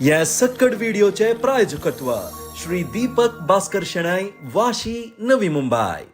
या सक्कड व्हिडिओचे प्रायोजकत्व श्री दीपक भास्कर शेणाय, वाशी, नवी मुंबई।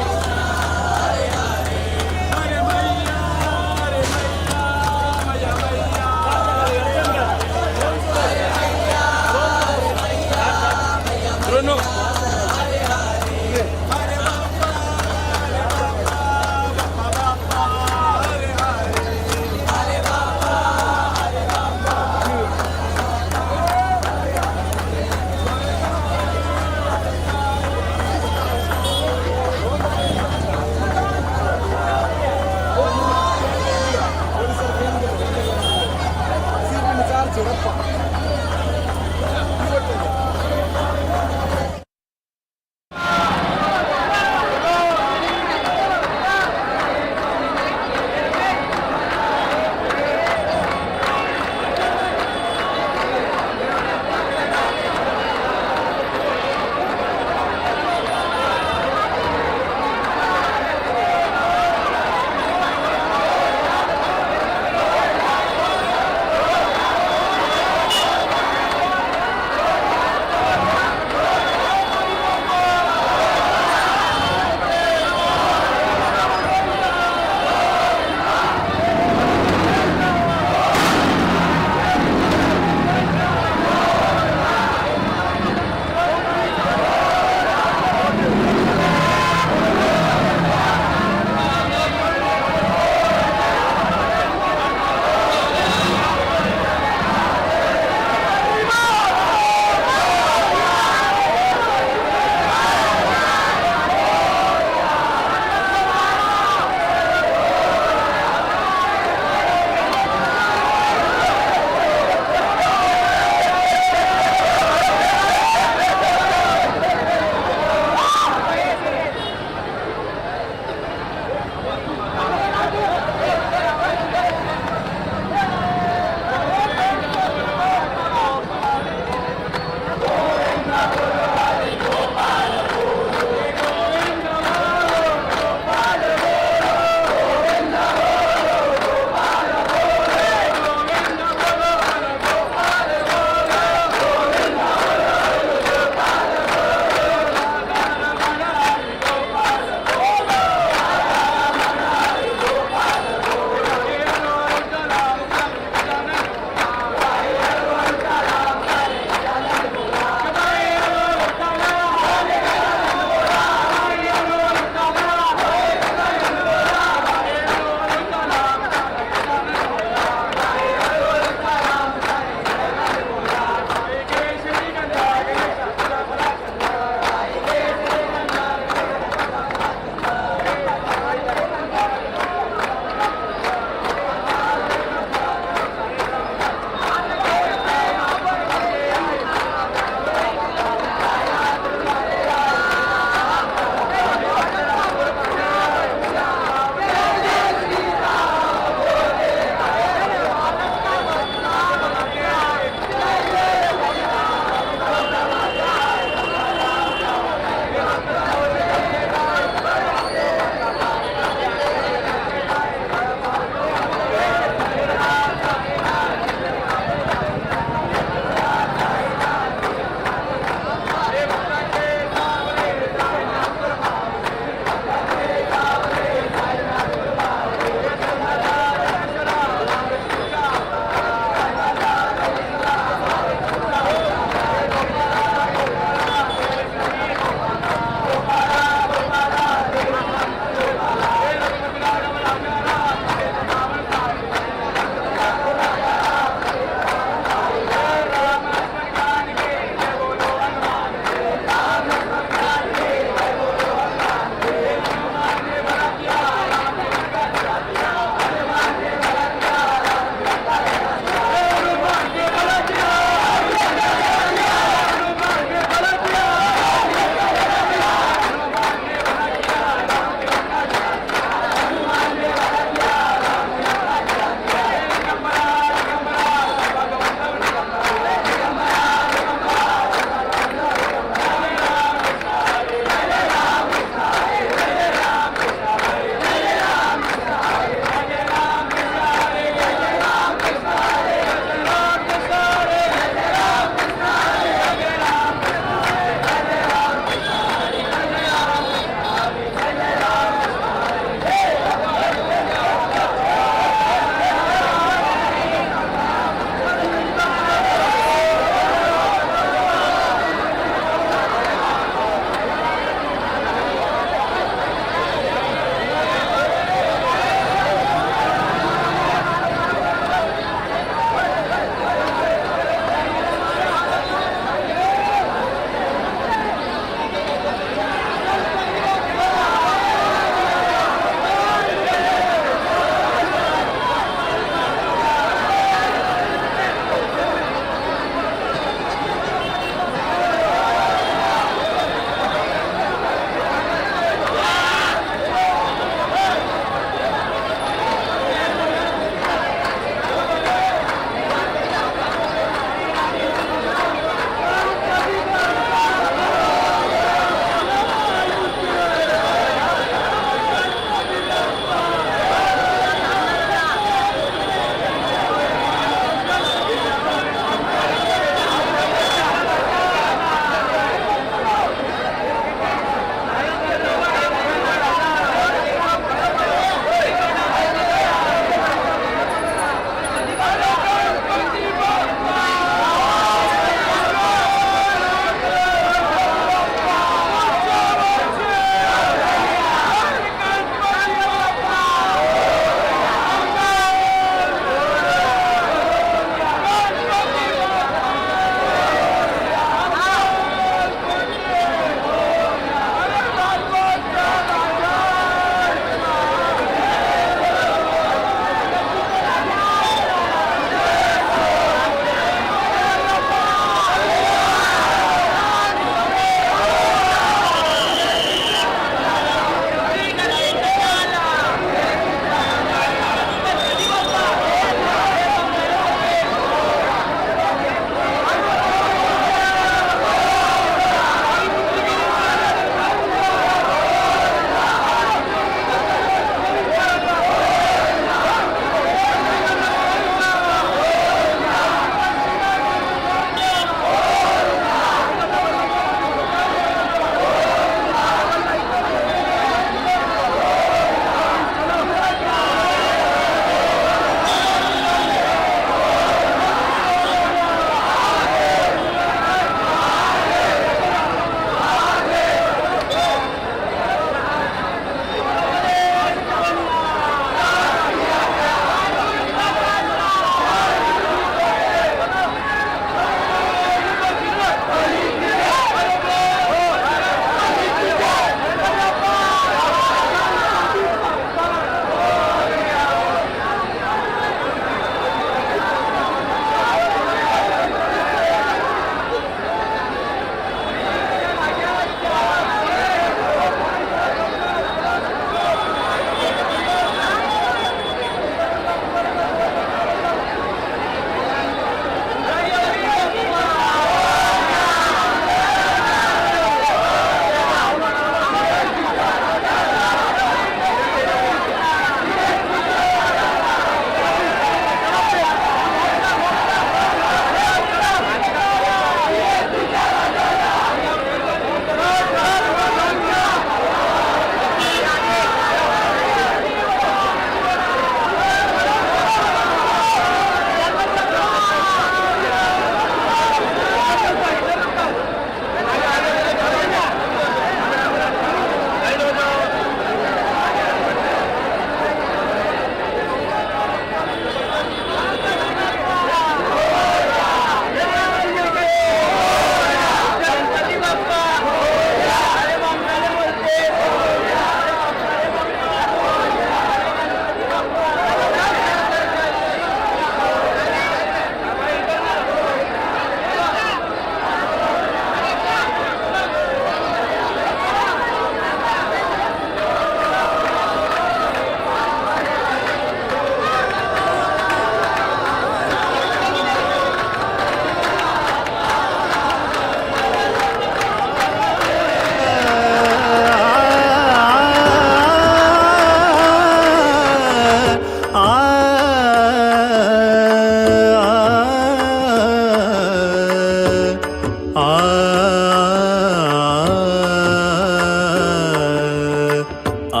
आ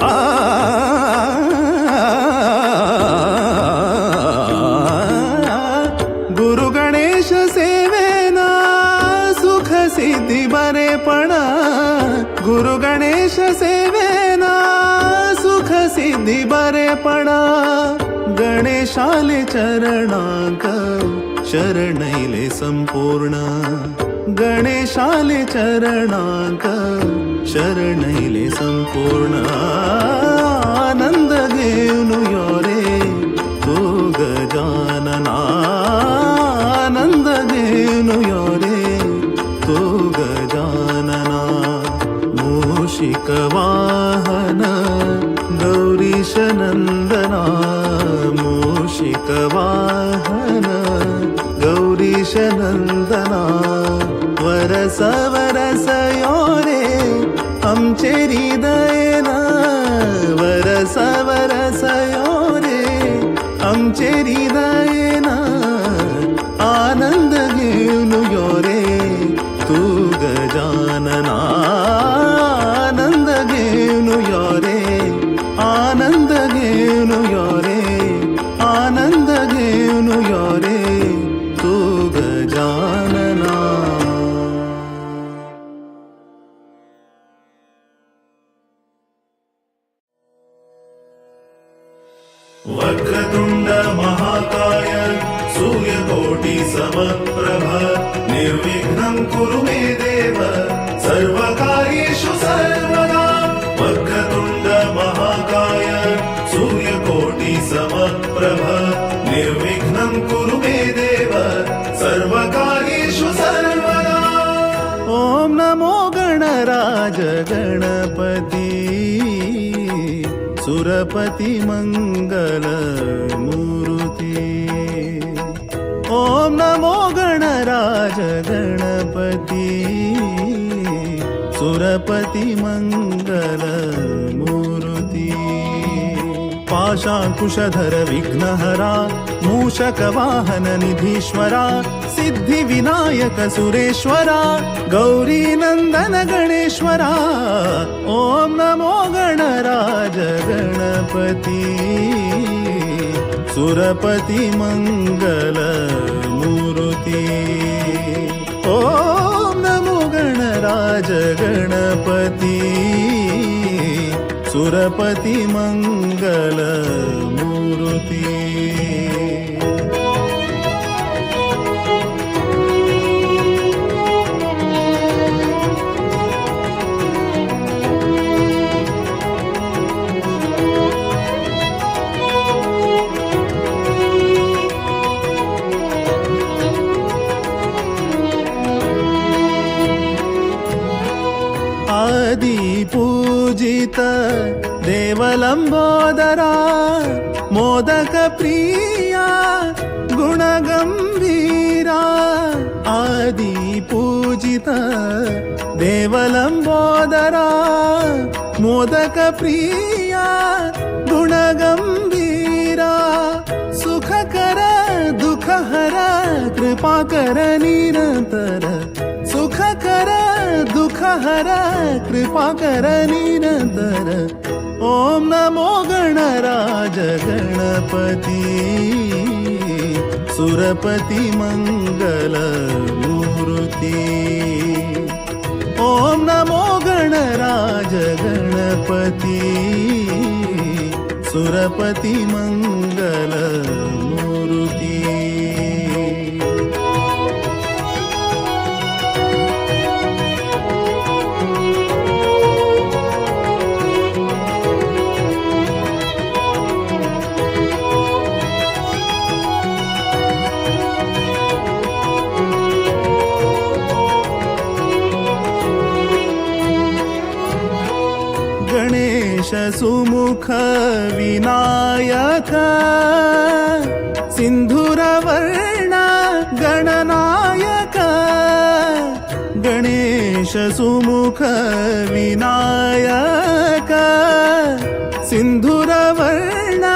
आ गुरु गणेश सेवेना सुख सिद्धी बरेपणा गुरु गणेश सेवेना सुख सिद्धी बरेपणा गणेशाले चरणांक शरणैले संपूर्ण गणेशाले चरणांक शरणैले संपूर्ण आनंद घेऊन यो रे तो गजानना आनंद घेऊन यो रे तो गजानना मूषिक वाहन गौरीश नंदना मूषिक वाहन गौरीश नंदना वरस वरस यो रे आमचे हृदयना वरस वरस यो रे आमचे हृदयना आनंद घेऊन यो रे तू गजानना आनंद घेऊन यो रे आनंद घेऊन यो रे आनंद घेऊन यो रे तू गजानना वक्रतुंड महाकाय सूर्यकोटि समप्रभ निर्विघ्नं कुरु मे देव सर्वकार्येषु सर्वदा वक्रतुंड महाकाय सूर्यकोटि समप्रभ निर्विघ्नं कुरु मे देव सर्वकार्येषु सर्वदा ओम नमो गणराज गणपती सुरपति मंगल मूर्ति ओम नमो गणराज गणपति सुरपति मंगल मूर्ति पाशाकुशधर विघ्नहरा मूषक वाहन निधीश्वरा सिद्धि विनायक सुरेश्वरा गौरी नंदन गणेश्वरा ओम नमो गणराज गणपती सुरपति मंगल मूर्ति ओम नमो गणराज गणपती सुरपति मंगल मूर्ति आदि पूजित देवलंबोदरा मोदक प्रिया गुणगंभीरा आदि पूजित देवलंबोदरा मोदक प्रिया गुणगंभीरा सुखकर दुःखहर कृपाकर निरंतर सुखकर दुःखहर कृपाकर निरंतर ओम नमो गणराज गणपती सुरपति मंगल मूर्ति ओम नमो गणराज गणपती सुरपति मंगल मूर्ति गणेश सुमुख विनायक सिंधुरवर्ण गणनायक गणेश सुमुख विनायक सिंधुरवर्ण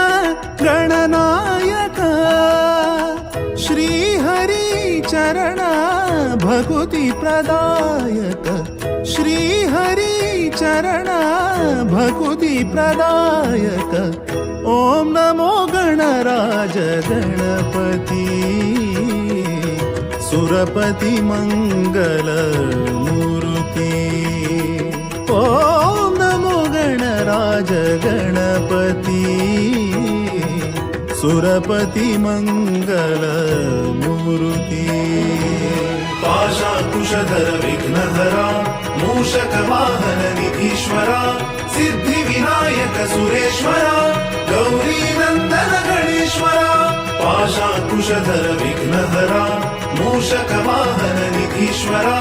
गणनायक श्री हरी चरण भकुति प्रदायक श्री हरी चरण भकुती प्रदायक ओम नमो गणराज गणपती सुरपती मंगल मूर्ती ओम नमो गणराज गणपती सुरपती मंगल मूर्ती पाशाकुशधर विघ्नहरा मूषक वाहन निधीश्वरा सिद्धी विनायक सुरेश्वरा गौरी नंदन गणेश्वरा पाशाकुशधर विघ्नहरा मूषक वाहन निधीश्वरा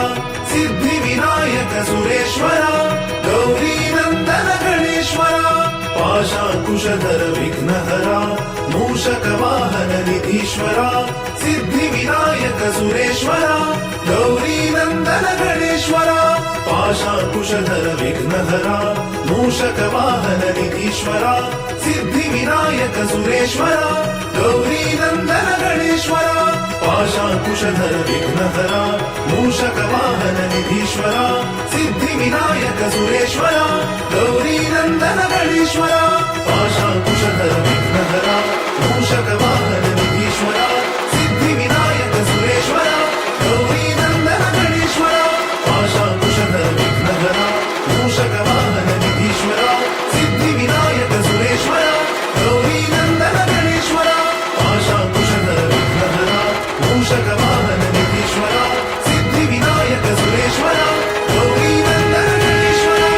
सिद्धी विनायक सुरेश्वरा गौरी नंदन गणेश्वरा पाशाकुशधर विघ्नहरा मूषक वाहन निधीश्वरा सिद्धी विनायक सुरेश्वरा गौरी नंदन गणेश्वरा पाशाकुशधर विघ्नहरा मूषक वाहन निधीश्वरा सिद्धी विनायक सुरेश्वरा गौरी नंदन गणेश्वरा पाशाकुशधर विघ्नहरा मूषक वाहन निधीश्वरा सिद्धी विनायक सुरेश्वरा गौरी नंदन गणेश्वरा पाशाकुशधर विघ्नहरा मूषक वाहन निधीश्वरा सिद्धी विनायक सुरेश्वरा गौरी नंदन गणेश्वरा पाशाकुशधर विघ्नहरा मूषक वाहन निधीश्वरा सिद्धी विनायक सुरेश्वरा गौरी नंदन गणेश्वरा पाशाकुशधर विघ्नहरा मूषक वाहन निधीश्वरा सिद्धी विनायक सुरेश्वरा गौरी नंदन गणेश्वरा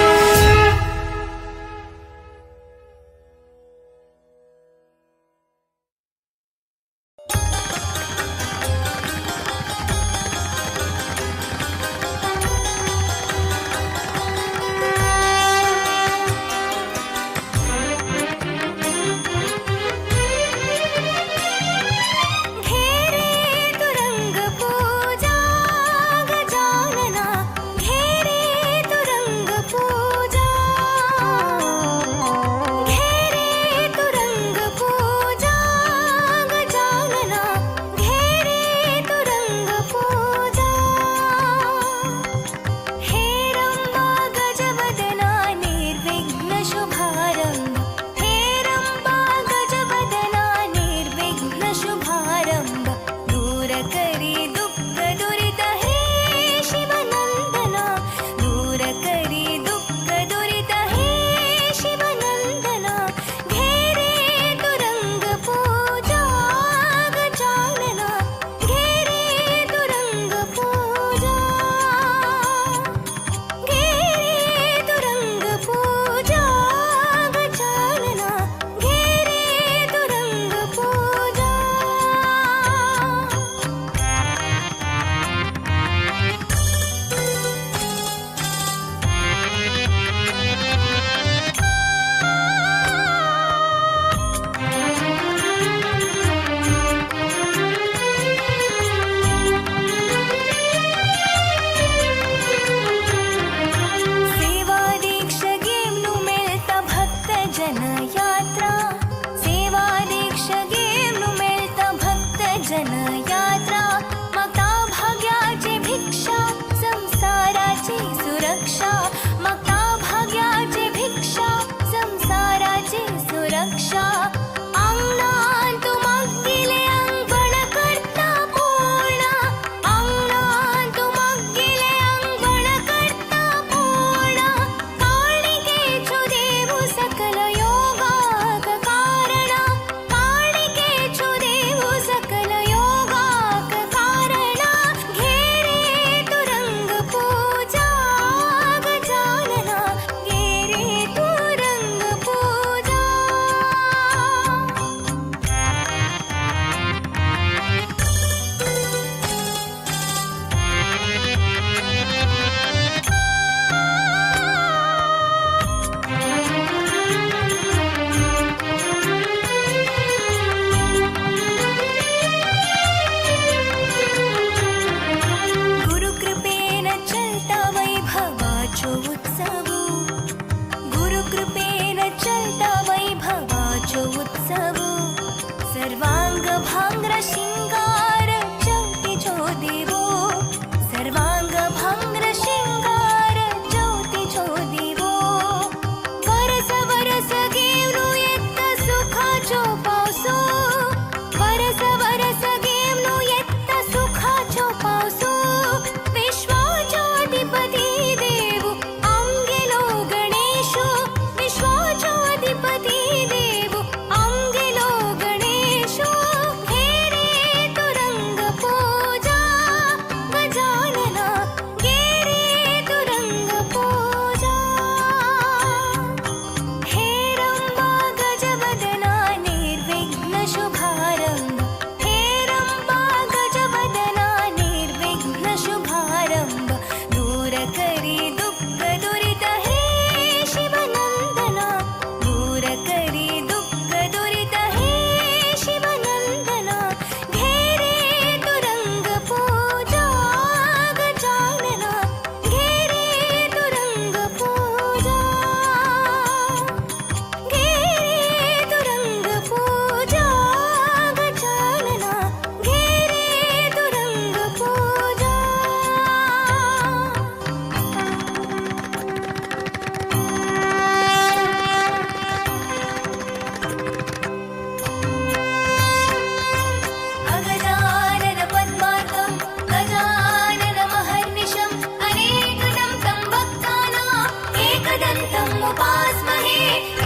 एकदन्तम् उपास्महे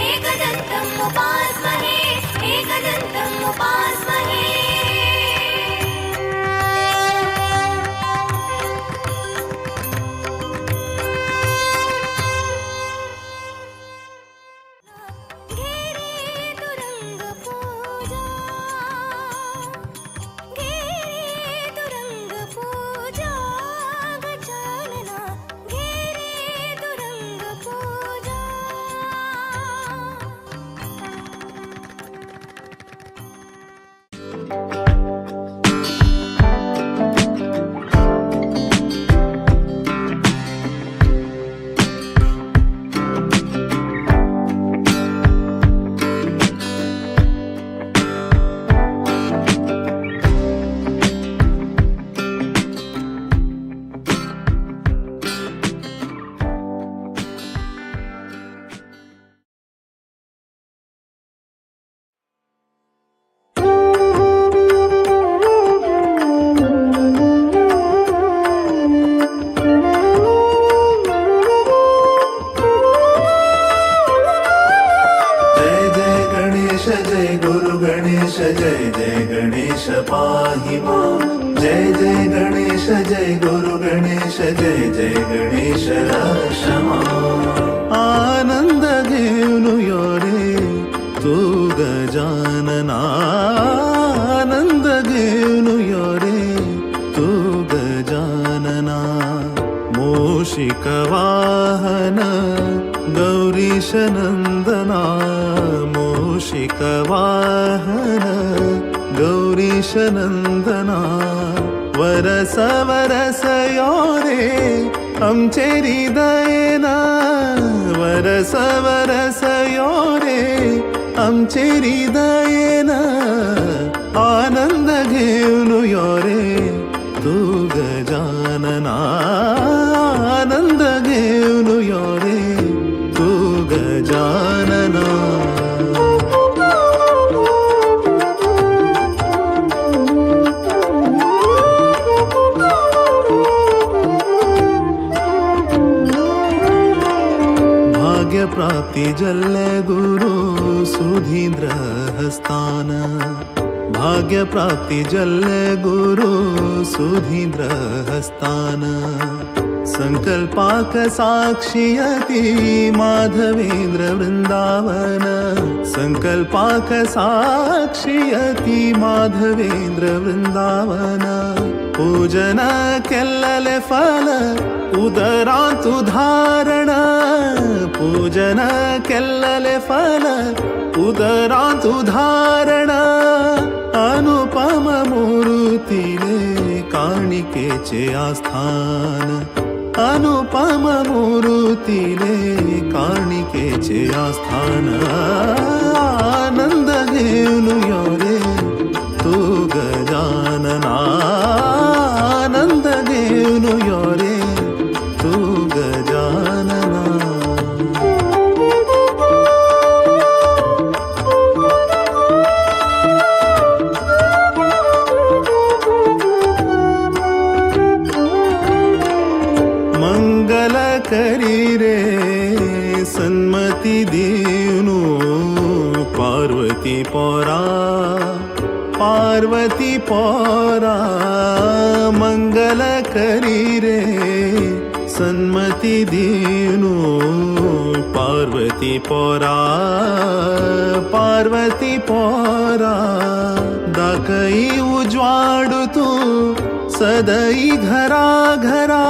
एकदन्तम् उपास्महे एकदन्तम् उपास्महे जय जय गणेश पाहि मां जय जय गणेश जय गुरु गणेश जय जय गणेश रक्ष मां आनंद घेऊन यो रे तू गजानना आनंद घेऊन यो रे तू गजानना मूषिक वाहन गौरीश नंदना मूषिक वाहन गौरीश नंदना वरस वरस यो रे आमचे हृदयना वरस वरस यो रे आमचे हृदयना आनंद घेऊन यो रे तू गजानना आनंद घेऊन यो रे तू गजानना प्राप्ति जल्ले गुरु सुधींद्र हस्तान भाग्य प्राप्ति जल्ले गुरु सुधींद्र हस्तान संकल्पाक साक्षियति माधवेंद्र वृंदावन संकल्पाक साक्षियति माधवेंद्र वृंदावन पूजन केल्लले फल उदरांतु धारण पूजन केल्लले फल उदरांतु धारण अनुपम मूर्तीले काणिकेचे आस्थान अनुपम मूर्तीले काणिकेचे आस्थान आनंद घेऊन यो रे तू गजानना आनंद घेऊन यो रे तू गजानना मंगल करी रे सन्मति दीनु पार्वती पोरा पार्वती पोरा मंगल करी रे सन्मति दीनु पार्वती पोरा पार्वती पोरा दाकई उज्वाडू तू सदई घरा घरा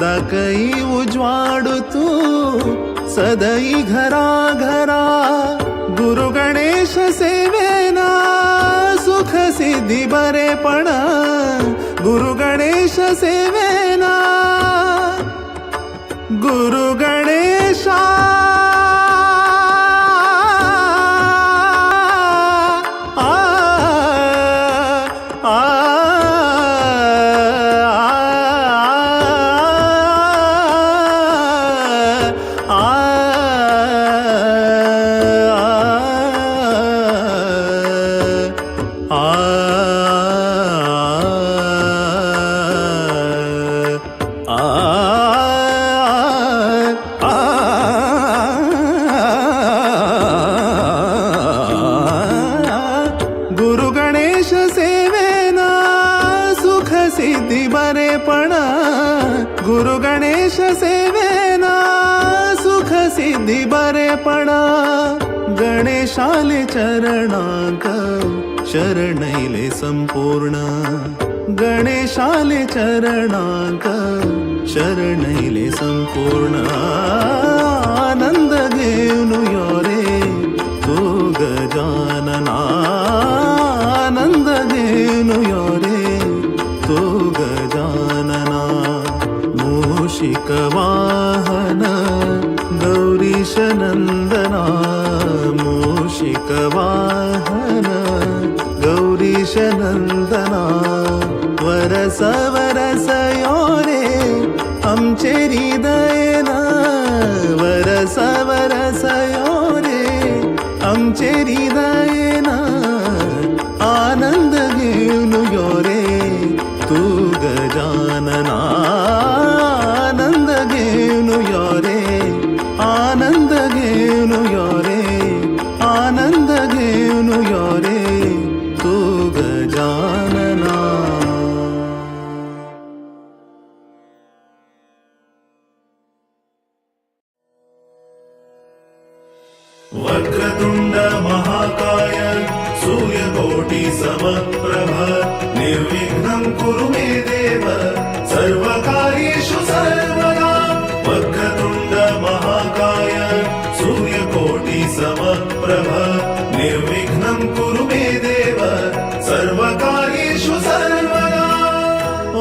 दाकई उज्वाडू तू सदई घरा घरा गुरु गणेश सेवेना सुख सिद्धी बरेपण गुरु गणेश सेवेना गुरु गणेशा आनंदी बरेपणा गणेशाले चरणांक शरणैले संपूर्ण गणेशाले चरणांक शरणैले संपूर्ण आनंद घेऊन यो रे तू गजानना आनंद घेऊन यो रे तू गजानना मूषिक वाहन गौरीश नंदना मूषिक वाहन गौरीश नंदना वरस वरस यो रे आमचे हृदयना वरस वरस यो रे आमचे हृदयना आनंद घेऊन यो रे तू गजानना आनंद घेऊन यो रे आनंद घेऊन यो रे आनंद घेऊन यो रे तू गजानना वक्रतुंड महाकाय सूर्यकोटि समप्रभ निर्विघ्नं कुरु मे देव सर्वकार्येषु सर्वदा वक्रतुंड महाकाय सूर्यकोटि समप्रभ निर्विघ्नं कुरु मे देव सर्वकार्येषु सर्वदा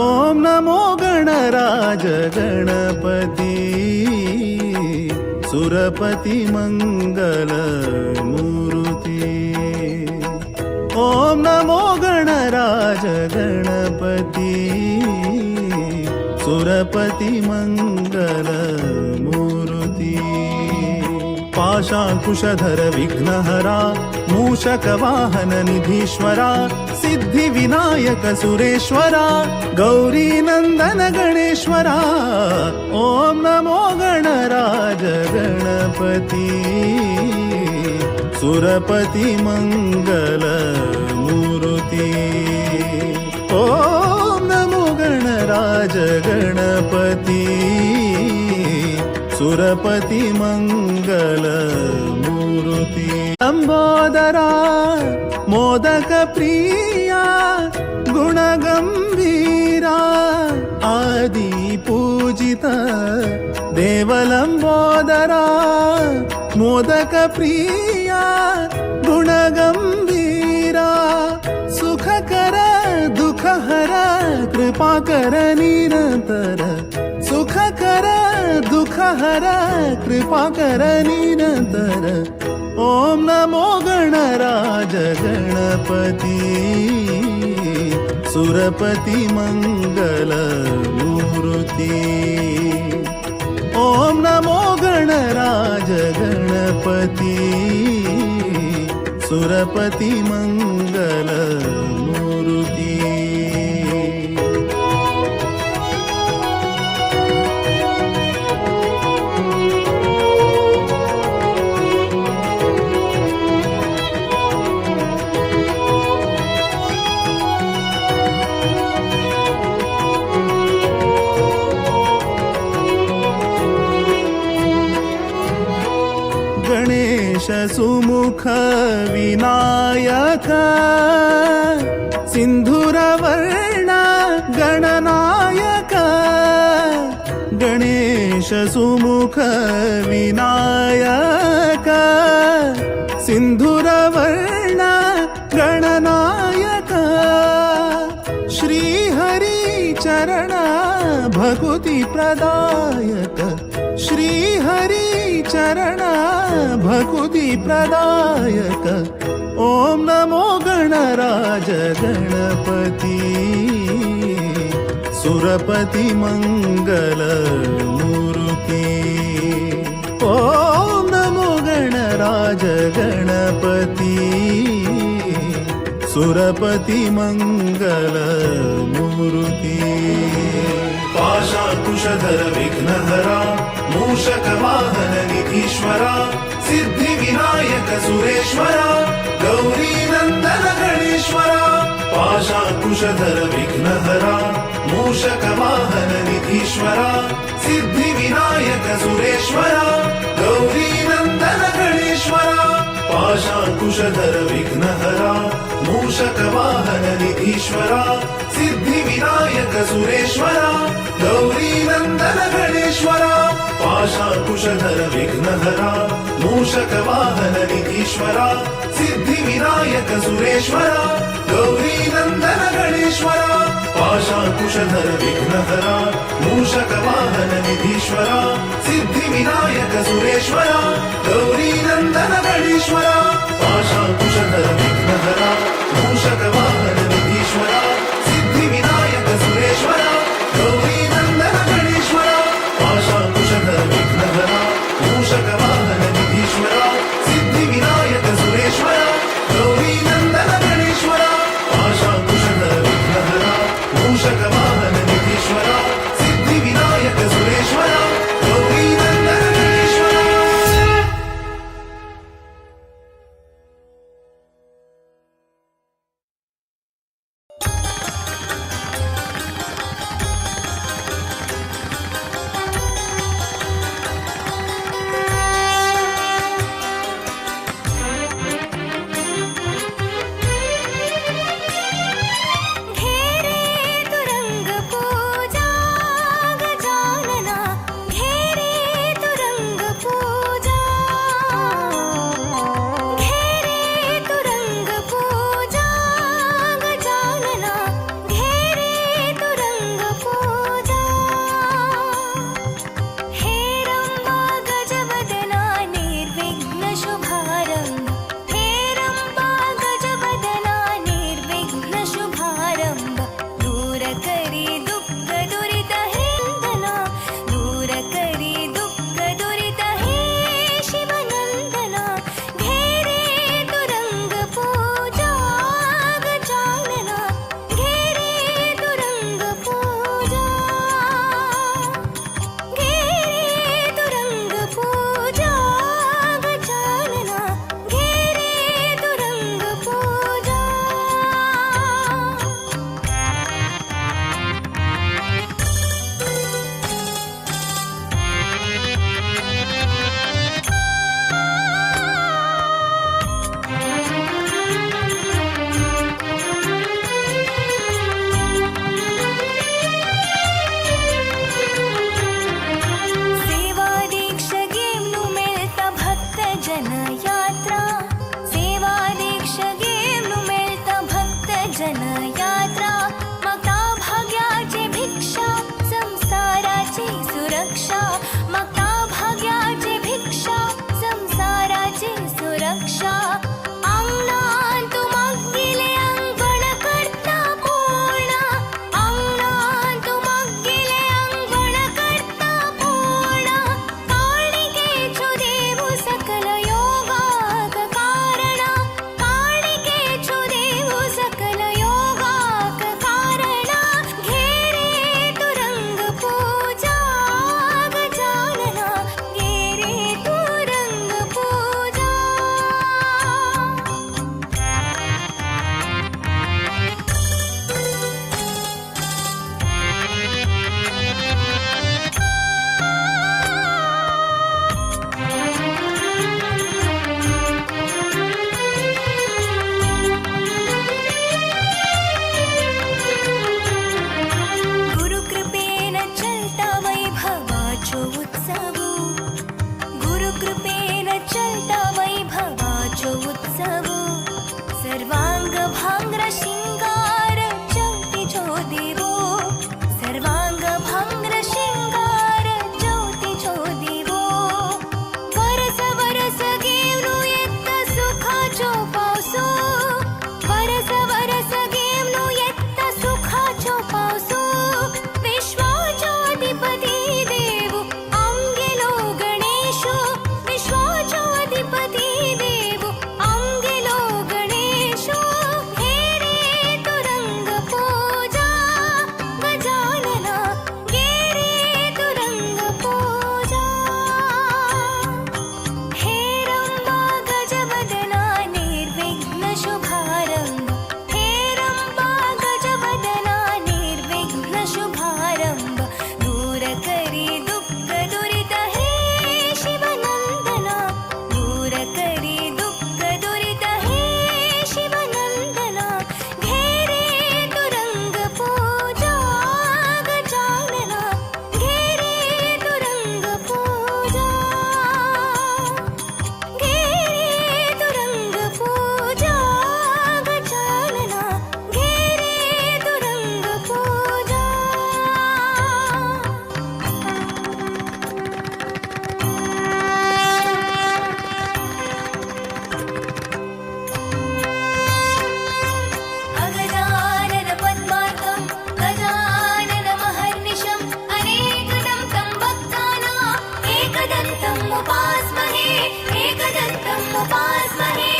ओम नमो गणराज गणपती सुरपति मंगल मूर्ति ओम नमो गणराज गणपति सुरपति मंगल मूर्ति पाशाकुशधर विघ्नहरा मूषक वाहन निधीश्वरा सिद्धि विनायक सुरेश्वरा गौरी नंदन गणेश्वरा ओम नमो गणराज गणपति सुरपति मंगल मूर्ति ओम नमो गणराज गणपति सुरपति मंगल मूर्ति लंबोदरा मोदक प्रिया गुणगंभीरा आदि पूजिता देवलंबोदरा मोदक प्रिया गुणगंभीरा सुखकर दुःखहर कृपाकर निरंतर सुखकर दुःखहर कृपाकर निरंतर ओम नमो गणराज गणपति सुरपति मंगल मूर्ति ओम नमो गणराज गणपति सुरपति मंगल मूर्ति गणेश सुमुख विनायक सिंधुरवर्ण गणनायक गणेश सुमुख विनायक सिंधुरवर्ण गणनायक श्रीहरि चरण भकुति प्रदायक श्रीहरि चरण भकुति प्रदायक ओम नमो गणराज गणपति सुरपति मंगल मूर्ति ओम नमो गणराज गणपति सुरपति मंगल मूर्ति पाशाकुशधर विघ्नहरा मूषक वाहन निधीश्वरा सिद्धि विनायक सुरेश्वरा गौरी नंदन गणेश्वरा पाशाकुशधर विघ्नहरा मूषक वाहन निधीश्वरा सिद्धि विनायक सुरेश्वरा गौरी कुशधर विघ्नहरा मूषक वाहन निधीश्वरा सिद्धिविनायक सुरेश्वरा गौरी नंदन गणेश्वरा पाशाकुशधर विघ्नहरा मूषक वाहन निधीश्वरा सिद्धिविनायक सुरेश्वरा गौरी नंदन गणेश्वरा पाशाकुशधर विघ्नहरा मूषक वाहन निधीश्वरा सिद्धिविनायक सुरेश्वरा गौरी नंदन गणेश्वरा पाशाकुशधर विघ्नहरा मूषक वाहन निधीश्वरा सिद्धिविनायक सुरेश्वरा गौरी नंदन गणेश्वरा पाशाकुशधर विघ्नहरा मूषक वाहन निधीश्वरा सिद्धिविनायक सुरेश्वरा गौरी नंदन गणेश्वरा पाशाकुशधर विघ्नहरा मूषक वाहन निधीश्वरा सिद्धिविनायक सुरेश्वरा गौरी नंदन गणेश्वरा घेरे तुरंग पूजा गजानना घेरे तुरंग पूजा घेरे तुरंग पूजा गजानना घेरे तुरंग पूजा हे रंबा गजवदना निर्विघ्न शुभारंभ हे रंबा गजवदना निर्विघ्न शुभारंभ दूर करी दुःख दुरित हे नंदना दूर करी दुःख दुरित हे शिवनंदना घेरे तुरंग पूजा गजानना घेरे तुरंग पूजा घेरे तुरंग पूजा गजानना घेरे तुरंग पूजा सेवा दीक्षगेम्नु मिळता भक्त जन यात्रा सेवा दीक्षगेम्नु मिळता भक्त जन यात्रा मका भाग्याची भिक्षा संसाराची सुरक्षा मका भाग्याची भिक्षा संसाराची सुरक्षा अंगणात मागिले अंगण करता पूर्ण अंगणात मागिले अंगण करता पूर्ण काळिकेचु देवु सकल योगाक कारण काळिकेचु देवु सकल योगाक कारण घेरे तुरंग पूजा गजानना घेरे तुरंग पूजा गुरुकृपेन चलता वैभवाचो उत्सव गुरुकृपेन चलता वैभवाचो उत्सव सर्वांग भांग्र शिंगार ज्योतिचो दिवो सर्वांग भांग्र शिंगार ज्योतिचो दिवो वरस वरस गेवनु येत्त सुखाचो पावसो वरस वरस गेवनु येत्त सुखाचो पावसो विश्वाचो अधिपती देवो आंगेलो गणेशो विश्व उपास्महे एकदन्तम् उपास्महे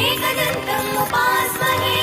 एकदन्तम् उपास्महे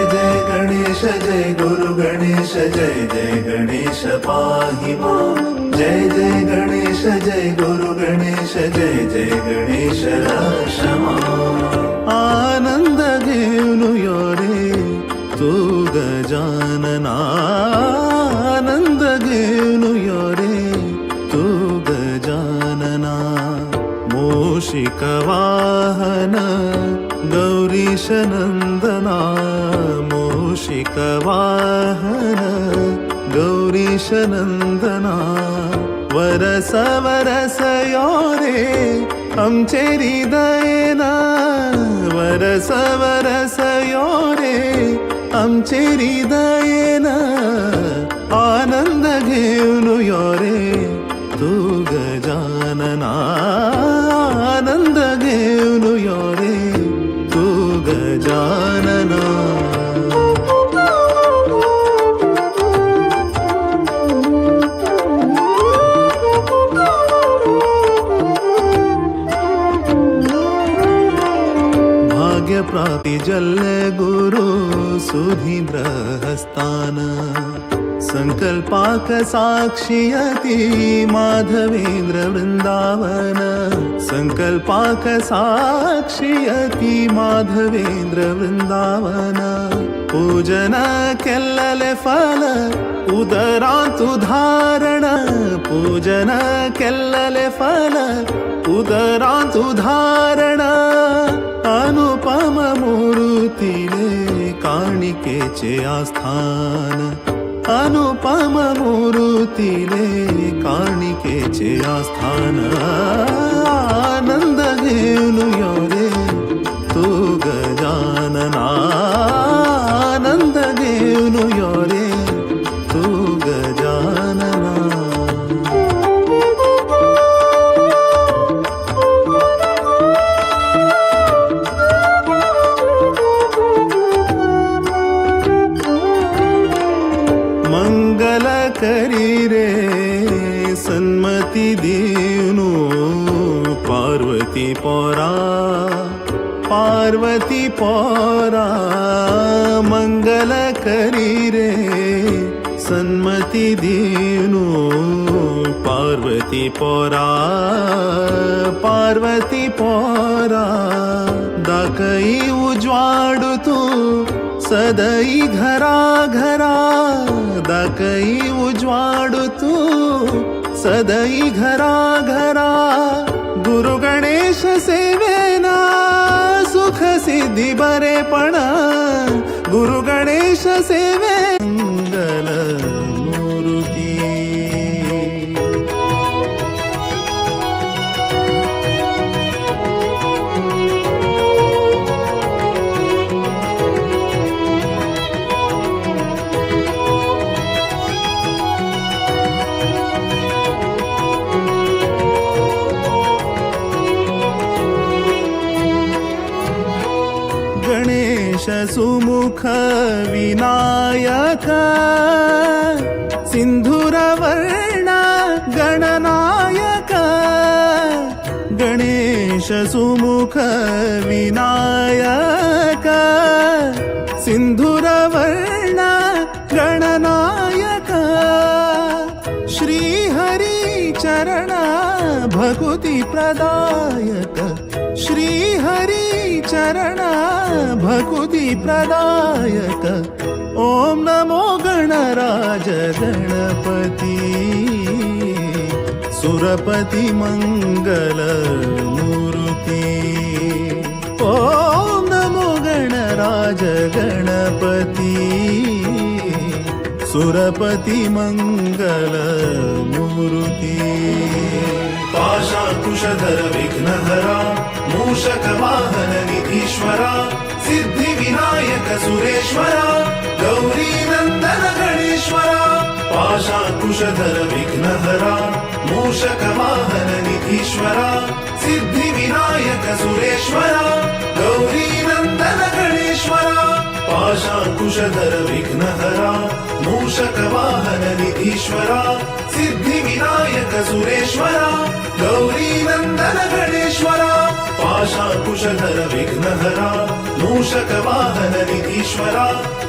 जय गुरु गणेश जय जय गणेश पाहि मां जय जय गणेश जय गुरु गणेश जय जय गणेश रक्षमा आनंद घेऊन यो रे तू गजानना आनंद घेऊन यो रे तू गजानना मूषिक वाहन गौरीश नंदना मूषिक वाहन गौरीश नंदना वरस वरस यो रे आमचे हृदयना वरस वरस यो रे आमचे हृदयना आनंद घेऊन यो रे तू गजानना आनंद घेऊन यो रे तू गजानना भाग्य प्राप्ति जल गुरु सुधींद्र हस्तान संकल्पाक साक्षियति माधवेंद्र वृंदावन संकल्पाक साक्षियति माधवेंद्र वृंदावन पूजन केल्लले फल उदरांतु धारण पूजन केल्लले फल उदरांतु धारण अनुपम मूर्तिले काणिकेचे आस्थान अनुपम मूर्तिले काणिकेचे आस्थान आनंद घेऊन यो रे तू गजानना आनंद घेऊन यो रे तू गजानना मंगल करी रे सन्मति दीनु पार्वती पोरा पार्वती पोरा मंगल करी रे सन्मति दीनु पार्वती पोरा पार्वती पोरा दाकई उज्वाडु तू सदई घरा घरा दाकई उज्वाडु तू सदई घरा घरा गुरु गणेश सेवेना सुख सिद्धी बरेपण गुरु गणेश सेवे मंगल मूर्ती गणेश सुमुख विनायक सिंधुरवर्ण गणनायक गणेश सुमुख विनायक सिन्धुरवर्ण गणनायक श्रीहरि चरण भकुति प्रदायक श्रीहरि चरण भकुति प्रदायक ॐ नमो गणराज गणपति सुरपति मंगल मूर्ति ॐ नमो गणराज गणपति सुरपति मंगल मूर्ति पाशाकुशधर विघ्नहरा मूषक वाहन निधीश्वरा सिद्धि विनायक सुरेश्वरा गौरी नंदन गणेश्वरा पाशाकुशधर विघ्नहरा मूषक वाहन निधीश्वरा सिद्धि विनायक सुरेश्वरा गौरी नंदन गणेश्वरा पाशाकुशधर विघ्नहरा मूषक वाहन निधीश्वरा सिद्धि विनायक सुरेश्वरा गौरी नंदन गणेश्वरा पाशाकुशधर विघ्नहरा मूषक वाहन निधीश्वरा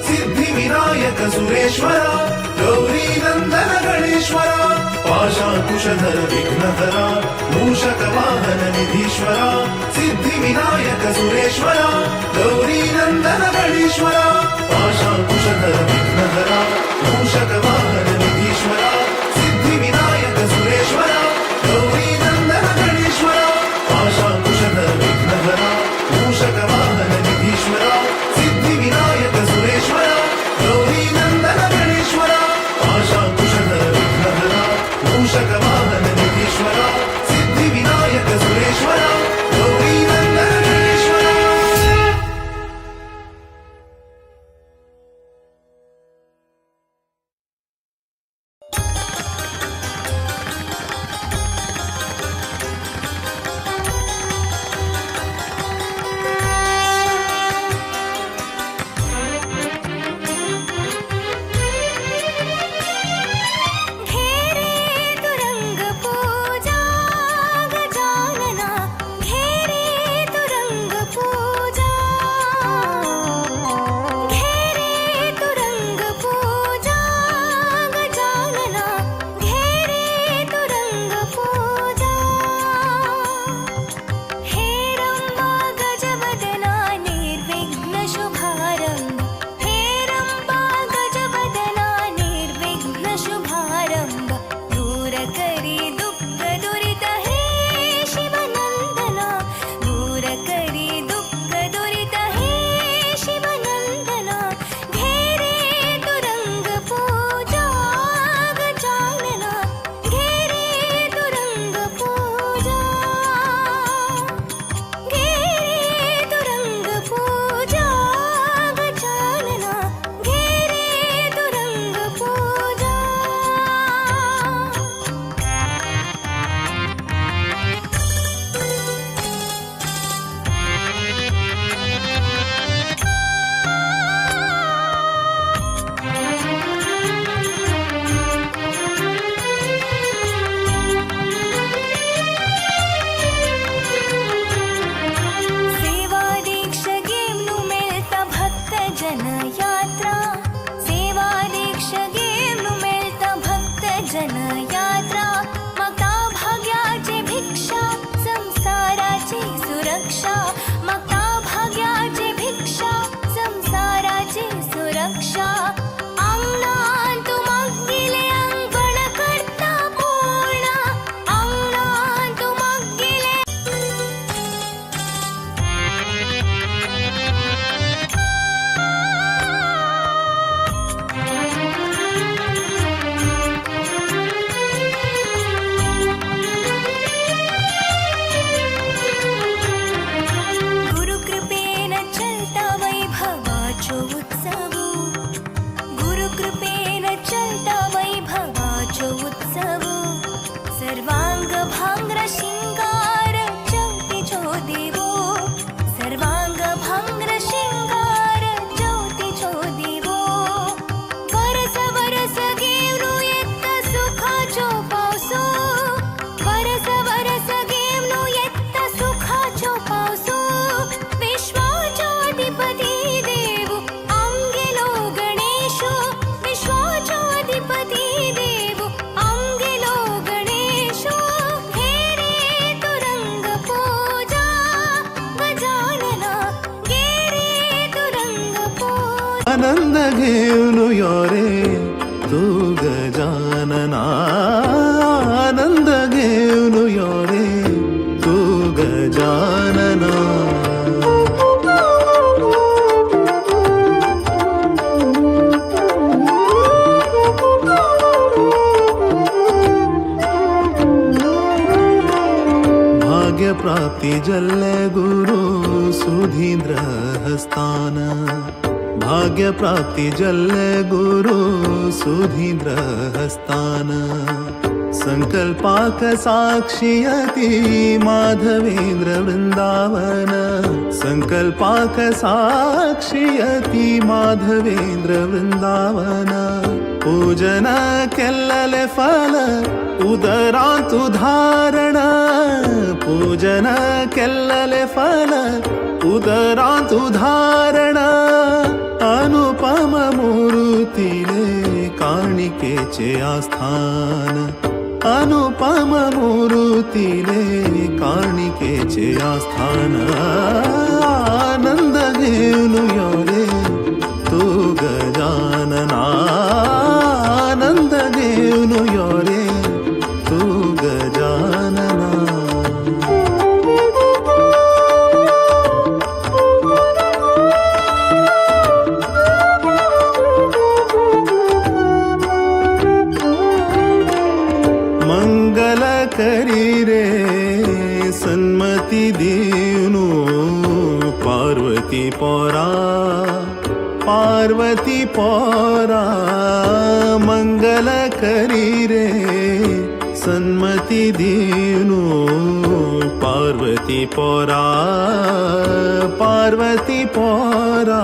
सिद्धि विनायक सुरेश्वरा गौरी नंदन गणेश्वरा पाशाकुशधर विघ्नहरा मूषक वाहन निधीश्वरा सिद्धि विनायक सुरेश्वरा गौरी नंदन गणेश्वरा पाशाकुशधर विघ्नहरा मूषक वाहन निधीश्वरा सिद्धि विनायक सुरेश्वरा गौरी नंदन गणेश्वरा पाशाकुशधर विघ्नहरा मूषक वाहन निधीश्वरा सिद्धि विनायक सुरेश्वरा गौरी नंदन गणेश्वरा पाशाकुशधर विघ्नहरा मूषक वाहन निधीश्वरा सिद्धि विनायक सुरेश्वरा गौरी नंदन गणेश्वरा घेरे तुरंग पूजा गजानना घेरे तुरंग पूजा घेरे तुरंग पूजा गजानना घेरे तुरंग पूजा हेरम्बा गजवदना निर्विघ्न शुभारम्भ हेरम्बा गजवदना निर्विघ्न शुभारम्भ दूर करी दुःख दुरित हे शिवनन्दना दूर करी दुःख दुरित हे शिवनन्दना घेरे तुरंग पूजा गजानना घेरे तुरंग पूजा घेरे तुरंग पूजा आनंद घेऊन यो रे तू गजानना आनंद घेऊन यो रे तू गजानना भाग्य प्राप्ती जल्ले गुरु सुधींद्र हस्तान भाग्य प्राप्ती जल्ले गुरु सुधींद्र हस्तान संकल्पाक साक्षियती माधवेंद्र वृंदावन संकल्पाक साक्षियती माधवेंद्र वृंदावन पूजन केल्लले फल उदरांतु धारण पूजन केल्लले फल उदरांतु धारण अनुपम मूर्तीले काणिकेचे आस्थान अनुपम मूर्तीले काणिकेचे आस्थान आनंद घेऊन यो रे तू गजानना आनंद घेऊन यो रे तू गजानना मंगल करी रे सन्मती देनु पार्वती पोरा पार्वती पोरा मंगल करी रे सन्मती देनु पार्वती पोरा पार्वती पोरा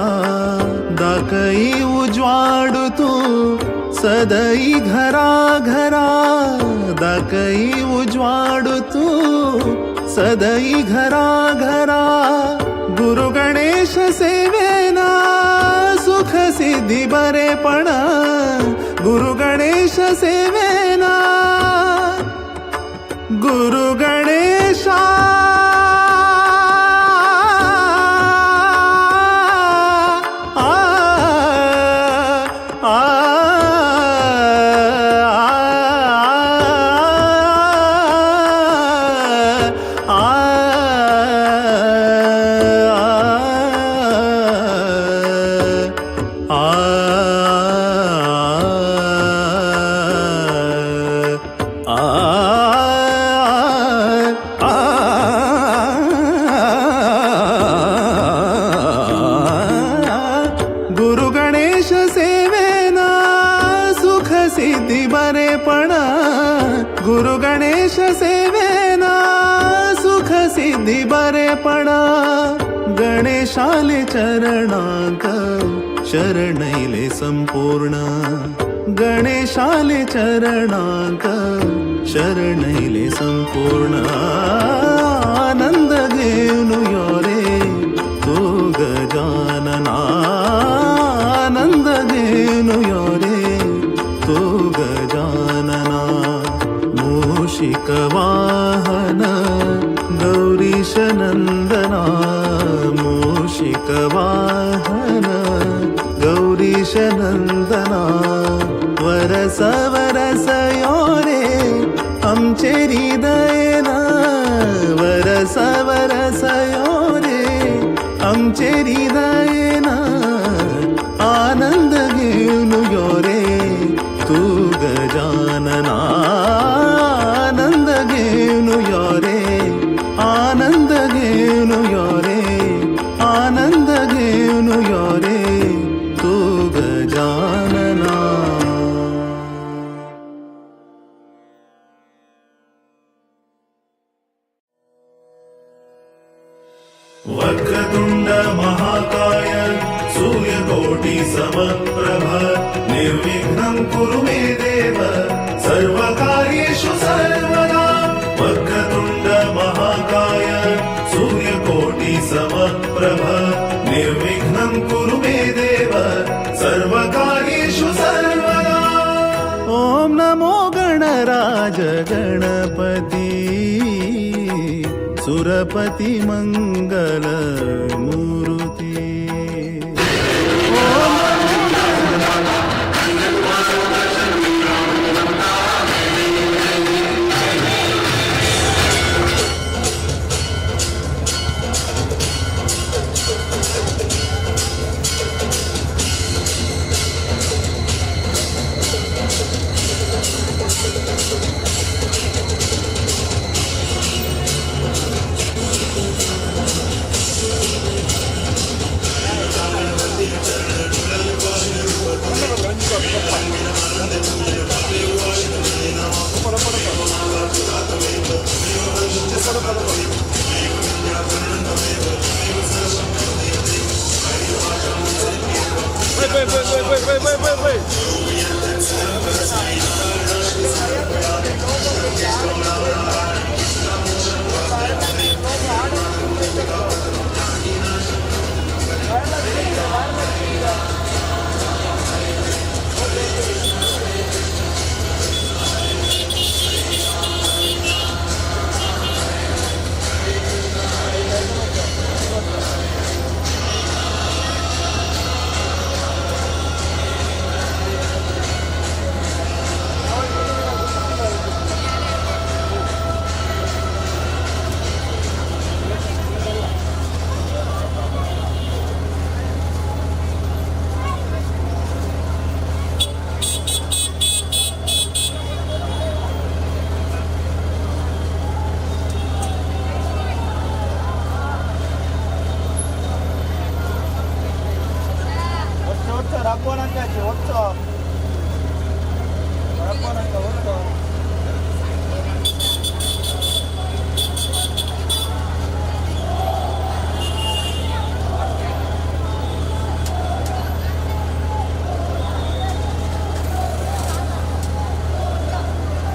दाकई उज्वाडू तू सदई घरा घरा दाकई उज्वाडू तू सदई घरा घरा गुरु गणेश सेवेना सुख सिद्धी बरेपण गुरु गणेश सेवेना गुरु गणेशा गुरु गणेश सेवेना सुख सिद्धी बरेपण गुरु गणेश सेवेना सुख सिद्धी बरेपण गणेशाले चरणांक शरणैले संपूर्ण गणेशाले चरणांक शरणैले संपूर्ण आनंद घेऊन यो रे तू गजानना आनंद घेऊन यो रे तू गजानना मूषिक वाहन गौरीश नंदना मूषिक वाहन गौरीश नंदना वरस वरस यो रे आमचे हृदयना वरस वरस यो रे आमचे हृदयना आनंद घेऊन यो रे तू गजानना आनंद घेऊन यो रे आनंद घेऊन यो रे आनंद घेऊन यो रे तू गजानना वक्रतुंड महाकाय सूर्यकोटि समप्रभ निर्विघ्नं कुरु मे देव सर्वकार्येषु सर्वदा वक्रतुंड महाकाय सूर्यकोटि समप्रभ निर्विघ्नं कुरु मे देव सर्वकार्येषु सर्वदा ओम नमो गणराज गणपती सुरपति मंगल मूर्ति ओम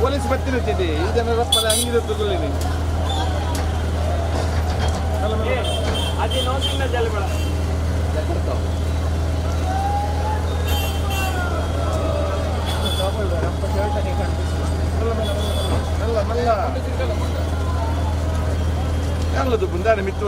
ಪೊಲೀಸ್ ಬರ್ತಿರುತ್ತಿದೆ ಈ ಜನರ ರಸ್ತೆ ಹಂಗಿದೆ ತಗೊಳ್ಳಿನಿ ಯಾರದು ಬಂದಾನೆ ಮಿತ್ತು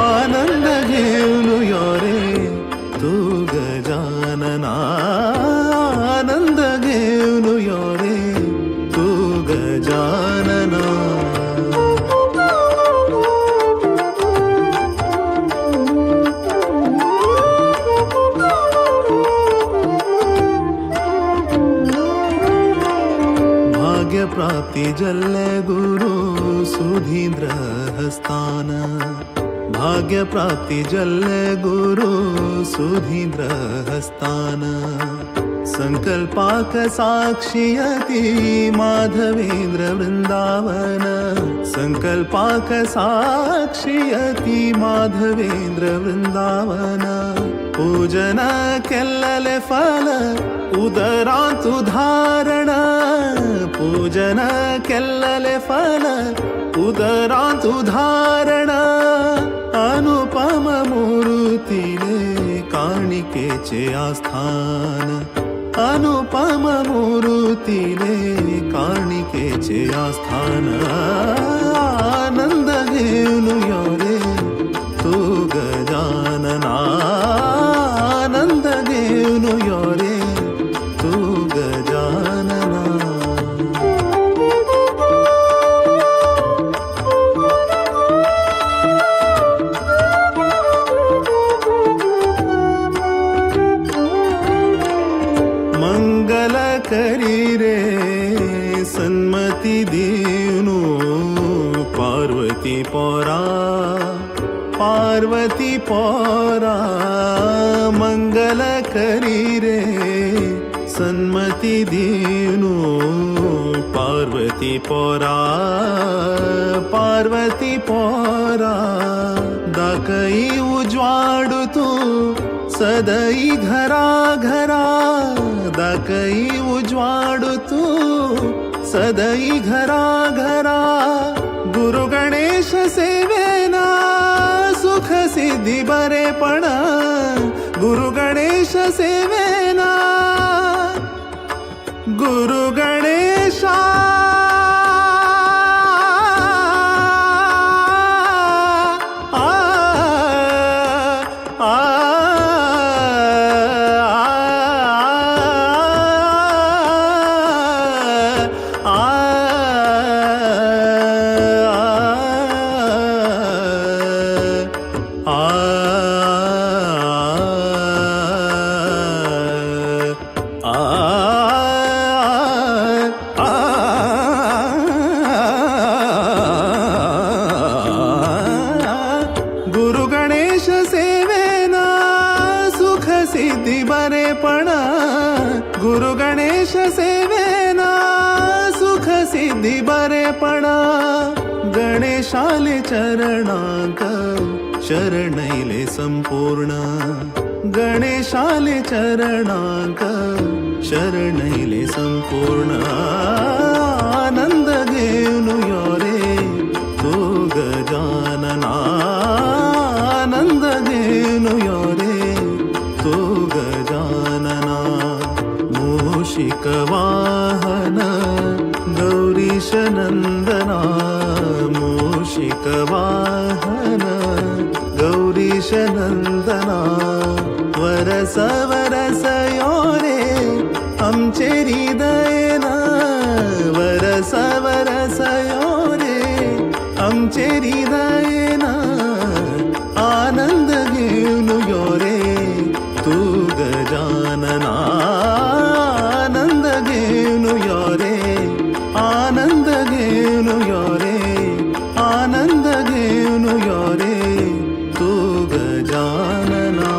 आनंद घेऊन यो रे तू गजानना आनंद घेऊन यो रे तू गजानना भाग्य प्राप्ती जल्ले गुरु सुधींद्र हस्तान भाग्य प्राप्ती जल्ले गुरु सुधींद्र हस्तान संकल्पाक साक्षियती माधवेंद्र वृंदावन संकल्पाक साक्षियती माधवेंद्र वृंदावन पूजन केल्लले फल उदरांत उदाहरण पूजन केल्लले फल उदरांत उदाहरण अनुपम मूर्तीले काणिकेचे आस्थान अनुपम मूर्तीले काणिकेचे आस्थान आनंद घेऊन यो रे तू गजानना आनंद घेऊन यो रे तू गजानना मंगल करी रे सन्मती देवनु पार्वती पोरा पार्वती पोरा मंगल करी रे सन्मती देवनु पार्वती पोरा पार्वती पोरा दाकई उज्वाडू तू सदई घरा घरा दाकई उज्वाडू तू सदई घरा घरा गुरु गणेश सेवेना सुख सिद्धी बरेपण गुरु गणेश सेवेना गुरु गणेशा गुरु गणेश सेवेना सुख सिद्धी बरेपण गुरु गणेश सेवेना सुख सिद्धी बरेपण गणेशाले चरणांक शरणैले संपूर्ण गणेशाले चरणांक शरणैले संपूर्ण आनंद घेऊन यो रे तू गजानना आनंद घेऊन यो रे तू गजानना मूषिक वाहन गौरीश नंदना मूषिक वाहन गौरीश नंदना वरस वरस यो रे आमचे हृदयना वरस वरस यो रे आमचे हृदयना आनंद घेऊन यो रे तू गजानना आनंद घेऊन यो रे आनंद घेऊन यो रे आनंद घेऊन यो रे तू गजानना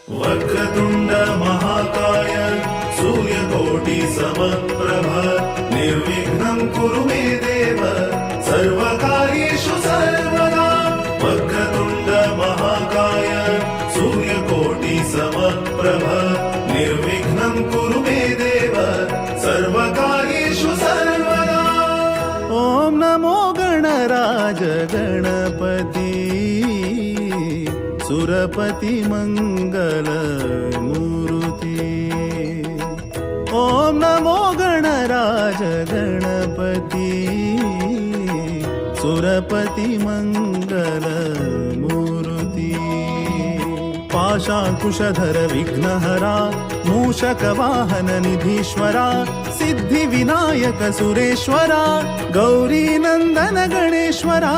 वक्रतुंड महाकाय सूर्यकोटि समप्रभ निर्विघ्नं कुरु मे देव सर्वकार्येषु सर्वदा वक्रतुंड महाकाय सूर्यकोटि समप्रभ निर्विघ्नं कुरु मे देव सर्वकार्येषु सर्वदा ओम नमो गणराज गणपती सुरपती मंगल मूर्ती गणराज गणपति सुरपति मंगल मूर्ति पाशाकुशधर विघ्नहरा मूषक वाहन निधीश्वरा सिद्धि विनायक सुरेश्वरा गौरी नंदन गणेश्वरा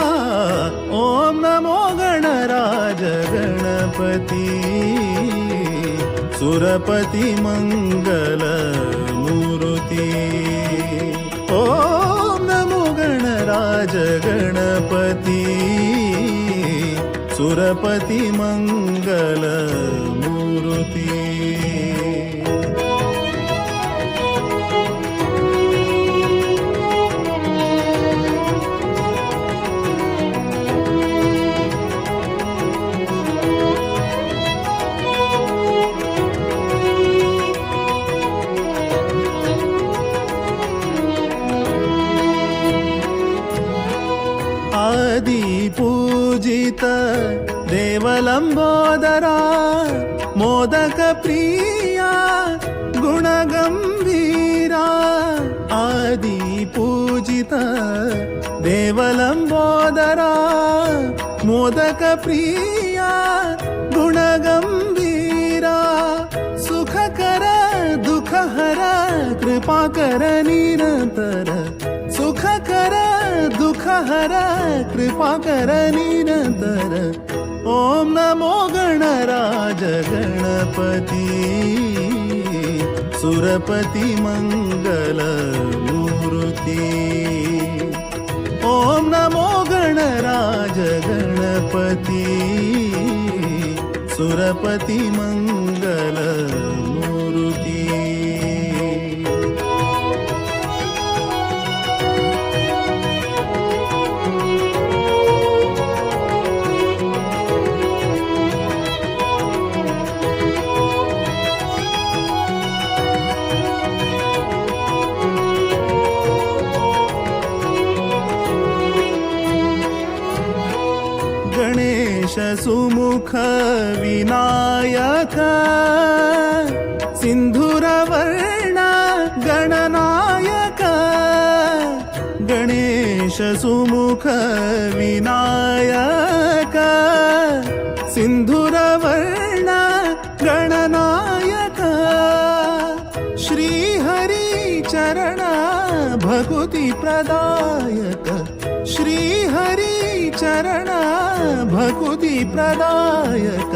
ओम नमो गणराज गणपति सुरपति मंगल मूर्ति ओम नमो गणराज गणपति सुरपति मंगल मूर्ति आदि पूजित देवलंबोदरा मोदक प्रिया गुणगंभीरा आदि पूजित देवलंबोदरा मोदक प्रिया गुणगंभीरा सुखकर दुखहर कृपाकर निरंतर सुखकर दुखहर कृपाकर निरंतर ओम नमो गणराज गणपति सुरपति मंगल मूर्ति ओम नमो गणराज गणपति सुरपति मंगल मूर्ति गणेश सुमुख विनायक सिंधुरवर्ण गणनायक गणेश सुमुख विनायक सिंधुरवर्ण गणनायक श्रीहरि चरण भकुति प्रदायक श्रीहरि चरण भकुति प्रदायक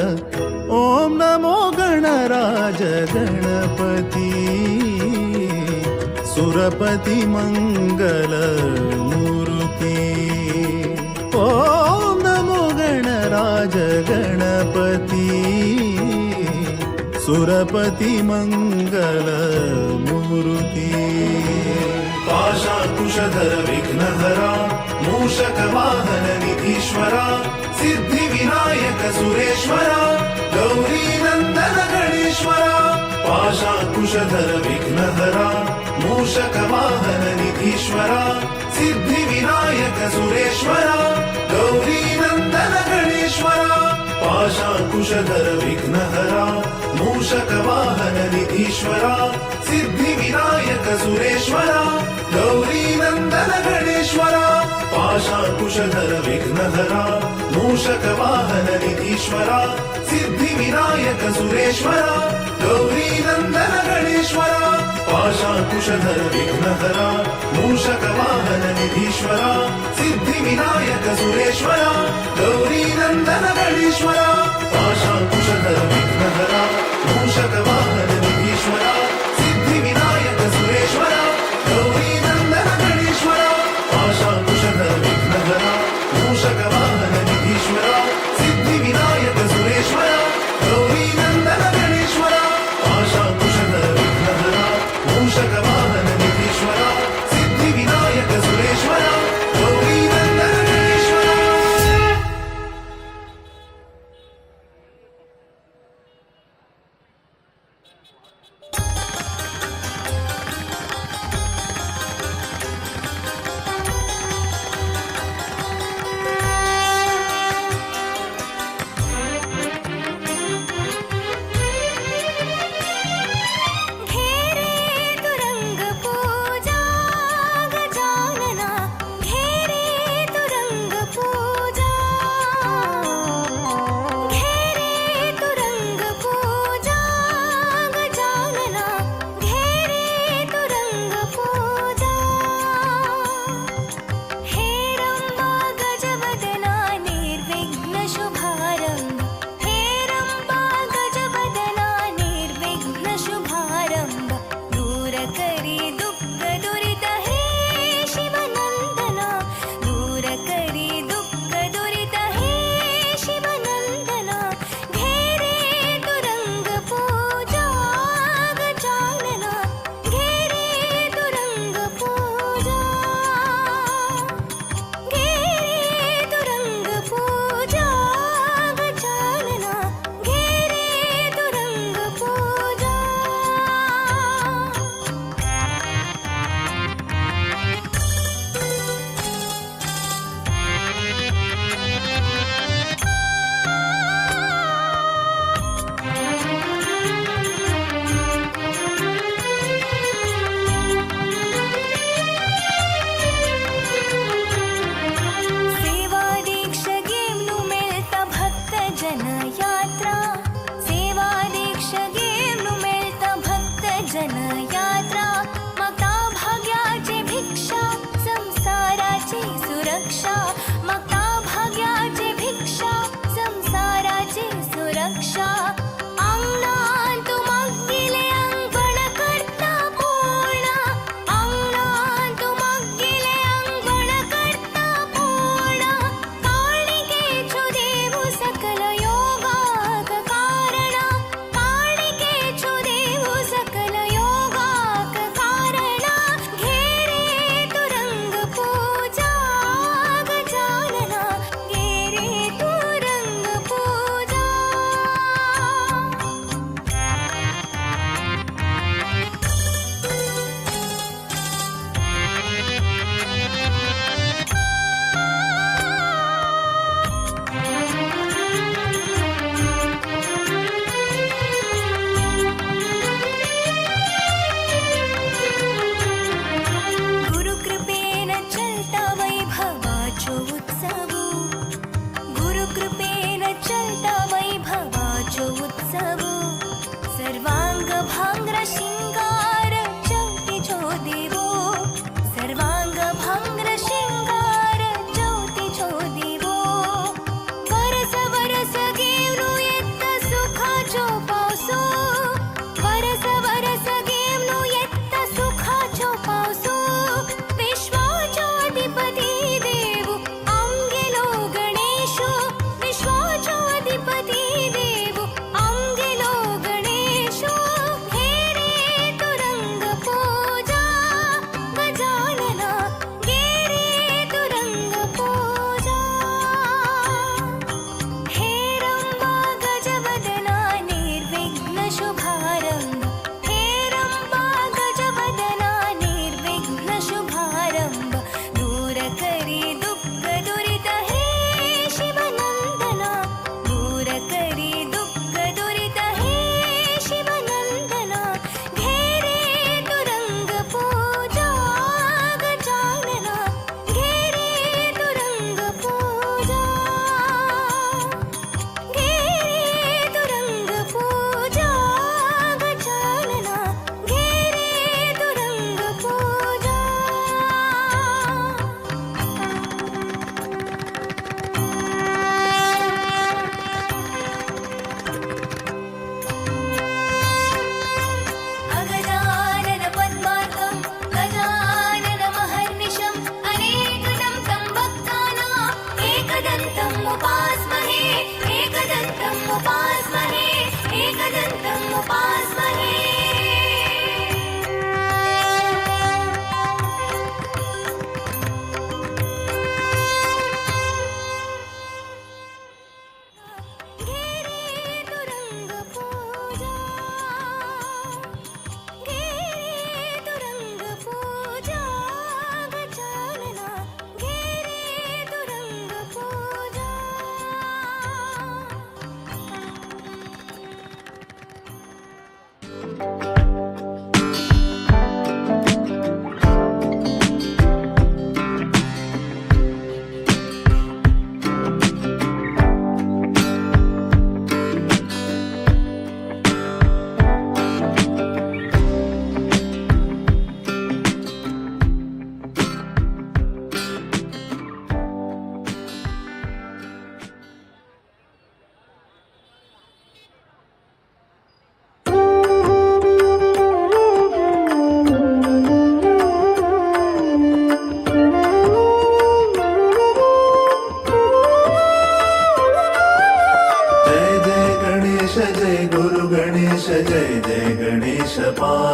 ओम नमो गणराज गणपति सुरपति मंगल मूर्ति ओम नमो गणराज गणपति सुरपति मंगल मूर्ति पाशाकुशधर विघ्नहरा मूषक वाहन निधीश्वरा सिद्धि विनायक सुरेश्वरा गौरी नंदन गणेश्वरा पाशाकुशधर विघ्नहरा मूषक वाहन निधीश्वरा सिद्धि विनायक सुरेश्वरा गौरी नंदन गणेश्वरा पाशाकुशधर विघ्नहरा मूषक वाहन निधीश्वरा सिद्धि विनायक सुरेश्वरा गौरी नंदन गणेश्वरा पाशाकुशधर विघ्नहरा मूषक वाहन निधीश्वरा सिद्धि विनायक सुरेश्वरा गौरी नंदन गणेश्वरा पाशाकुशधर विघ्नहरा मूषक वाहन निधीश्वरा सिद्धि विनायक सुरेश्वरा गौरी नंदन गणेश्वरा पाशाकुशधर विघ्नहरा मूषक वाहन निधीश्वरा सिद्धि विनायक सुरेश्वरा गौरी नंदन गणेश्वरा पाशाकुशधर विघ्नहरा मूषक वाहन निधीश्वरा सिद्धि विनायक सुरेश्वरा गौरी नंदन गणेश्वरा पाशाकुशधर विघ्नहरा मूषक वाहन निधीश्वरा सिद्धि विनायक सुरेश्वरा गौरी नंदन गणेश्वरा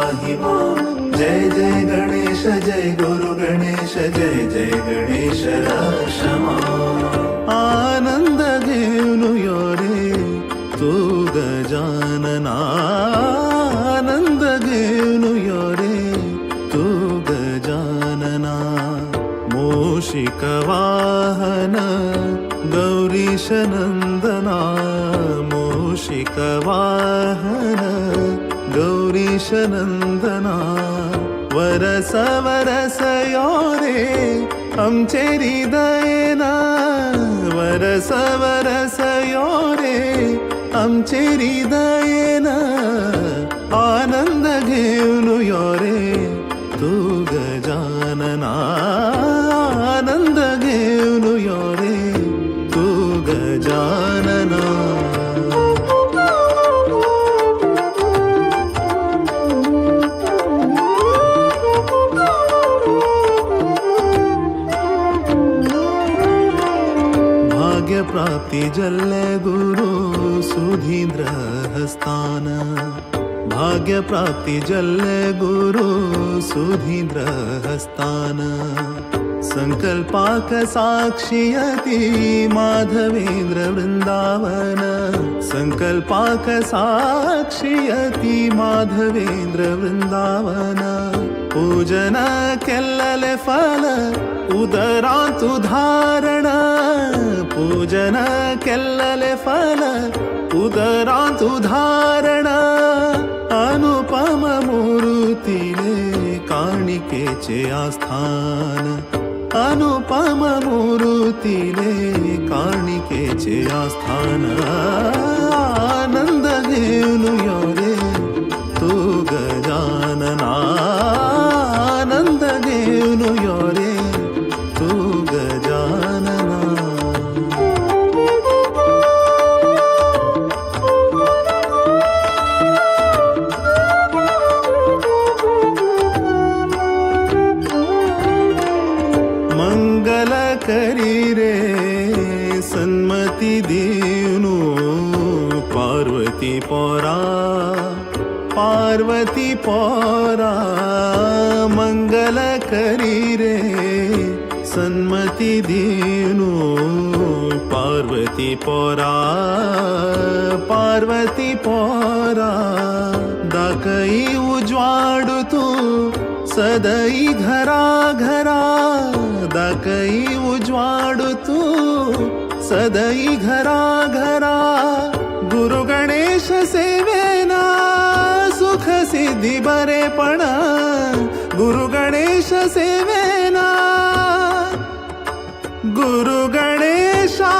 पाहि मां जय जय गणेश जय गुरु गणेश जय जय गणेश रक्ष मां आनंद घेऊन यो रे तू गजानना आनंद घेऊन यो रे तू गजानना मूषिक वाहन गौरीश नंदना मूषिक वाहन गौरीश नंदना वरस वरस यो रे आमचे हृदयना वरस वरस यो रे आमचे हृदयना आनंद घेऊन यो रे तू गजानना आनंद घेऊन यो रे तू गजानना भाग्य प्राप्ति जल्ले गुरु सुधींद्र हस्तान भाग्य प्राप्ति जल्ले गुरु सुधींद्र हस्तान संकल्पाक साक्षियति माधवेंद्र वृंदावन संकल्पाक साक्षियति माधवेंद्र वृंदावन पूजन केल्लले फल उदरांतु धारण पूजन केल्लले फल उदरांतु धारण अनुपम मूर्तिले काणिकेचे आस्थान अनुपम मूर्तिले काणिकेचे आस्थान आनंद घेऊन यो रे तू गजानना आनंद घेऊन यो रे तू गजानना मंगल करी रे सन्मति दीनु पार्वती पोरा पार्वती पोरा मंगल करी रे सन्मति दीनु पार्वती पोरा पार्वती पोरा दाकई उज्वाडु तू सदई घरा घरा दाकई उज्वाडु तू सदई घरा घरा गुरु गणेश सेवेना सुख सिद्धी बरेपण गुरु गणेश सेवेना गुरु गणेशा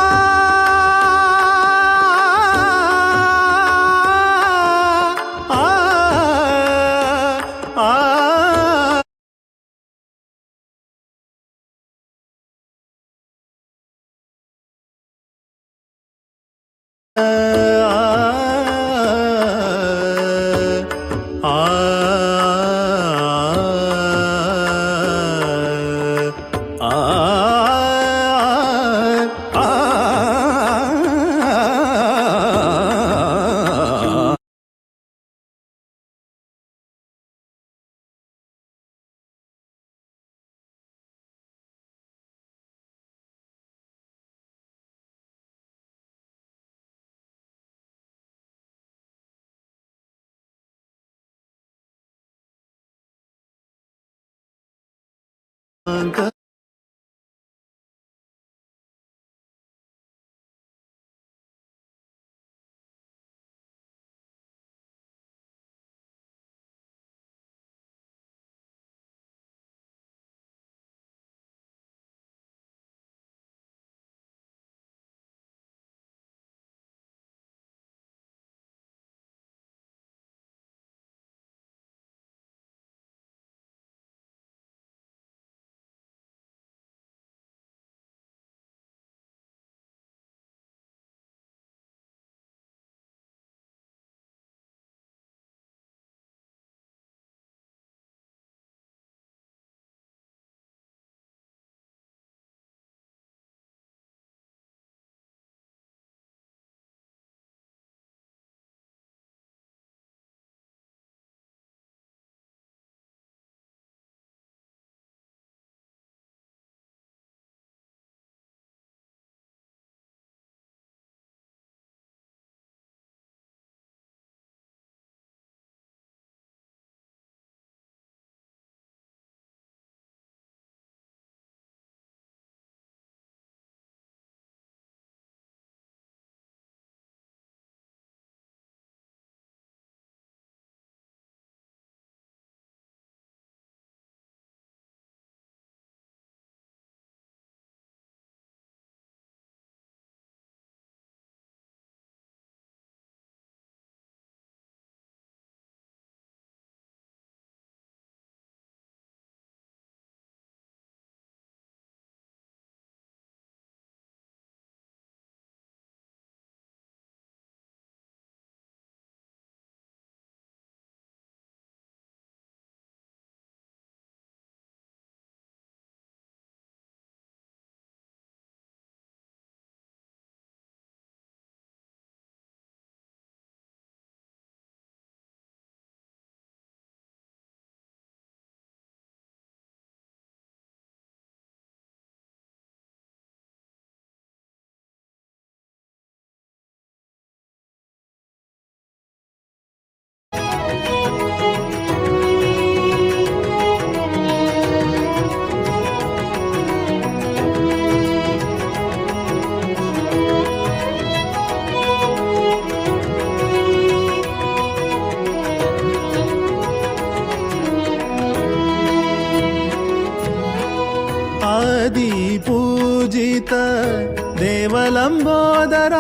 ದೇವಲಂಬೋದರ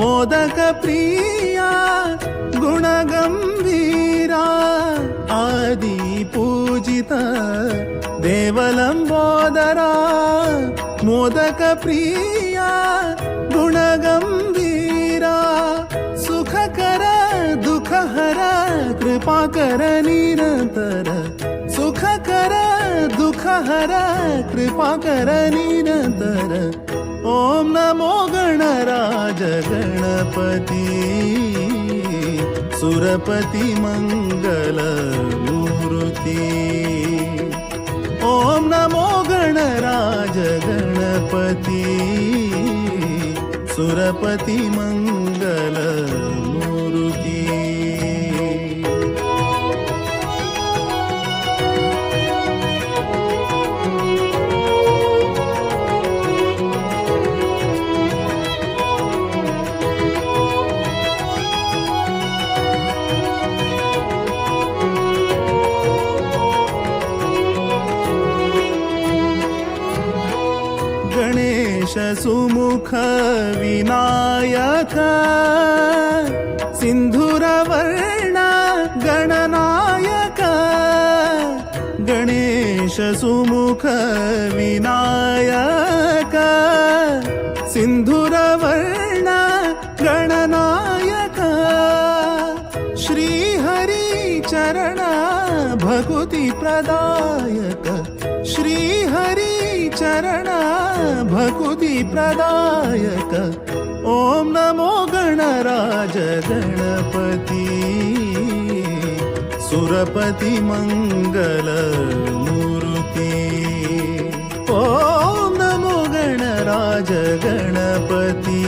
ಮೋದಕ ಪ್ರಿಯ ಗುಣಗಂಭೀರ ಆದಿ ಪೂಜಿತ ದೇವಲಂಬೋದರ ಮೋದಕ ಪ್ರಿಯ ಗುಣಗಂಭೀರ ಸುಖಕರ ದುಃಖಹರ ಕೃಪಾಕರ ನಿರಂತರ ಸುಖಕರ ದುಃಖಹರ ಕೃಪಾಕರ ನಿರಂತರ ಓಂ ನಮೋ ಗಣರಾಜ ಗಣಪತಿ ಸುರಪತಿ ಮಂಗಲ ಮೂರುತಿ ಓಂ ನಮೋ ಗಣರಾಜ ಗಣಪತಿ ಸುರಪತಿ ಮಂಗಲ ಮೂರುತಿ ಗಣೇಶ ಸುಮುಖ ವಿನಾಯಕ ಸಿಂಧೂರ ವರ್ಣ ಗಣನಾಯಕ ಗಣೇಶ ಸುಮುಖ ವಿನಾಯಕ ಸಿಂಧೂರ ವರ್ಣ ಗಣನಾಯಕ ಶ್ರೀಹರಿ ಚರಣ ಭಕುತಿ ಪ್ರದಾಯಕ ಶ್ರೀಹರಿ ಚರಣ ಭಕುತಿ ಪ್ರದಾಯಕ ಓಂ ನಮೋ ಗಣರಾಜ ಗಣಪತಿ ಸುರಪತಿ ಮಂಗಲ ಮೂರುತಿ ಓಂ ನಮೋ ಗಣರಾಜ ಗಣಪತಿ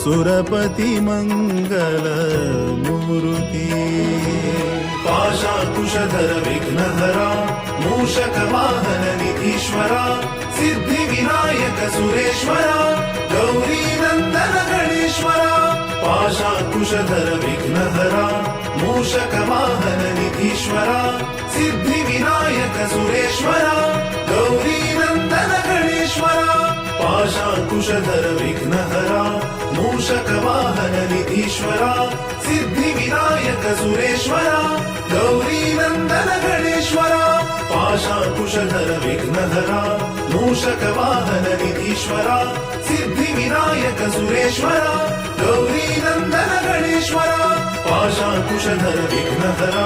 ಸುರಪತಿ ಮಂಗಲ ಮೂರುತಿ पाशाकुशधर विघ्नहरा मूषक वाहन निधीश्वरा सिद्धि विनायक सुरेश्वरा गौरी नंदन गणेश्वरा पाशाकुशधर विघ्नहरा मूषक वाहन निधीश्वरा सिद्धि विनायक सुरेश्वरा गौरी नंदन गणेश्वरा पाशाकुशधर विघ्नहरा मूषक वाहन निधीश्वरा सिद्धि विनायक सुरेश्वरा गौरी नंदन गणेश्वरा पाशाकुशधर विघ्नहरा मूषक वाहन निधीश्वरा सिद्धि विनायक सुरेश्वरा गौरी नंदन गणेश्वरा पाशाकुशधर विघ्नहरा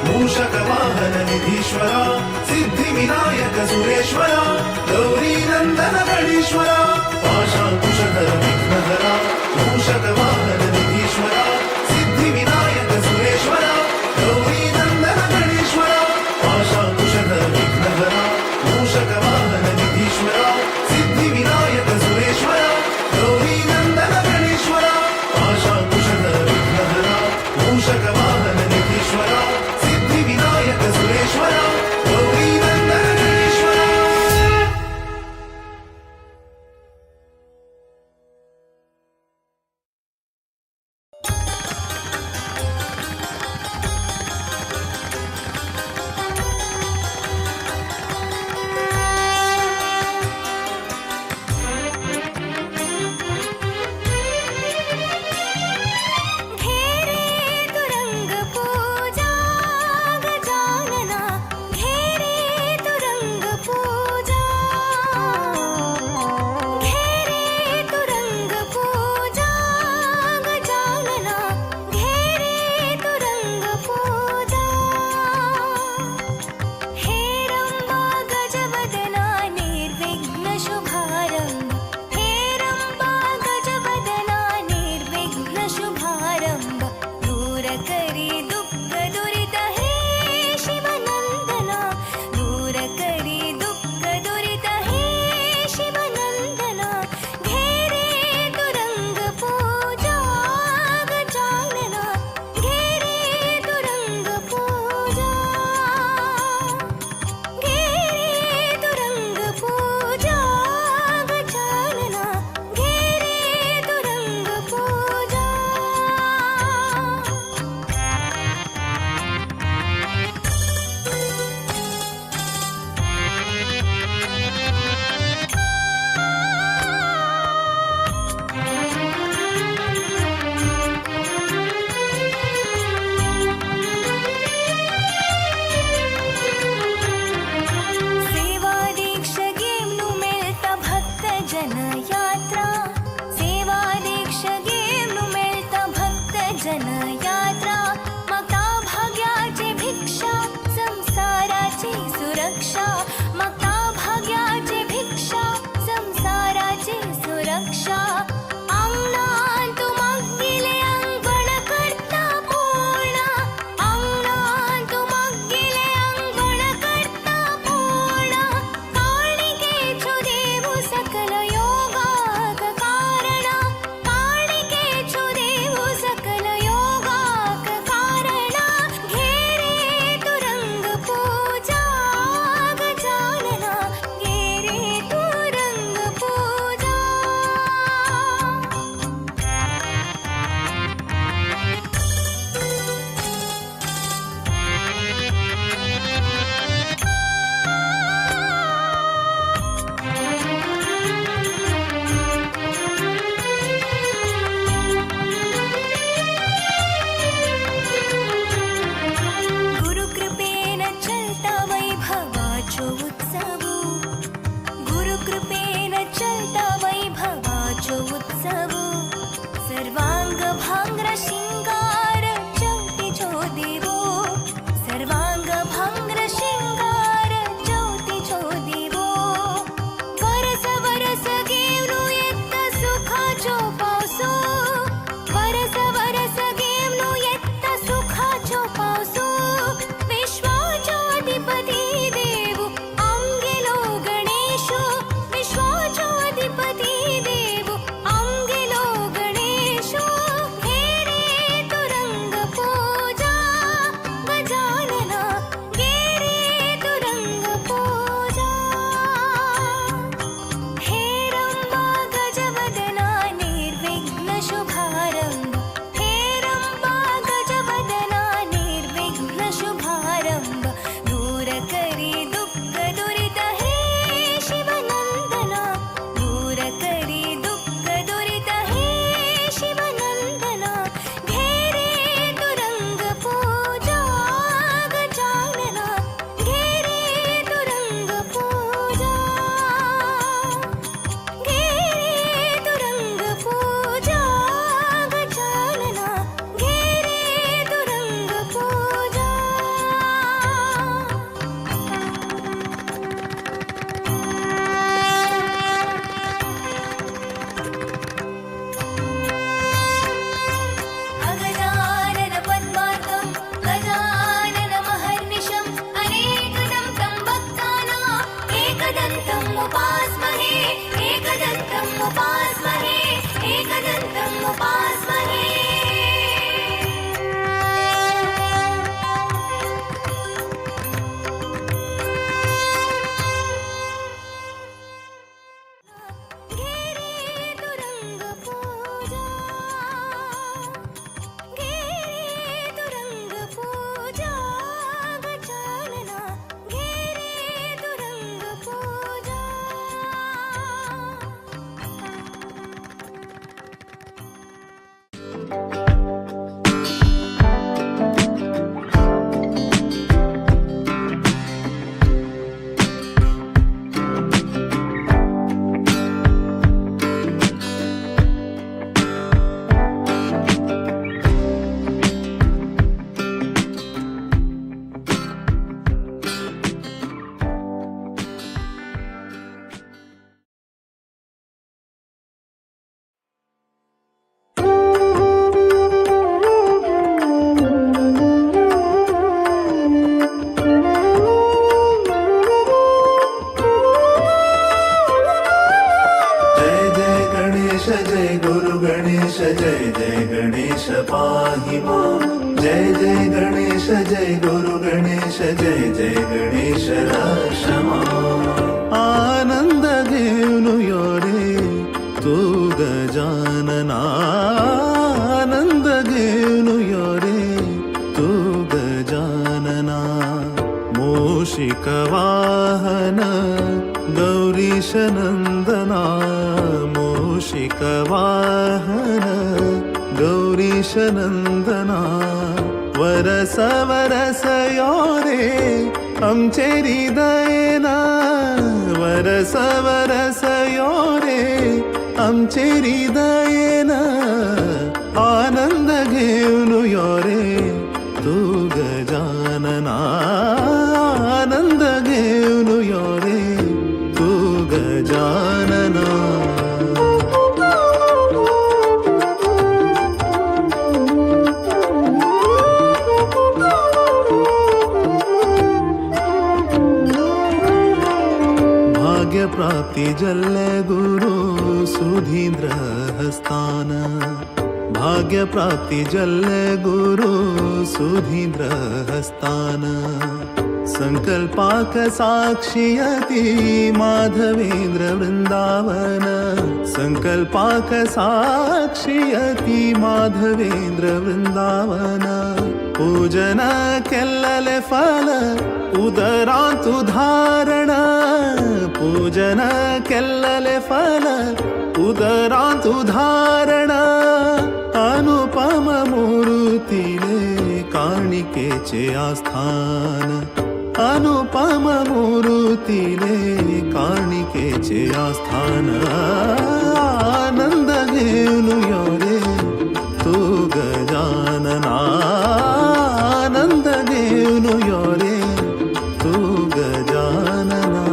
मूषक वाहन निधीश्वरा सिद्धि विनायक सुरेश्वरा गौरी नंदन गणेश्वरा पाशाकुशधर विघ्नहरा मूषक वाहन निधीश्वरा सिद्धि विनायक सुरेश्वरा गौरी नंदन गणेश्वरा पाशाकुशधर विघ्नहरा मूषक वाहन निधीश्वरा सिद्धि विनायक सुरेश्वरा गौरी नंदन गणेश्वरा पाशाकुशधर विघ्नहरा मूषक वाहन निधीश्वरा सिद्धि विनायक सुरेश्वरा गौरी नंदन गणेश्वरा गणेश जय जय गणेश क्षमा आनंद घेऊन यो रे तू गजानना आनंद घेऊन यो रे तू गजानना मूषिक वाहन गौरीश नंदना मूषिक वाहन गौरीश नंदना वरस वरस यो रे आमचे हृदयना वरस वरस यो रे आमचे हृदयना आनंद घेऊन यो रे तू गजानना आनंद घेऊन यो रे तू गजानना प्राप्ति जल्ले गुरु सुधींद्र हस्तान भाग्य प्राप्ति जल्ले गुरु सुधींद्र हस्तान संकल्पाक साक्षियति माधवेंद्र वृंदावन संकल्पाक साक्षियति माधवेंद्र वृंदावन पूजन केल्लले फल उदरांत उदाहरण पूजन केल्लले फल उदरांत उदाहरण अनुपम मूर्तीले काणिकेचे आस्थान अनुपम मूर्तीले काणिकेचे आस्थान आनंद घेऊन यो रे तू गजानना आनंद घेऊन यो रे तू गजानना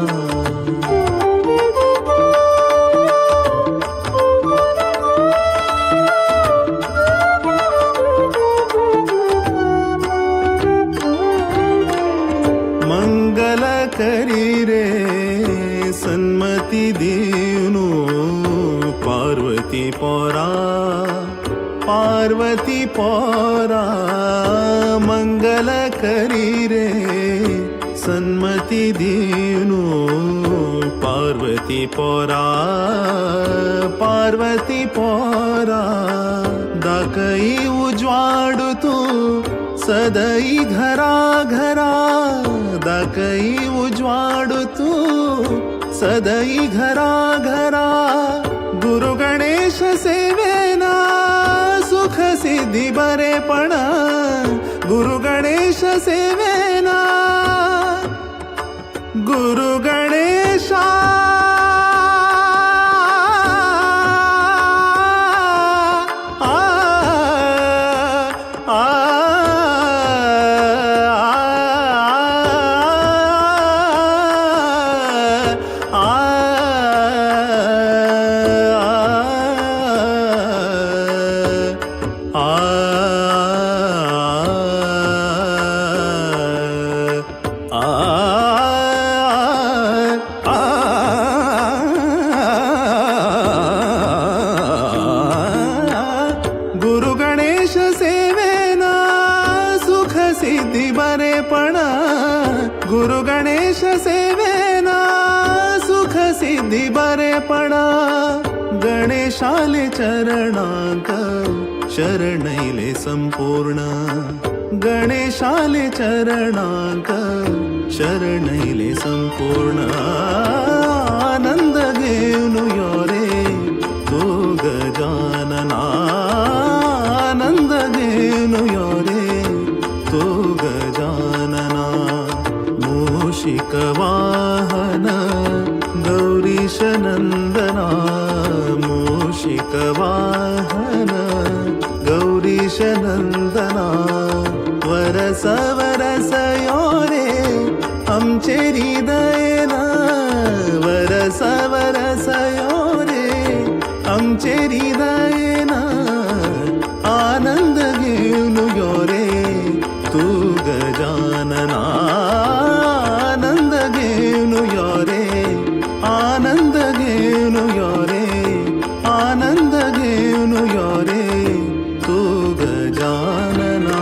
मंगल करी रे सन्मती देवनु पार्वती पोरा पार्वती पोरा मंगल करी रे सन्मती देवनु पार्वती पोरा पार्वती पोरा दाकई उज्वाडू तू सदई घरा घरा दाकई उज्वाडू तू सदई घरा घरा गुरु गणेश सेवेना सुख सिद्धी बरेपण गुरु गणेश सेवेना गुरु गणेशा गुरु गणेश सेवेना सुख सिद्धी बरेपण गुरु गणेश सेवेना सुख सिद्धी बरेपण गणेशाले चरणांक शरणैले संपूर्ण गणेशाले चरणांक शरणैले संपूर्ण आनंद घेऊन यो रे तू गजानना आनंद घेऊन यो रे तू गजानना मूषिक वाहन गौरीश नंदना मूषिक वाहन गौरीश नंदना वरस वरस यो रे आमचे हृदयना वरस वरस यो रे आमचे हृदयना आनंद घेऊन यो रे तू गजानना आनंद घेऊन यो रे आनंद घेऊन यो रे आनंद घेऊन यो रे तू गजानना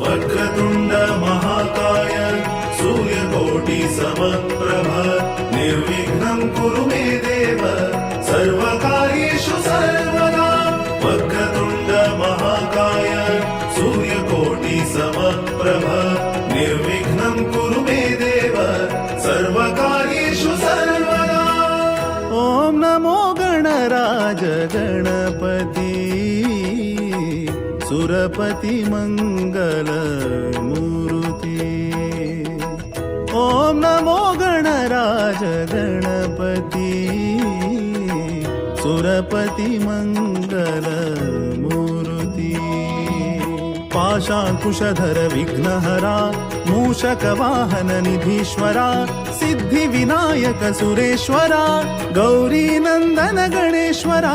वक्रतुण्ड महाकाय सूर्यकोटि समप्रभ निर्विघ्नं कुरु मे देव सर्वकार्येषु सर्वदा वक्रतुण्ड महाकाय सूर्यकोटि समप्रभ निर्विघ्नं कुरु मे देव सर्वकार्येषु सर्वदा ॐ नमो गणराज गणपति सुरपति मंगल मूर्ति ॐ नमो गणराज गणपति सुरपति मंगल मूर्ति पाशाकुशधर विघ्नहरा मूषक वाहन निधीश्वरा सिद्धि विनायक सुरेश्वरा गौरी नंदन गणेश्वरा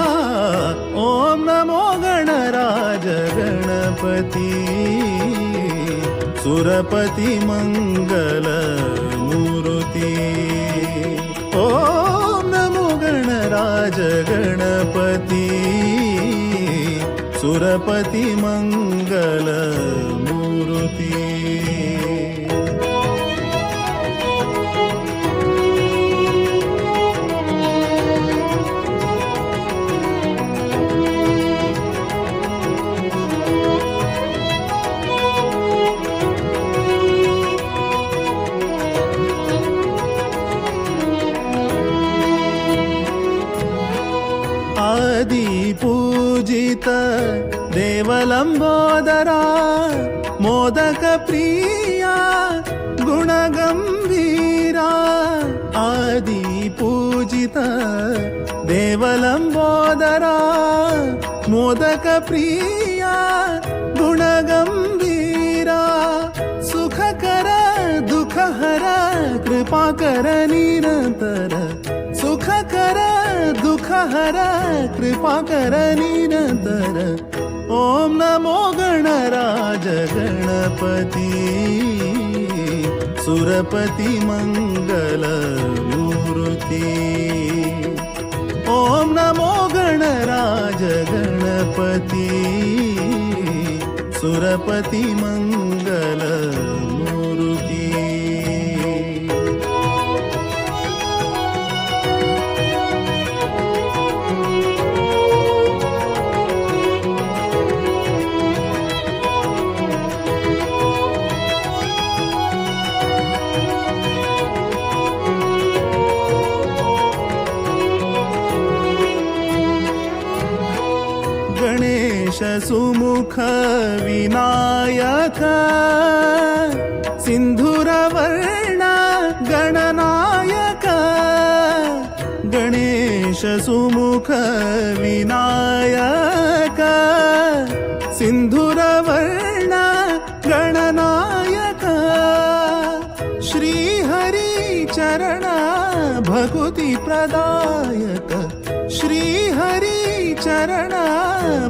ॐ नमो गणराज गणपति सुरपति मंगल मूर्ति ॐ नमो गणराज गणपति सुरपति मंगल मूर्ति आदि पूजित देवलंबोदरा मोदक प्रिया गुणगंभीरा आदि पूजित देवलंबोदरा मोदक प्रिया गुणगंभीरा सुखकर दुखहर कृपाकर निरंतर सुखकर दुखहर कृपाकर निरंतर ॐ नमो गणराज गणपति सुरपति मंगल मूर्ति ॐ नमो गणराज गणपति सुरपति मंगल मूर्ति गणेश सुमुख विनायक सिंधुरवर्ण गणनायक गणेश सुमुख विनायक सिंधुरवर्ण गणनायक श्रीहरि चरण भकुति प्रदायक श्रीहरि चरण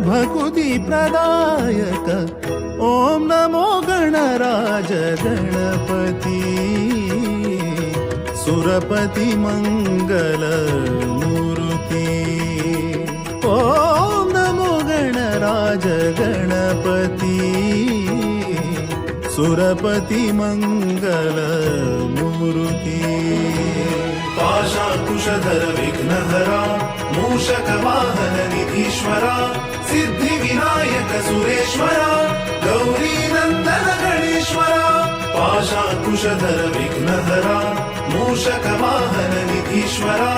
भकुति प्रदायक ॐ नमो गणराज गणपति सुरपति मंगल मूर्ति ॐ नमो गणराज गणपति सुरपति मंगल मूर्ति पाशाकुशधर विघ्नहरा मूषक वाहन निधीश्वरा सिद्धि विनायक सुरेश्वरा गौरी नंदन गणेश्वरा पाशाकुशधर विघ्नहरा मूषक वाहन निधीश्वरा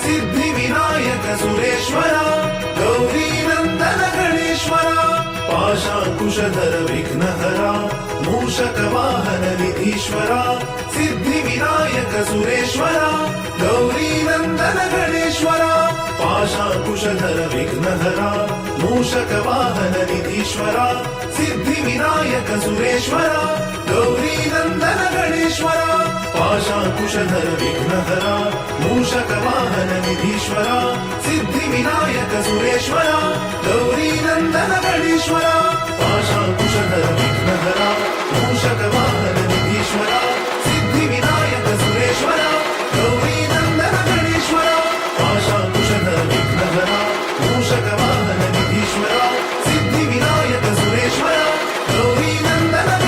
सिद्धि विनायक सुरेश्वरा गौरी नंदन गणेश्वरा पाशाकुशधर विघ्नहरा मूषक वाहन निधीश्वरा सिद्धि विनायक सुरेश्वरा गौरी नंदन गणेश्वरा पाशाकुशधर विघ्नहरा मूषक वाहन निधीश्वरा सिद्धि विनायक सुरेश्वरा गौरी नंदन गणेश्वरा पाशाकुशधर विघ्नहरा मूषक वाहन निधीश्वरा सिद्धि विनायक सुरेश्वरा गौरी नंदन गणेश्वरा पाशाकुशधर विघ्नहरा मूषक वाहन निधीश्वरा सिद्धि विनायक सुरेश्वरा गौरी नंदन गणेश्वरा पाशाकुशधर विघ्नहरा मूषक वाहन निधीश्वरा सिद्धि विनायक सुरेश्वरा गौरी नंदन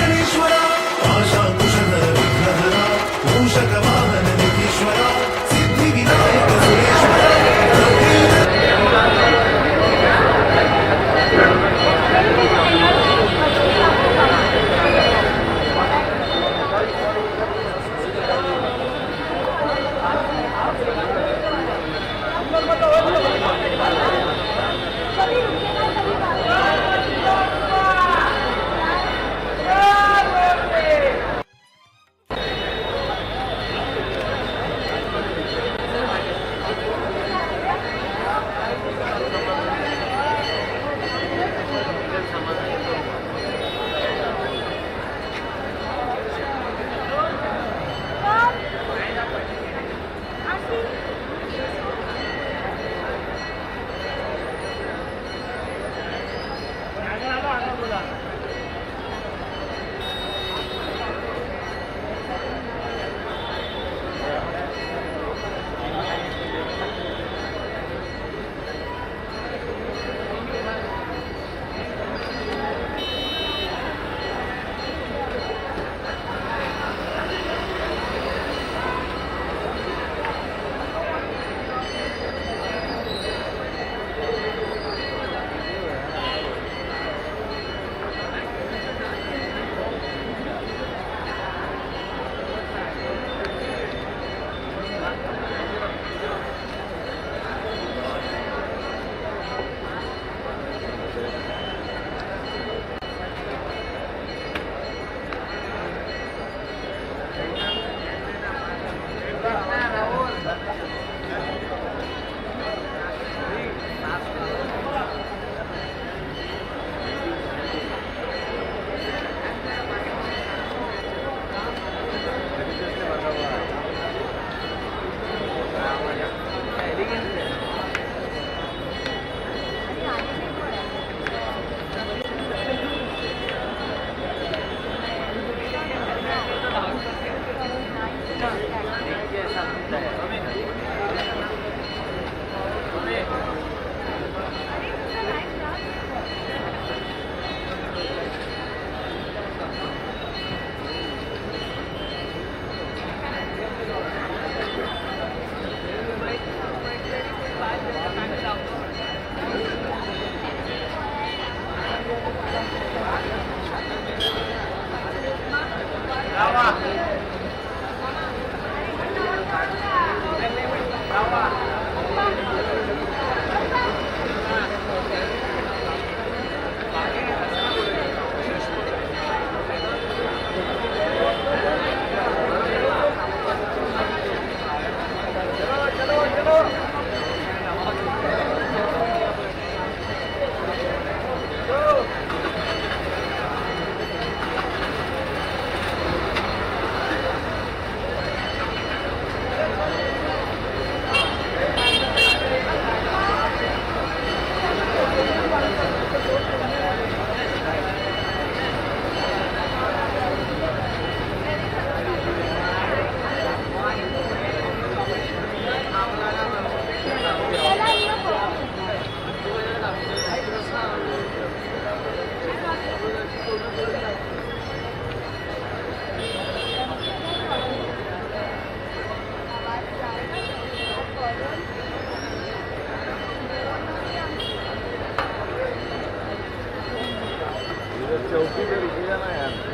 शेवटी तर रुपया नाही यार.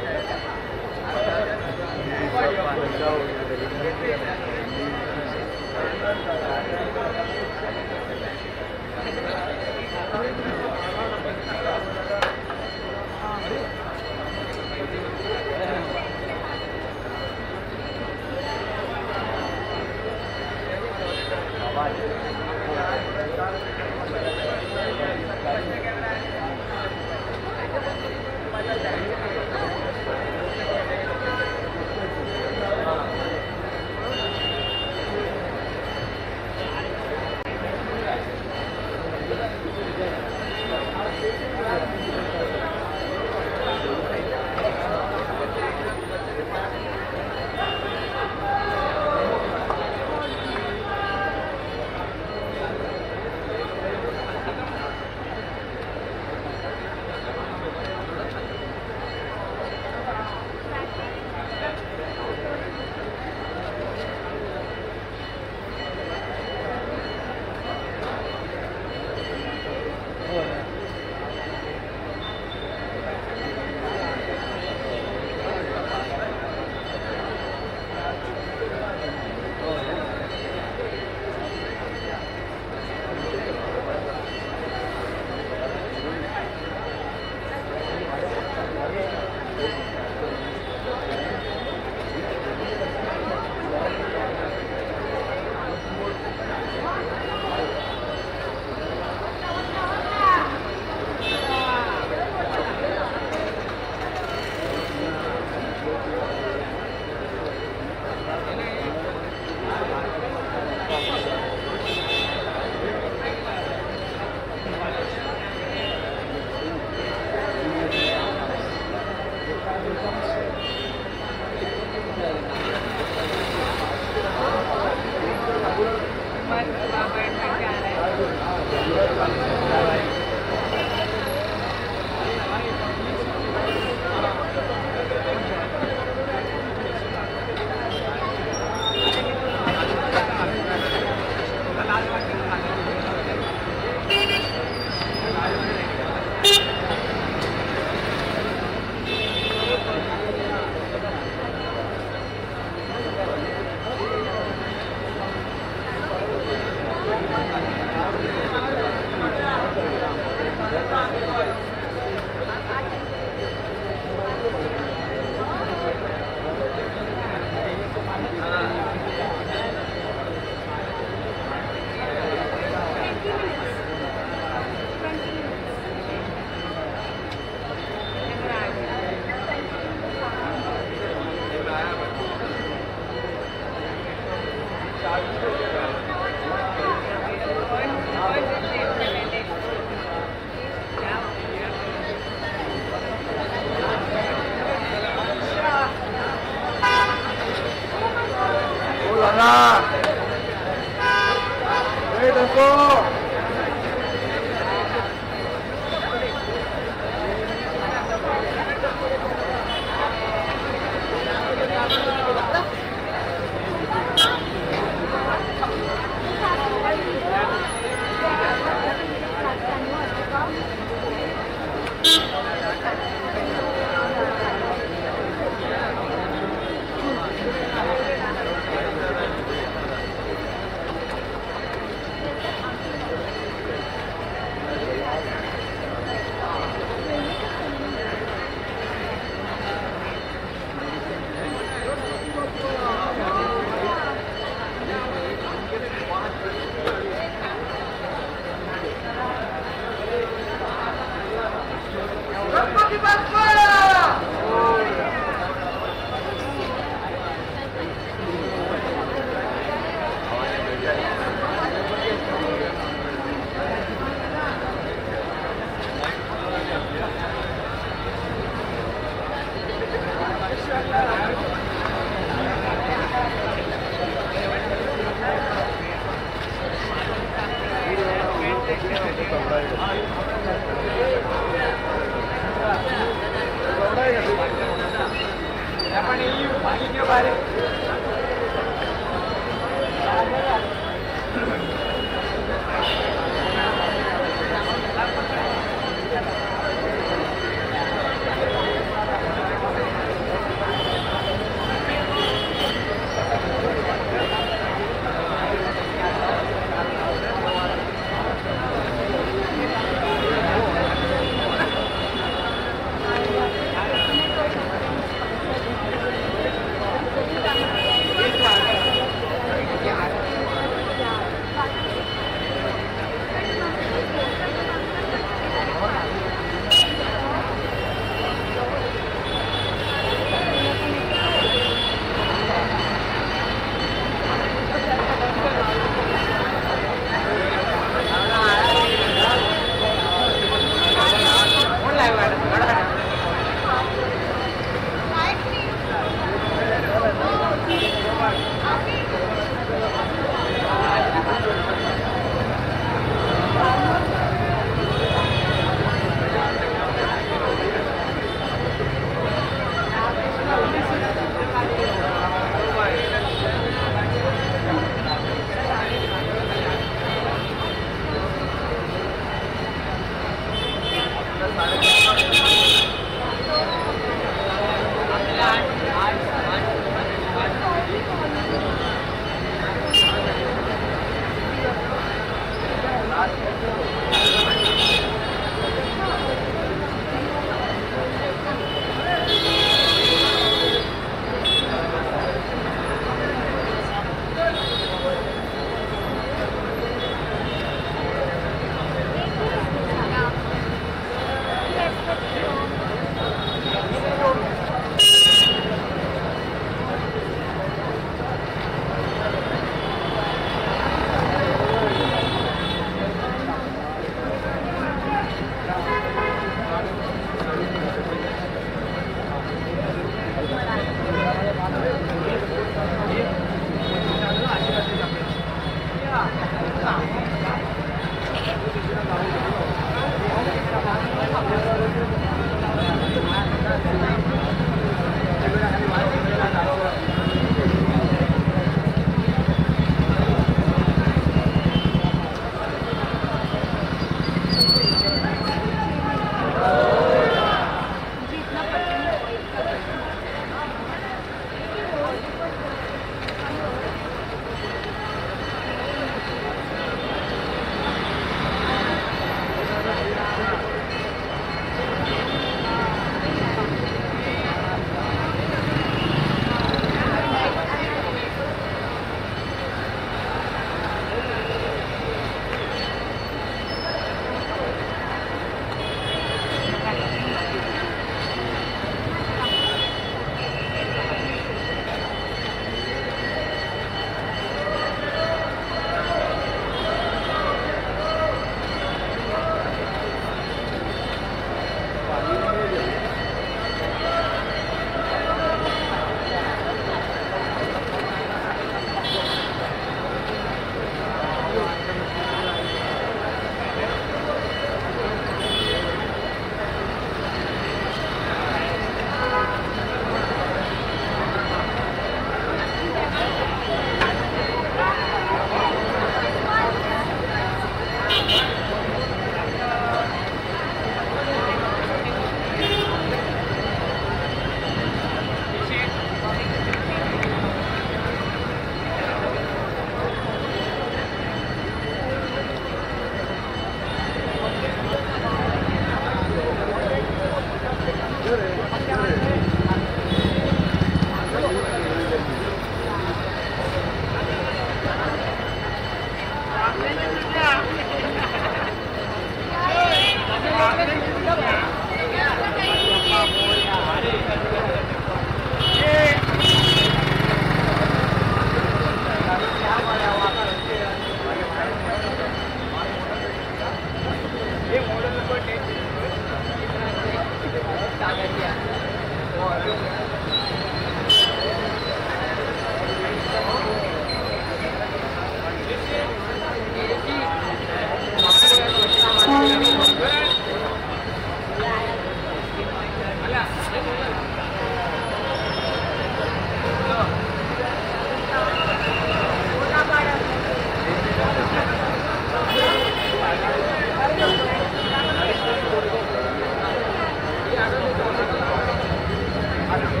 Gracias.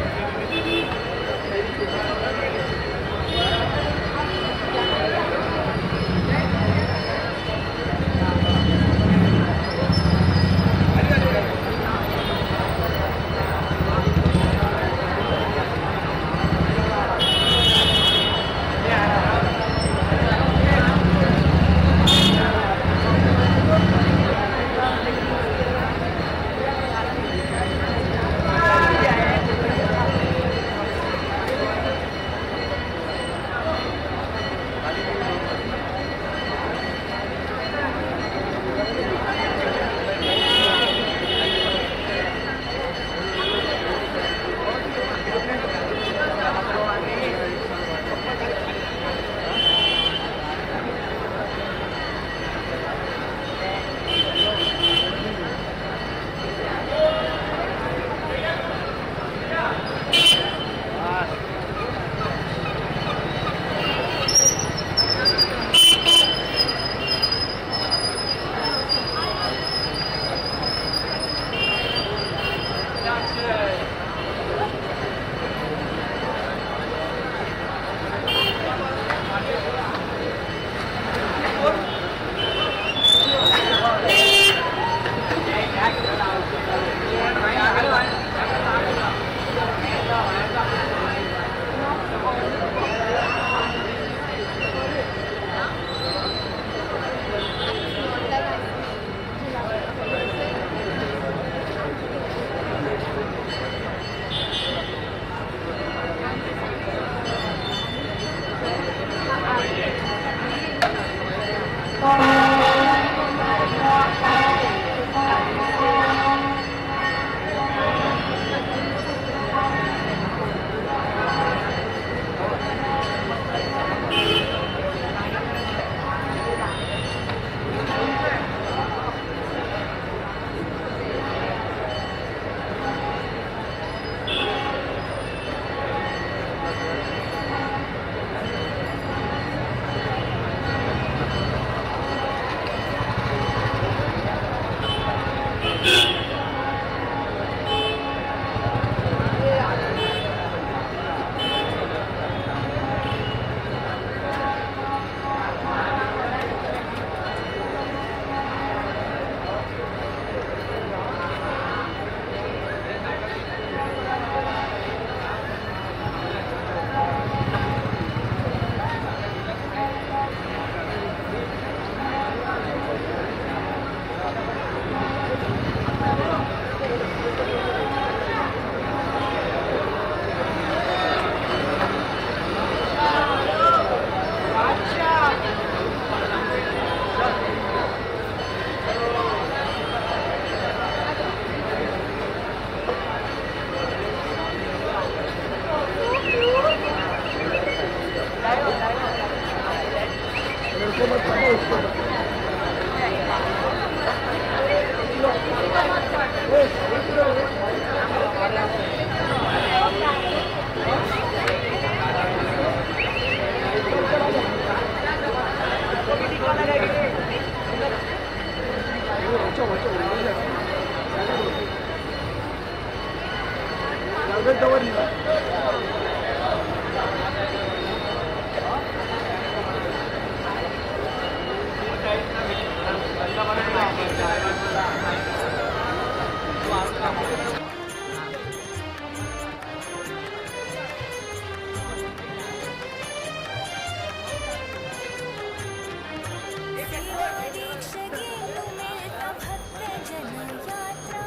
सेवादीक्षगेनु मिळता भक्तजनयात्रा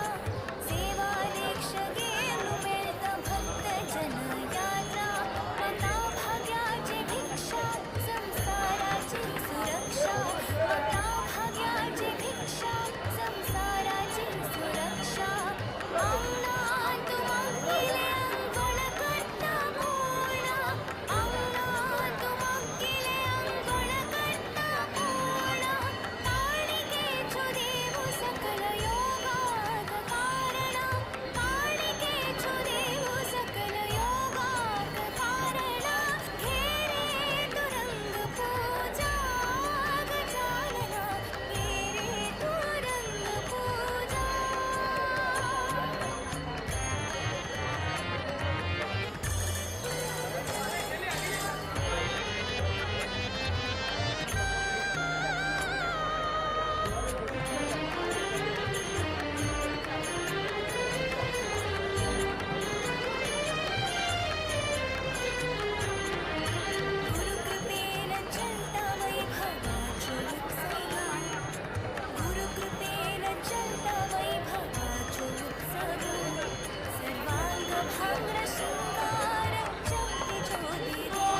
सेवादीक्षगेनु मिळता भक्तजनयात्रा मता भाग्याची भिक्षा संसाराची सुरक्षा मता भाग्याची भिक्षा संसाराची सुरक्षा अंगणात मंगिले अंगण कट्टा मोळा अंगणात मंगिले अंगण कट्टा मोळा काळिकेचो देव सकल योगाक कारण काळिकेचो देव सकल योगाक कारण हे रे तुरंग पूजा गजानना हे रे तुरंग पूजा गुरुकृपेन चलता वैभवाचो उत्सव गुरुकृपेन चलता वैभवाचो उत्सव सर्वांगभंग शृंगार ज्योति ज्योतिरे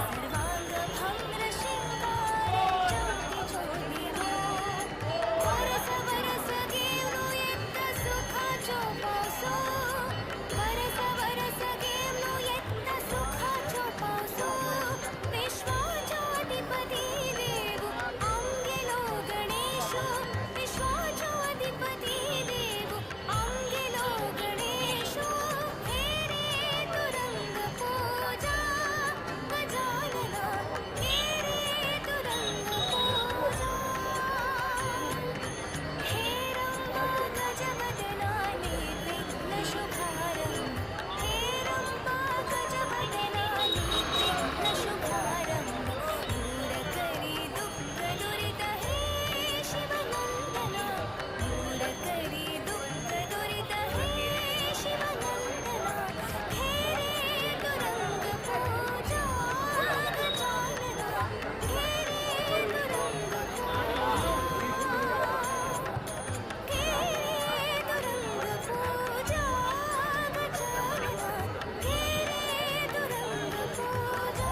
सर्वांगभंग शृंगार ज्योति ज्योतिरे वरस वरस गेवनो येत्त सुखाचो पावसो वरस वरस गेवनो येत्त सुखाचो पावसो विश्वाचो अधिपती देव अंगेलो गणेश विश्वाचो अधिपती देव अंगेलो गणेश हे रे तुरंग पूजा गजानना हे रे तुरंग पूजा हे रंबा गजवदना निर्विघ्न शुभारंभ हे रंबा गजवदना निर्विघ्न शुभारंभ दूर करी दुःख दुरित हे शिवनंदना दूर करी दुःख दुरित हे शिवनंदना हे रे तुरंग पूजा गजानना हे रे तुरंग पूजा हे रे तुरंग पूजा गजानना हे रे तुरंग पूजा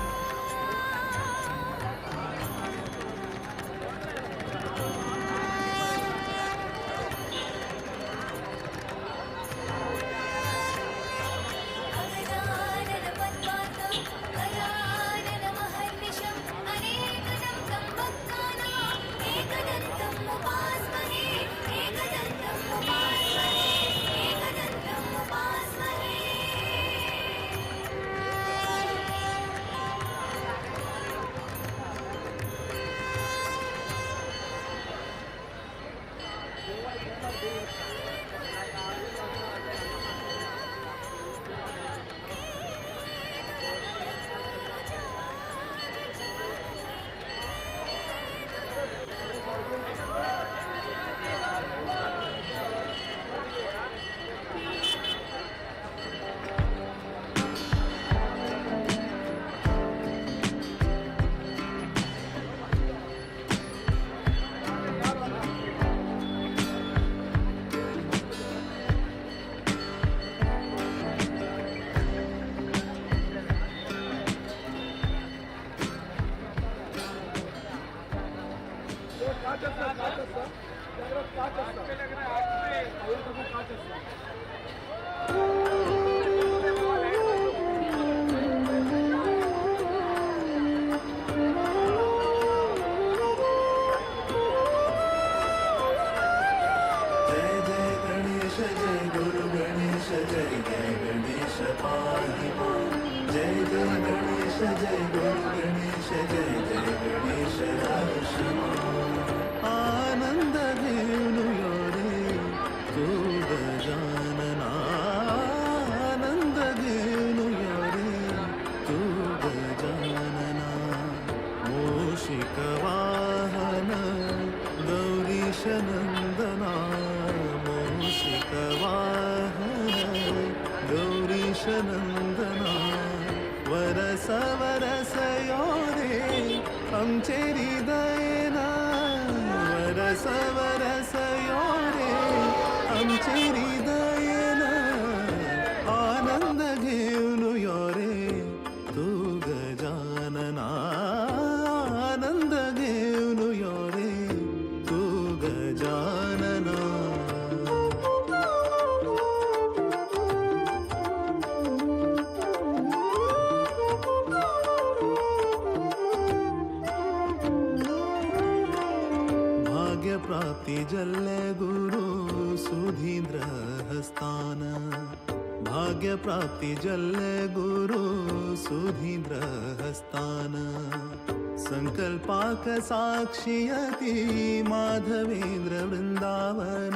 गजानन पद्मार्कं गजानन महर्निशम् अनेकदं तं भक्तानाम् एकदन्तम् उपास्महे एकदन्तम् उपास्महे एकदन्तम् उपास्महे जय जय गणेश जय गुरु गणेश जय जय गणेश पाहि मां जय जय गणेश जय गुरु गणेश जय जय गणेश रक्ष मां आनंद घेऊन नन्दना मूषिक वाहन गौरीश नन्दना वरस वरस योरे आमचे हृदयना वरस वरस योरे आमचे हृदयना आनंद घेऊन योरे तू गजानना आनंद घेऊन योरे तू गजानना भाग्य प्राप्ती जल्ले गुरु सुधींद्र हस्तान भाग्य प्राप्ती जल्ले गुरु सुधींद्र हस्तान संकल्पाक साक्षियती माधवेंद्र वृंदावन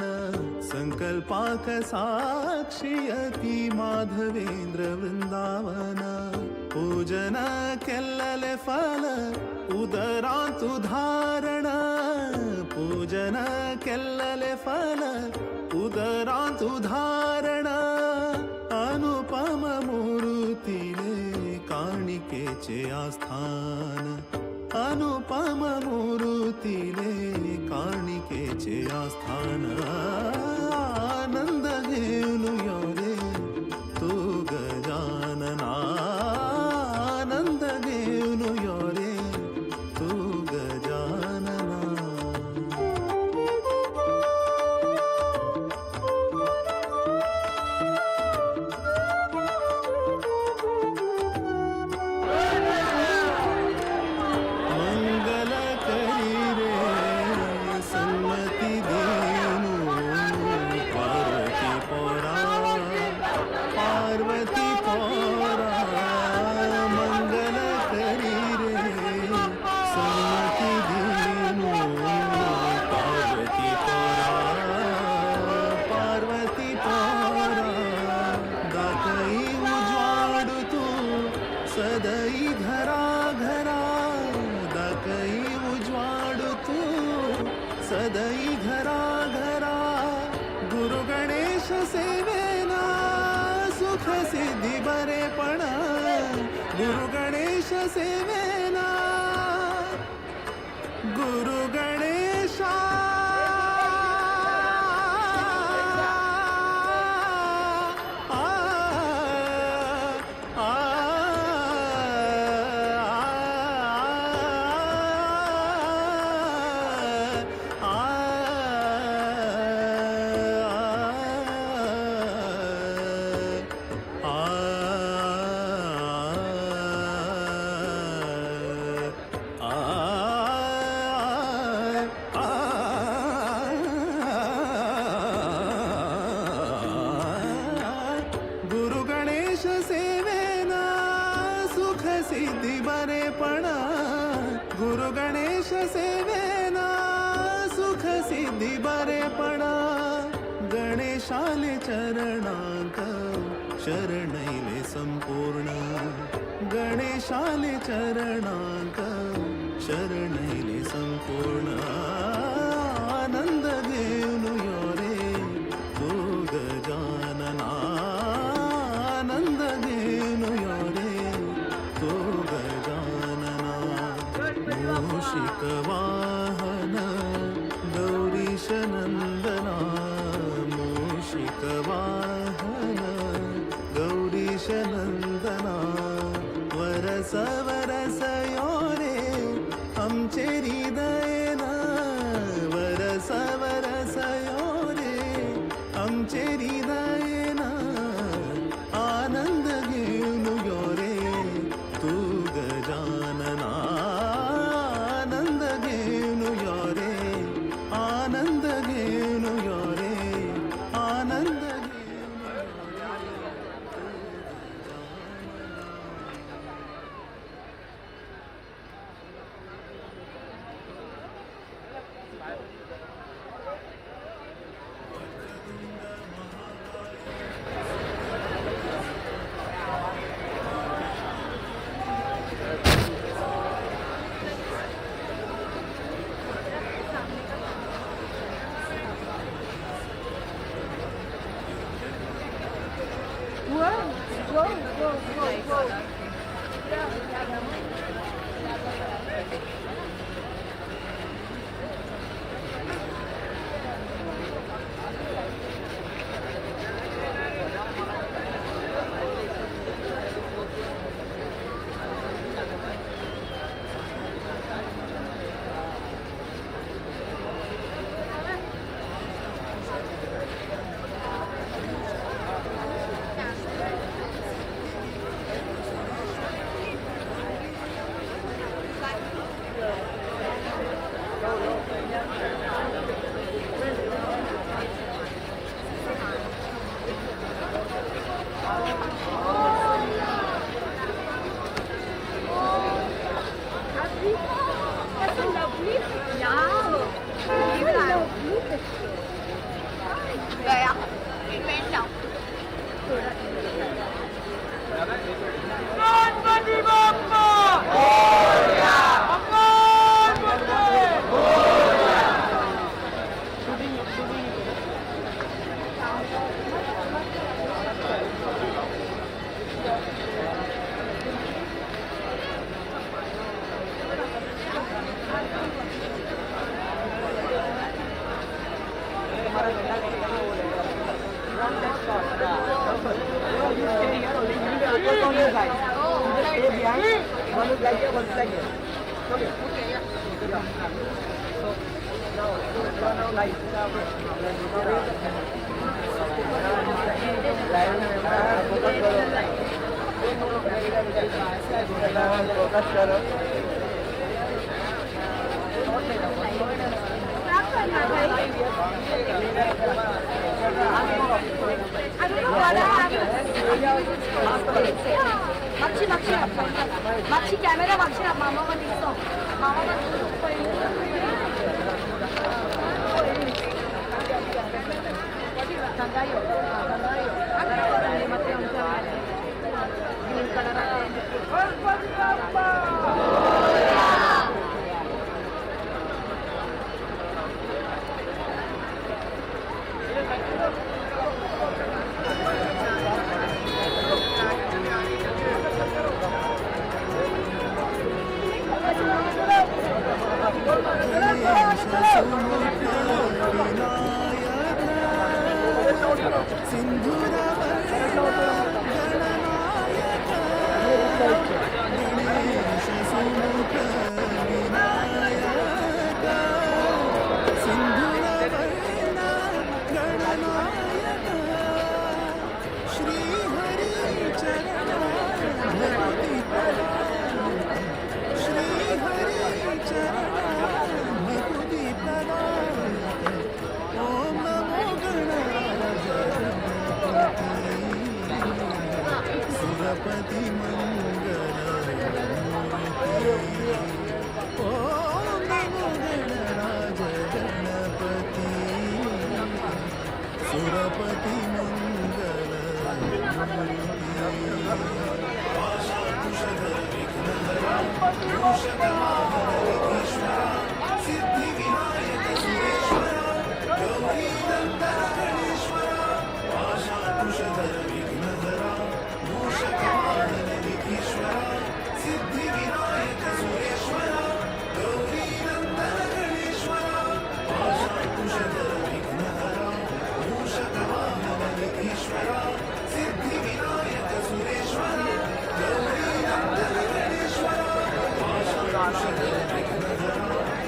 संकल्पाक साक्षियती माधवेंद्र वृंदावन पूजन केल्लले फल उदरांतु धारण पूजन केल्लले फल उदरांतु धारण अनुपम मूर्तीले काणिकेचे आस्थान अनुपम मूर्तीले काणिकेचे आस्थान आनंद घेऊन योरे तू गजानना आनंद घेऊन योरे तू गजानना मंगल करी रे संमती देनु पार्वती पोरा पार्वती पोरा मंगल करी रे संमती देनु पार्वती पोरा पार्वती पोरा दाखई उज्वाड तू सदई घरा घरा दाखई उज्वाड तू सदई घरा घरा गुरु गणेश सेवेना सुख सिद्धी बरेपण गुरु गणेश सेवेना गुरु गणेशा गुरु गणेश सेवेना सुख सिद्धी बरेपण गुरु गणेश सेवेना सुख सिद्धी बरेपण गणेशाले चरणांक शरणैले संपूर्ण गणेशाले चरणांक शरणैले संपूर्ण आनंद घेऊन योरे तू गजानना आनंद घेऊन योरे तू गजानना मूषिक वाहन गौरीश नंदना मूषिक वाहन गौरीश नंदना वरस वरस योरे आमचे हृदयना वरस वरस योरे आमचे हृदयना आनंद घेऊन योरे तू गजानना आनंद घेऊन योरे आनंद घेऊन योरे आनंद घेऊन योरे That's so lovely. Yeah. Vậy ạ. Bên nào? 마치 카메라 마치라 마마만 있어. 마마만 सुरपति मंगल ओम नमो गणराज गणपति सुरपति मंगल सिद्धि विनायक सुरेश्वर गौरी नंदन गणेश्वर पाशाकुशधर विघ्नहरा मूषकवाहन विघीश्वर सिद्धि विनायक सुरेश्वर गौरी नंदन गणेश्वर पाशाकुशधर विघ्नहरा मूषकवाहन विघीश्वर सिद्धि विनायक सुरेश्वर गौरी नंदन गणेश्वर पाशाकुशधर विघ्नहरा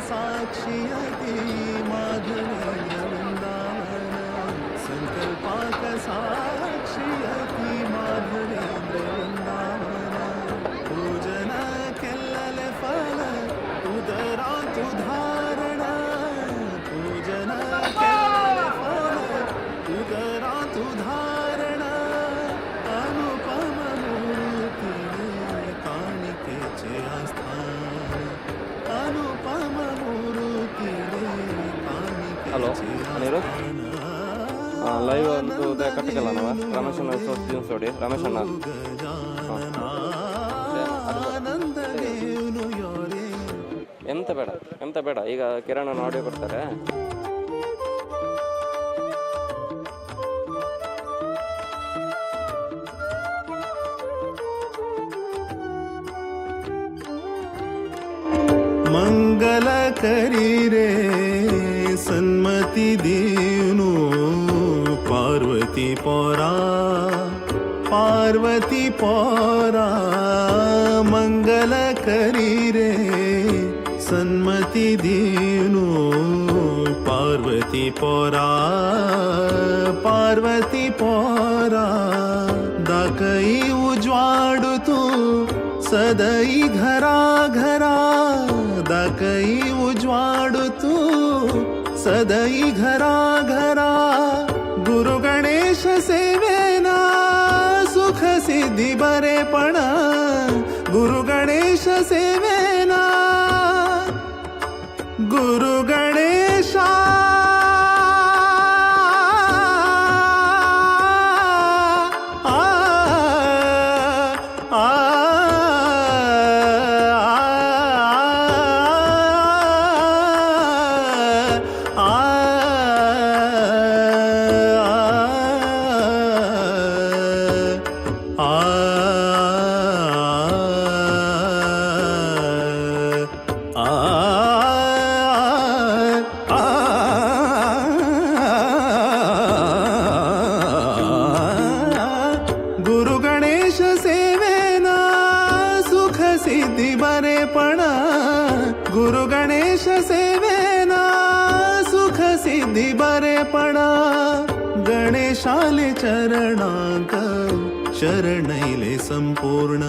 साक्षियती माधवेंद्र वृंदावन संकल्पाक साक्षियती माधवेंद्र वृंदावन पूजन केल्लले फल उदरा तुधारण पूजन केल्लले फल उदरा तुधारण अनुपम मूर्ती काणिकेचे आस्थान अनुपम मूर्ती ಹಲೋ ನೀರು काणिकेचे ಲೈವ್ ಒಂದು ಕಟ್ಟಿಕಲ್ಲ ನಾವು ರಮೇಶ್ ಅಣ್ಣ ದಿವಸ ನೋಡಿ ರಮೇಶ್ ಅಣ್ಣ ಆನಂದ ದೇವನು ಯೋರೇ ಎಂತ ಬೇಡ ಈಗ ಕಿರಣ್ ಆಡಿಯೋ ಕೊಡ್ತಾರೆ. मंगल करी रे सन्मति देवनु पार्वती पौरा मंगल करी रे सन्मति देवनु पार्वती पौरा दाकई उज्वाडु तू सदई घरा दाकई उज्वाडु तू सदई घरा गुरु गणेश सेवेना सुख सिद्धी बरेपण गुरु गणेश सेवेना गुरु गणेशा गुरु गणेश सेवेना सुख सिद्धी बरेपण गुरु गणेश सेवेना सुख सिद्धी बरेपण गणेशाले चरणांक शरणैले संपूर्ण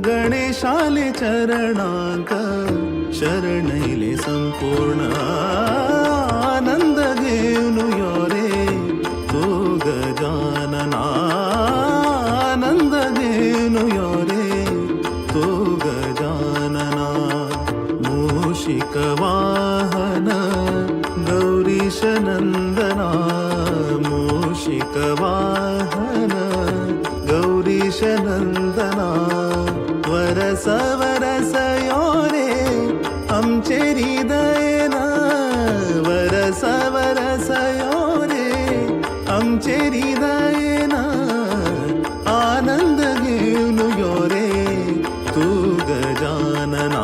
गणेशाले चरणांक शरणैले संपूर्ण आनंद घेऊन योरे तो गजानना आनंद घेऊन योरे तो गजानना मूषिक वाहन गौरीश नंदना मूषिक वाहन गौरीश नंदना वरस वरस योरे आमचे हृदयना वरस वरस योरे आमचे हृदयना आनंद घेऊन योरे तू गजानना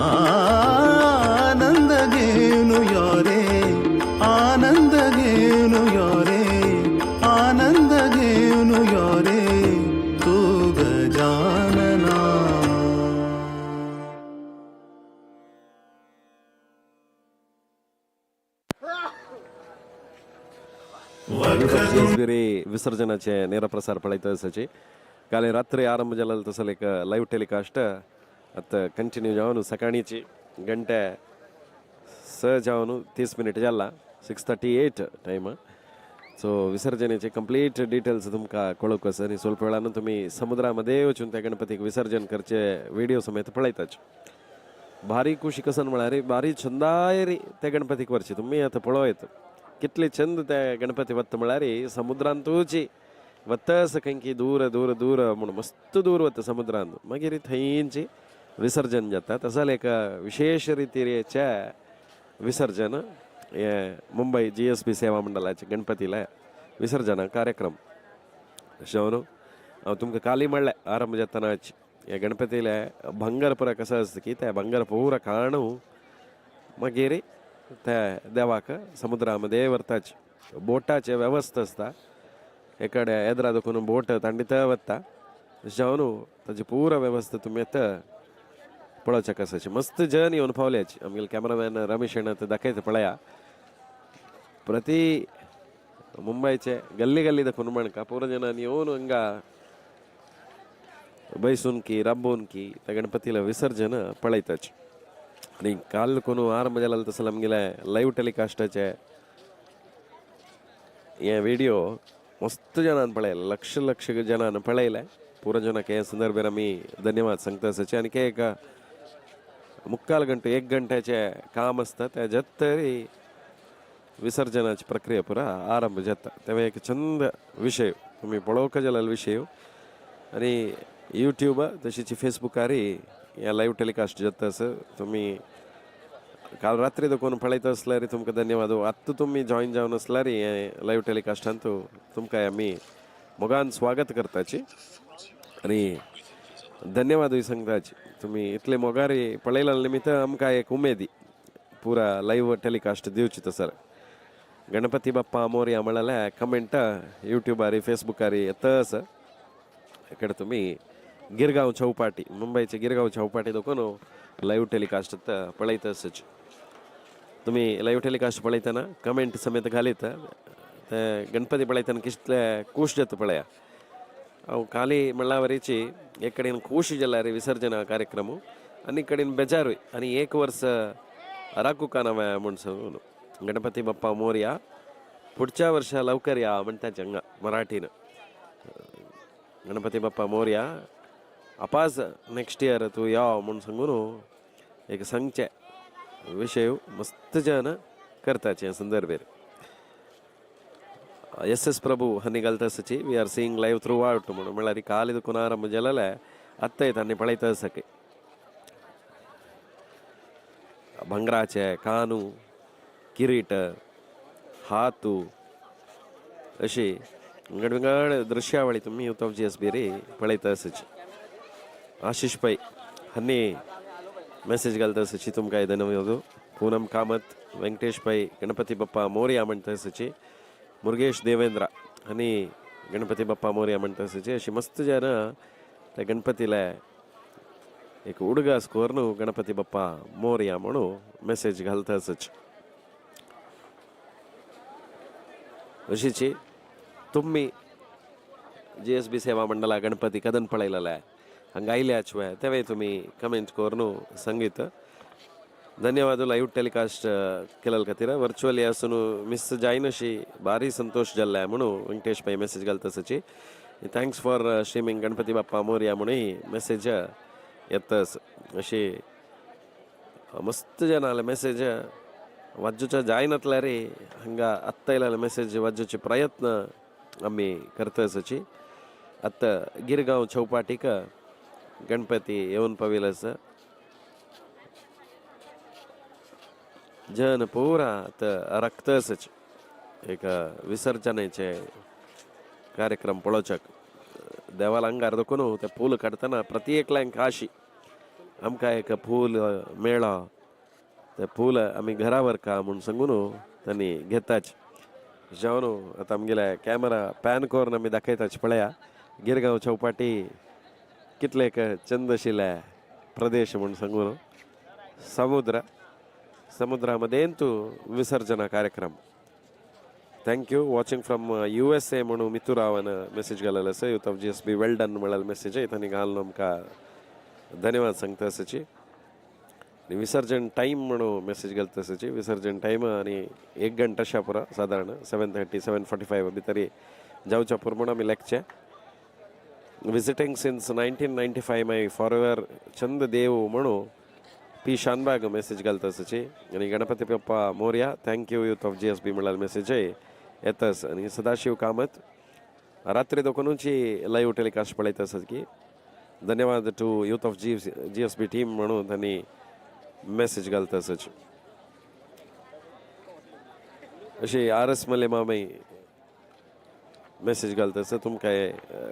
आनंद घेऊन योरे आनंद घेऊन योरे आनंद घेऊन योरे तू गजानना जेजुरी विसर्जनाचे नेरप्रसार पळयत आसाचे काल रात्री आरंभ जाला तसं एक लाईव्ह टेलिकास्ट आता कंटिन्यू जावन सकाळीची गंटे 6:30 जाला 6:38 टाइम सो विसर्जनेचे कंप्लीट डिटेल्स तुमकां कळोवंक आसा आनी स्वल्प वेळान तुमी समुद्रामध्ये वचून त्या गणपतीक विसर्जन करचे व्हिडिओ समेत पळयताच भारी खुशी कसन म्हळ्यार भारी छंदाय त्या गणपतीक व्हरचे तुमी आतां पळयत कितले छंद त्या गणपती वत्ता म्हळ्यार समुद्रांतूची वत्ता सकंकी दूर दूर दूर म्हणून मस्त दूर वता समुद्रांत मागीर थंयची विसर्जन जाता तसं एक विशेष रितीचे विसर्जन हे मुंबई GSB सेवा मंडळाचे गणपतीला विसर्जन कार्यक्रम अशें हांव तुमकां काली म्हणलें आरंभ जातनाच हे गणपतीले भंगार पुरा कसं आसता की ते भंगार पुरा काणू मागीर त्या देवाक समुद्रामध्ये व्हरताच बोटाचे वेवस्था आसता एकडे येद्रा दुखून बोट तांडीत वता जावन ताची पुरा वेवस्था तुमी येता पळोवचें कसाची मस्त जर्नी येवन पावल्याची आमगेले कॅमेरामॅन रमेश येणं ते दाखयता पळया प्रति मुंबईचे गल्ली गल्ली दाखवून म्हणका पूर्ण जणांनी येऊन हंगा बैसून की राबून की त्या गणपतीला विसर्जन पळयताच आणि काल कोण आरंभ जाला तसं आमगेले लाईव्ह टेलिकास्टाचे हे व्हिडिओ मस्त जनान पळयला लक्ष जनान पळयले पूर्ण जनाक हे संदर्भात आम्ही धन्यवाद सांगता आसाचे आणि एक मुक्काल गंटे 1 घंट्याचे काम असतं त्याच्यात तरी विसर्जनाची प्रक्रिया पुरा आरंभ जाता तेव्हा एक चंद विषय तुम्ही पळोवक जाल्यार विषय आणि यूट्यूब तशीच फेसबुकारी या लाईव्ह टेलिकास्ट जाता असं तुम्ही काल रात्री तो कोण पळयता असल्यार तुमकां धन्यवाद आत्ता तुम्ही जॉईन जावन असल्यार हे लाईव्ह टेलिकास्टांत तुमकां आमी मोगान स्वागत करताची आणि धन्यवादूय सांगताची तुम्ही इतले मोगारी पळयल्या निमित्त आमकां एक उमेदी पुरा लाईव्ह टेलिकास्ट दिवची तसर गणपती बाप्पा मोरया म्हळ्यार कमेंट यूट्यूबारी फेसबुकारी येतस इकडे तुम्ही गिरगांव चौपाटी मुंबईचे गिरगांव चौपाटी दोन लाईव्ह टेलिकास्ट पळयता आसच तुम्ही लाईव्ह टेलिकास्ट पळयतना कमेंट समेत घालीत ते गणपती पळयतना कितले खूश जाता पळया हांव काली म्हणल्या वरीची एक कडेन खूश जाल्यार विसर्जन कार्यक्रम आनी कडेन बेजारूय आनी 1 वर्स राखू कानाव्या म्हूण सांगून गणपती बाप्पा मोरया पुढच्या वर्षा लवकर या म्हणटा जंगा मराठीन गणपती बाप्पा मोरया आपास नेक्स्ट इयर तू या म्हूण सांगून एक सांगचे विषय मस्त जन करताचे संदर्भेर SS प्रभू हनी घालता आसची we are seeing live throughout म्हणून म्हळ्यार काल ಇದು ಆರಂಭ ಜಲಲೆ ಅತ್ತ ತಾನೆ ಪಳೈತ ಸಕೆ भंगराचे कानू किरीट हातू अशी गडगड दृश्यावळी तुम्ही यूथ ऑफ GSB रे पळयता आसची आशिष पै हन्नी मेसेज घालता आसची तुमकां धन्यवाद पूनम कामत वेंकटेश पै गणपती बाप्पा मोरया म्हणटा आसची मुरुगेश देवेंद्र हनी गणपती बाप्पा मोरया म्हणटा आसची अशी मस्त जन त्या गणपतीला एक उडगा स्कोर नु गणपती बाप्पा मोरया म्हणून मेसेज घालता आसच अशीची तुम्ही GSB सेवा मंडळा गणपती कदन पळयलेले हंगा आयल्याच वे तेवे तुम्ही कमेंट करून सांगित धन्यवाद लाईव्ह टेलिकास्ट केलेल्या खातीर वर्च्युअली आसून मिस जायन अशी भारी संतोष जाल्ले म्हणून वेंकटेश पै मेसेज घालता आसची thanks for streaming Ganpati Bappa Morya म्हणून मेसेज येतस अशी मस्त जन मेसेज वाजूच्या जायनातल्या रे हंगा आत्ता येयलेले मेसेज वाजूचे प्रयत्न आम्ही करता आसची आत्ता गिरगांव चौपाटीक गणपती येवन पाविला आसा जन पुरा रक्त आसच एक विसर्जनाचे कार्यक्रम पळोवच्याक देवाला अंगार दखून ते फूल काडतना प्रति एकल्यांक काशी आमकां एक फूल मेळ्ळो ते फूल आमी घरा व्हरका म्हूण सांगून तांणी घेताच जावन आतां आमगेले कॅमेरा पॅन करून आमी दाखयताच पळया गिरगांव चौपाटी कितले एक चंद आशिल्ले प्रदेश म्हूण सांगून समुद्रामध्ये विसर्जना कार्यक्रम थँक्यू वॉचिंग फ्रॉम USA म्हणून मिथुरावान मेसेज घालेलो आसा youth of GSB well done म्हळ्यार मेसेज तांणी घालून आमकां धन्यवाद सांगता आसची आनी विसर्जन टायम म्हणून मेसेज घालता आसची विसर्जन टायम आनी 1 घंटा अशा पुरा सादारण 7:30 7:45 भितर जावच्या पुरो म्हणून आमी लेखचे visiting since 1995 my forever Chand Dev म्हणून P शानबाग मेसेज घालता आसची आनी Ganpati Bappa Morya thank you youth of GSB म्हळ्यार मेसेज येतस आनी सदाशिव कामत रात्री दोनूची लाईव्ह टेलिकास्ट पळयता आसत की धन्यवाद to youth of GSB team म्हणून तांणी मेसेज घालता आसच अशी RS मले मामय मेसेज घालता आसा तुमकां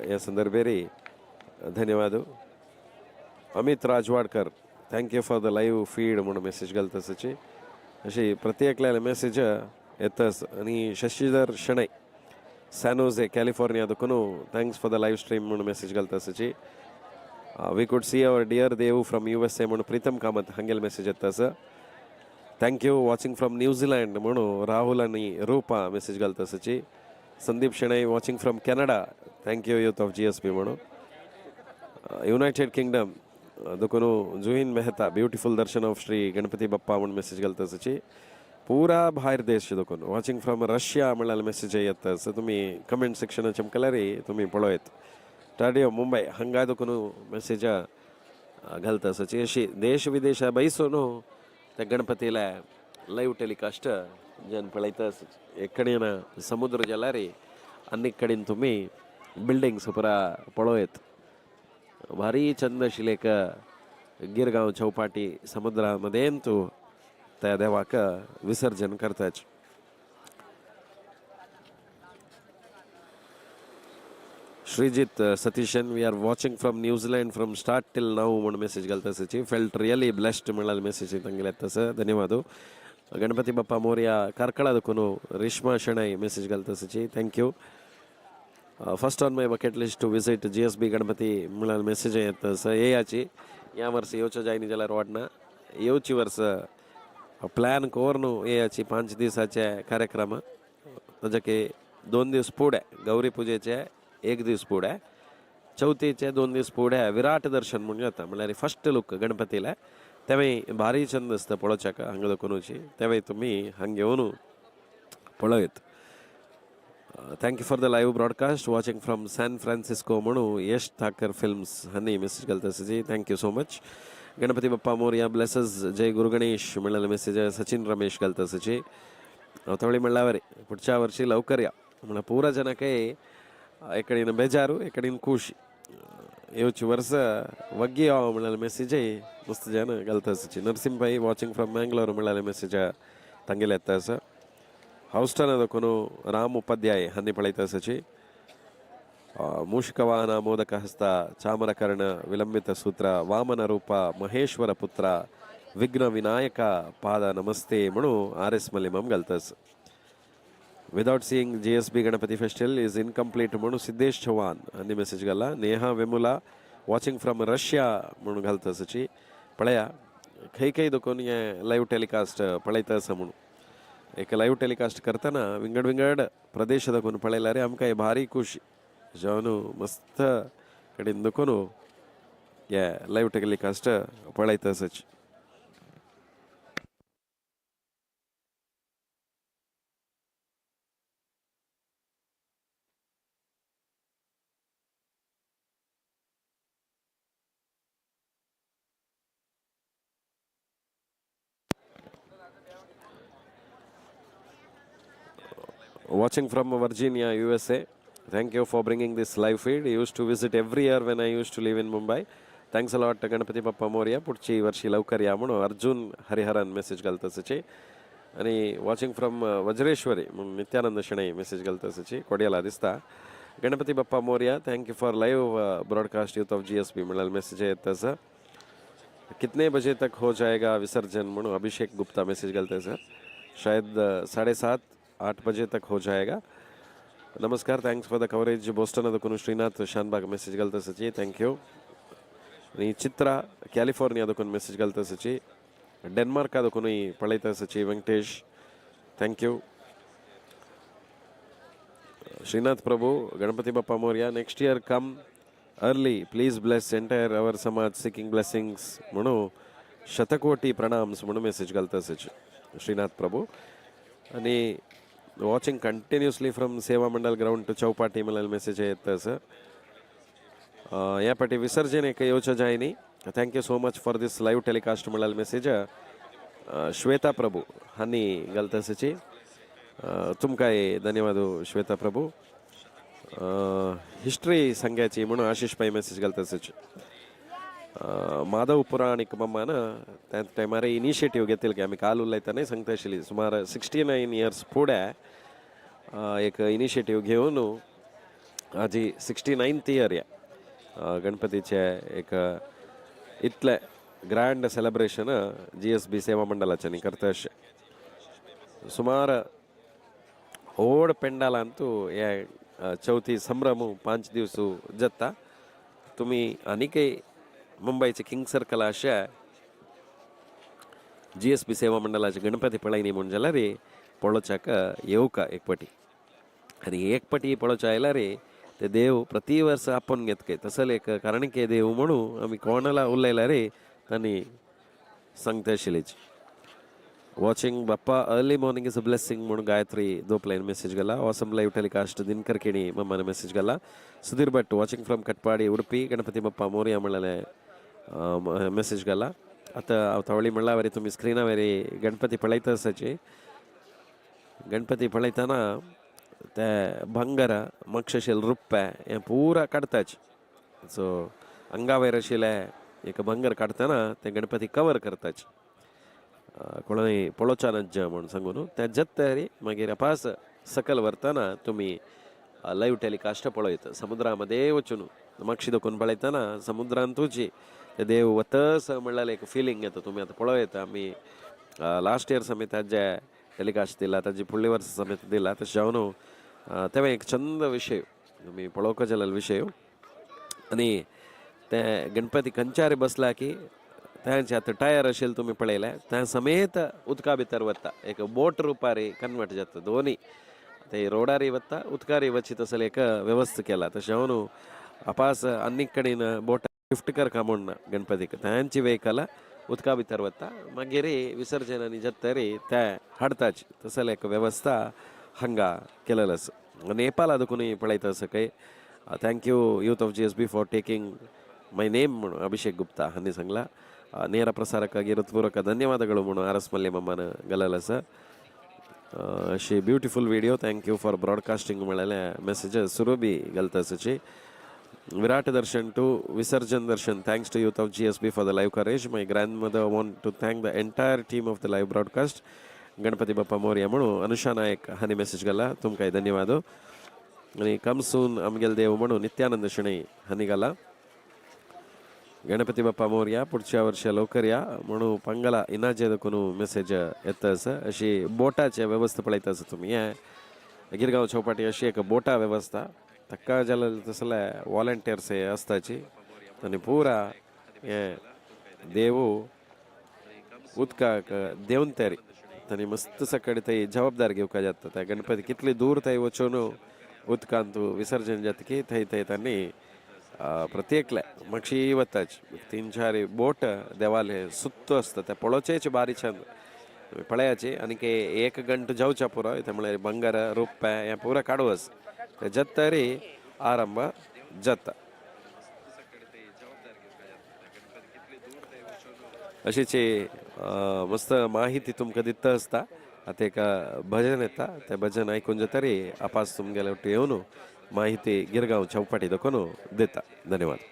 ह्या संदर्भेर धन्यवाद Amit Rajwadkar thank you for the live feed म्हणून मेसेज घालता आसची अशी प्रत्येकल्याला मेसेज येतस आनी शशीधर शणै सॅनोझे कॅलिफोर्निया देखून thanks for the live stream म्हणून मेसेज घालता आसची we could see our dear Dev from USA म्हणून प्रीतम कामत हांगेल मेसेज येता sir. Thank you watching from New Zealand म्हणून राहुल आणि रूपा मेसेज घालता सची. Sandeep Shenoy watching from Canada thank you youth of GSB म्हणून. युनायटेड किंगडम दुकोनु जुहीन मेहता ब्युटिफुल दर्शन ऑफ श्री गणपती बाप्पा म्हणून मेसेज घालता सची. पुरा भायर देश दुकोन वॉचिंग फ्रॉम रशिया म्हणाल मेसेज येता सर. तुम्ही कमेंट सेक्शन चमकल्यारी तुम्ही पळयत. स्टाडियो मुंबई हांगा दुकोनु मेसेज घालता सची. अशी देश विदेश बयसून त्या गणपतीला लाईव्ह टेलिकास्ट जन पळयता एक कडेन समुद्र जाल्यार आनीक कडेन तुम्ही बिल्डिंग्स पुरा पळयत. भारी चंद आशिल्लें गिरगांव चौपाटी समुद्रामध्ये तू त्या देवाक विसर्जन करताच. Shrijit Satheesan we are watching from New Zealand from start till now म्हणून मेसेज घालता सची. फेल्ट रियली ब्लेस्ड म्हणाल मेसेज तांगेले तसं धन्यवाद. गणपती बाप्पा मोरया कार्कळा दुखून रेश्मा शणाई मेसेज घालता सची. Thank you. First on my bucket list to visit GSB Ganpati म्हणाल मेसेज येता सर. येयाची या वर्षी येवच्या जायनी जाल्यार वाडना. येवची वर्स प्लॅन कोरून येयाची 5 दिसाचे कार्यक्रम ताजे 2 दीस फुडें गौरी पुजेचे 1 दीस फुडें चवथीचे 2 दीस फुडें विराट दर्शन म्हणून जाता. म्हळ्यार फर्स्ट लूक गणपतीला तेवे भारी छंद आसता पळोवच्याक हांगा दुखूनची तेवे तुमी हांगा येवन पळयत. Thank you for the live broadcast watching from San Francisco म्हणून यश ठाकर फिल्म्स हांनी मेसेज घालता सची. Thank you so much. Ganpati Bappa Morya blesses जय गुरु गणेश म्हणलेले मेसेज सचिन रमेश घालता सची. तवळी म्हणल्यावर पुढच्या वर्षी लवकर या म्हणून पुरा जनके एकडीन बेजारू एकडीन खुशी येवची वर्स वग्गी यो म्हणलेले मेसेज मस्त जन घालता सची. नरसिंहभाई वॉचिंग फ्रॉम मँगलोर म्हणलेले मेसेज तांगेले येता सर. हौस्टन दुखून राम उपाध्याय हांनी पळयता सची. मूषकवाहन मोदक हस्ता चामरकर्ण विलंबित सूत्र वामन रूप महेश्वर पुत्र विघ्न विनायक पाद नमस्ते म्हणून RS मलिमम घालतास. Without seeing GSB Ganpati festival is incomplete म्हणून सिद्धेश चव्हाण हांनी मेसेज घाला. Neha Vemula watching from Russia म्हणून घालता सची. पळया खंय दुखून हे लाईव्ह टेलिकास्ट पळयता आसा म्हणून एक लाईव्ह टेलिकास्ट करतना विंगड विंगड प्रदेश दुखून पळयल्यार आमकां हे भारी खुशी जावन मस्त कडेन दुखून हे लाईव्ह टेलिकास्ट पळयता आसाच. Watching from Virginia, USA. Thank you for bringing this live feed. I used to visit every year when I used to live in Mumbai. Thanks a lot Ganpati Bappa Morya. पुढची वर्षी लवकर या म्हणून अर्जुन हरिहरन मेसेज घालता सची. आणि वॉचिंग फ्रॉम वज्रेश्वरी म्हणून नित्यानंद शणै मेसेज घालता सची. कोड्याला दिसता. Ganpati Bappa Morya thank you for live broadcast youth of GSB म्हणाल मेसेज येता सर. कितने बजे तक हो जाएगा विसर्जन म्हणून अभिषेक गुप्ता मेसेज घालता सर. शायद 7:30-8 बजे तक हो जाएगा. नमस्कार thanks for the coverage. Boston दुखून श्रीनाथ शानबाग मेसेज घालता सची. थँक्यू. आणि चित्रा कॅलिफोर्निया दुखून मेसेज घालता सची. डेन्मार्क दुखूनही पळयता सची Venkatesh. Thank you. Shrinath Prabhu Ganpati Bappa Morya. Next year come early please bless entire our samaj seeking blessings म्हणून शतकोटी प्रणाम्स म्हणून मेसेज घालता सची श्रीनाथ प्रभू. आणि वॉचिंग कंटिन्युअसली फ्रॉम सेवा मंडल ग्राउंड टू चौपाटी मला मेसेज येता सर. या पाटी विसर्जन एक येवच्या जायनी. Thank you so much for this live telecast म्हणाल मेसेज श्वेता प्रभू हांनी घालता सची. तुमकांय धन्यवाद श्वेता प्रभू. हिस्ट्री सांगायची म्हणून आशिष पाई मेसेज घालता सची. माधव पुराणिक मम्मान त्या टायमार इनिशिएटीव घेतली की आम्ही काल उलयतना सांगता आशिल्ली सुमार 69 इयर्स फुडें एक इनिशिएटीव घेवन हाजी 69th इयर या गणपतीचे एक इतले ग्रँड सेलिब्रेशन GSB सेवा मंडळाच्यानी करता अशें. सुमार व्हड पेंडालांतू हे चवथी संभ्रम 5 दीस जाता. तुम्ही आनीकय मुंबईचे किंग सर्कल अशा GSB सेवा मंडळाचे गणपती पळयनी म्हूण जाल्यार रे पळोवच्याक येवका एकपटी आनी एकपटी पळोवच्या आयला रे ते देव प्रति वर्स आपोवन घेतके तसल एक कारणके देव म्हणून आमी कोणाला उलयला रे तांणी सांगता आशिल्लीच watching Bappa early morning is a blessing म्हणून गायत्री दोपलायन मेसेज गेला awesome live telecast Dinkar Keni मम्मान मेसेज गेला सुधीर भट वॉचिंग फ्रॉम कटपाडी उडपी गणपती बाप्पा मोरया म्हणलेले मेसेज गेला आता आवतावळी म्हणला वरी तुम्ही स्क्रीना वरी गणपती पळयता आसाची गणपती पळयतना ते भंगार मक्षशील रुप्पे हें पुरा काडताच सो अंगा वयर आशिल्ले एक भंगार काडतना ते गणपती कवर करताच कोणाय पळोवच्या नज्जा म्हणून सांगून ते जत्तरी मागीर अपास सकल व्हरतना तुमी लाईव्ह टेलिकास्ट पळयत समुद्रामध्ये वचून मक्षी दोकून पळयतना समुद्रांत तुजी ते देव वतस म्हणल्यार एक फिलींग येता तुमी आतां पळयत आमी लास्ट इयर समेत जे टेलिकास्ट दिला ताजी फुडले वर्स समेत दिला तशें जावन तेव्हा एक चंद विशय तुमी पळोवंक जाल्यार विशय आनी ते गणपती खंयच्यार बसला की तांचे आतां टायर आशिल्ले तुमी पळयले त्या समेत उदका भितर वता एक बोट रुपारी कन्वर्ट जाता दोनी ते रोडारी वता उदकारी वचीत आसले एक वेवस्था केला तशें जावन अपास आनीक कडेन बोट शिफ्ट करका म्हूण गणपतीक तांची वेहिकल उदका भितर वता मागीर विसर्जन आनी जत्तरी ते हाडताच तसल एक वेवस्था हांगा केलेलो आसा नेपाळा देखून पळयता आसा खंय thank you youth of GSB for taking my name म्हणून ಅಭಿಷೇಕ್ ಗುಪ್ತಾ ಹನ್ನಿ ಸಂಗ್ಲ ನೇರ ಪ್ರಸಾರಕ್ಕಾಗಿ ಹೃತ್ಪೂರ್ವಕ ಧನ್ಯವಾದಗಳು म्हणून ಆರ್ ಎಸ್ ಮಲ್ಲೆ ಮಮ್ಮನ ಗಲಲ ಸರ್ ಶಿ beautiful video thank you for broadcasting म्हळ्याले मेसेजेस सुरभी घालता सची विराट दर्शन टू विसर्जन दर्शन thanks to youth of GSB for the live coverage my grandmother want to thank the entire team of the live broadcast Ganpati Bappa Morya म्हणून अनुषा नायक हानी मेसेज घाला तुमकां धन्यवाद आनी कम सून आमगेल देव म्हणून नित्यानंद शणै हानी घाला गणपती बाप्पा मोरया पुढच्या वर्षी लवकर या म्हणून पंगला इनाजे देखून मेसेज येता आसा अशी बोटाचे वेवस्था पळयता आसा तुमी हे गिरगांव चौपाटी अशी एक बोटा वेवस्था ताका जाल्यार तसले वॉलंटियर्स हे आसताची आनी पुरा हे देव उदकाक देंवन तरी तांणी मस्त सकाळी थंय जबाबदार घेवपाक जाता त्या गणपती कितले दूर थंय वचून उदकांत विसर्जन जाता की थंय तांणी प्रत्येकले मक्षी वताच 3-4 बोट देवाले सुत्तो आसता ते पळोवचेच बारी छंद पळयाचे आनी एक गंट जावच्या पुरो ते म्हळ्यार बंगार रुप्पे हे पुरा काडवस ते जत्तरी आरंभ जाता अशीच मस्त माहिती तुमकां दिता आसता आतां एक भजन येता ते भजन आयकून जातरी आपास तुमगेले वट्टी येवन माहिती गिरगांव चौपाटी देखून देता धन्यवाद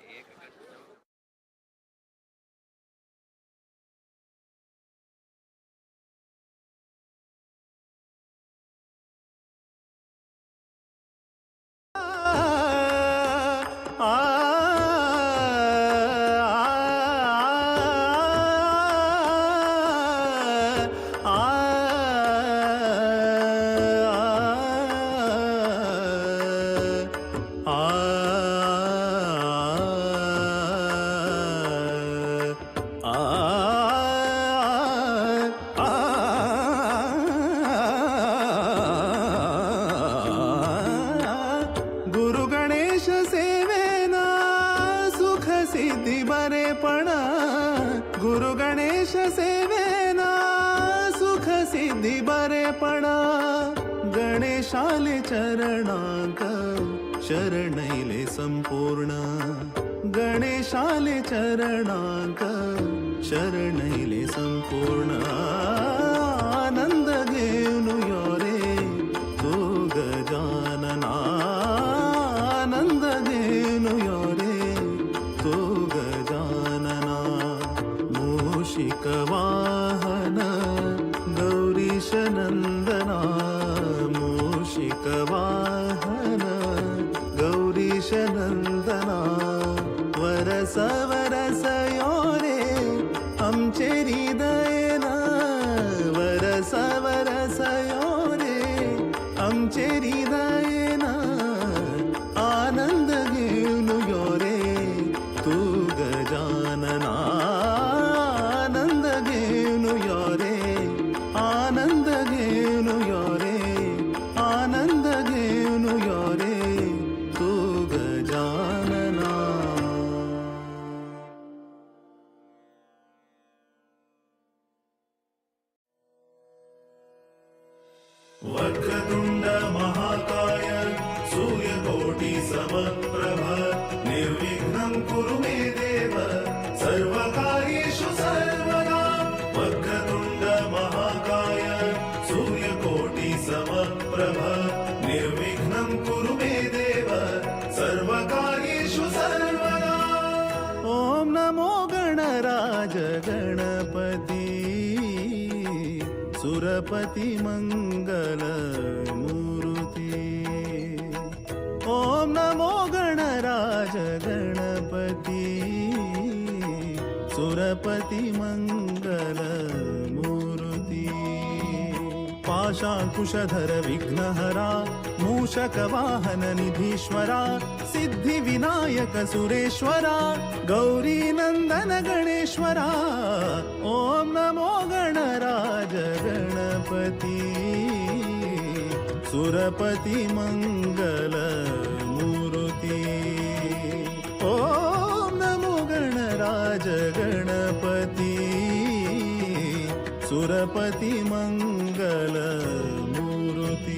गुरु गणेश सेवेना सुख सिद्धी बरेपणा गणेशाले चरणांक शरणैले संपूर्ण गणेशाले चरणांक शरणैले संपूर्ण आनंद घेऊन यो रे तू गजानना आनंद घेऊन यो रे तू गजानना मूषिक वाहन गौरीश नंदना मूषिक वाहन गौरीश नंदना वरस वरस यो रे आमचे हृदयना वरस वरस यो रे आमचे हृदयना आनंद घेऊन यो रे तू गजानना घेनु यारे आनंद घेनु यारे आनंद घेनु यारे तू गजानना वक्रतुंड महाकाय सूर्यकोटि समप्रभ निर्विघ्नं कुरु मे देव सर्वकार्येषु सर्वदा वक्रतुंड महाकाय सूर्यकोटि समप्रभ निर्विघ्नं कुरु मे देव सर्वकार्येषु सर्वदा ओम नमो गणराज गणपति सुरपति मंगल मूर्ति ओम नमो गणराज गणपति सुरपति मंगल मूर्ति पाशाकुशधर विघ्नहरा मूषक वाहन निधीश्वरा सिद्धि विनायक सुरेश्वरा गौरी नंदन गणेश्वरा ओम नमो गणराज गणपति सुरपति मंगल मूर्ति ओम नमो गणराज गणपति सुरपति मंगल मूर्ति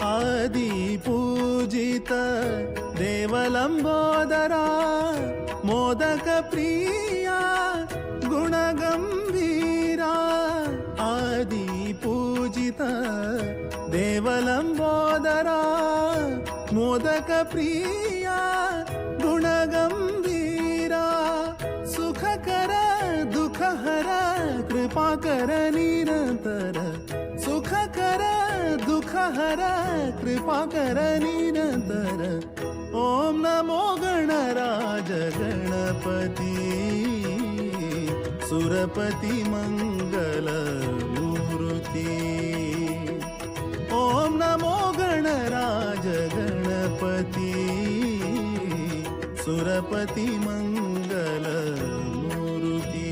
आदि पूजित देवलंबोदरा मोदक प्रिया गुणगंभीरा आदि पूजित देवलंबोदरा मोदक प्रिया गुणगंभीरा सुखकर दुखहर कृपाकर निरंतर सुखकर दुखहर कृपाकर निरंतर ओम नमो गणराज गणपति सुरपति मंगल मूर्ति ओम नमो गणराज गणपति सुरपति मंगल मूर्ति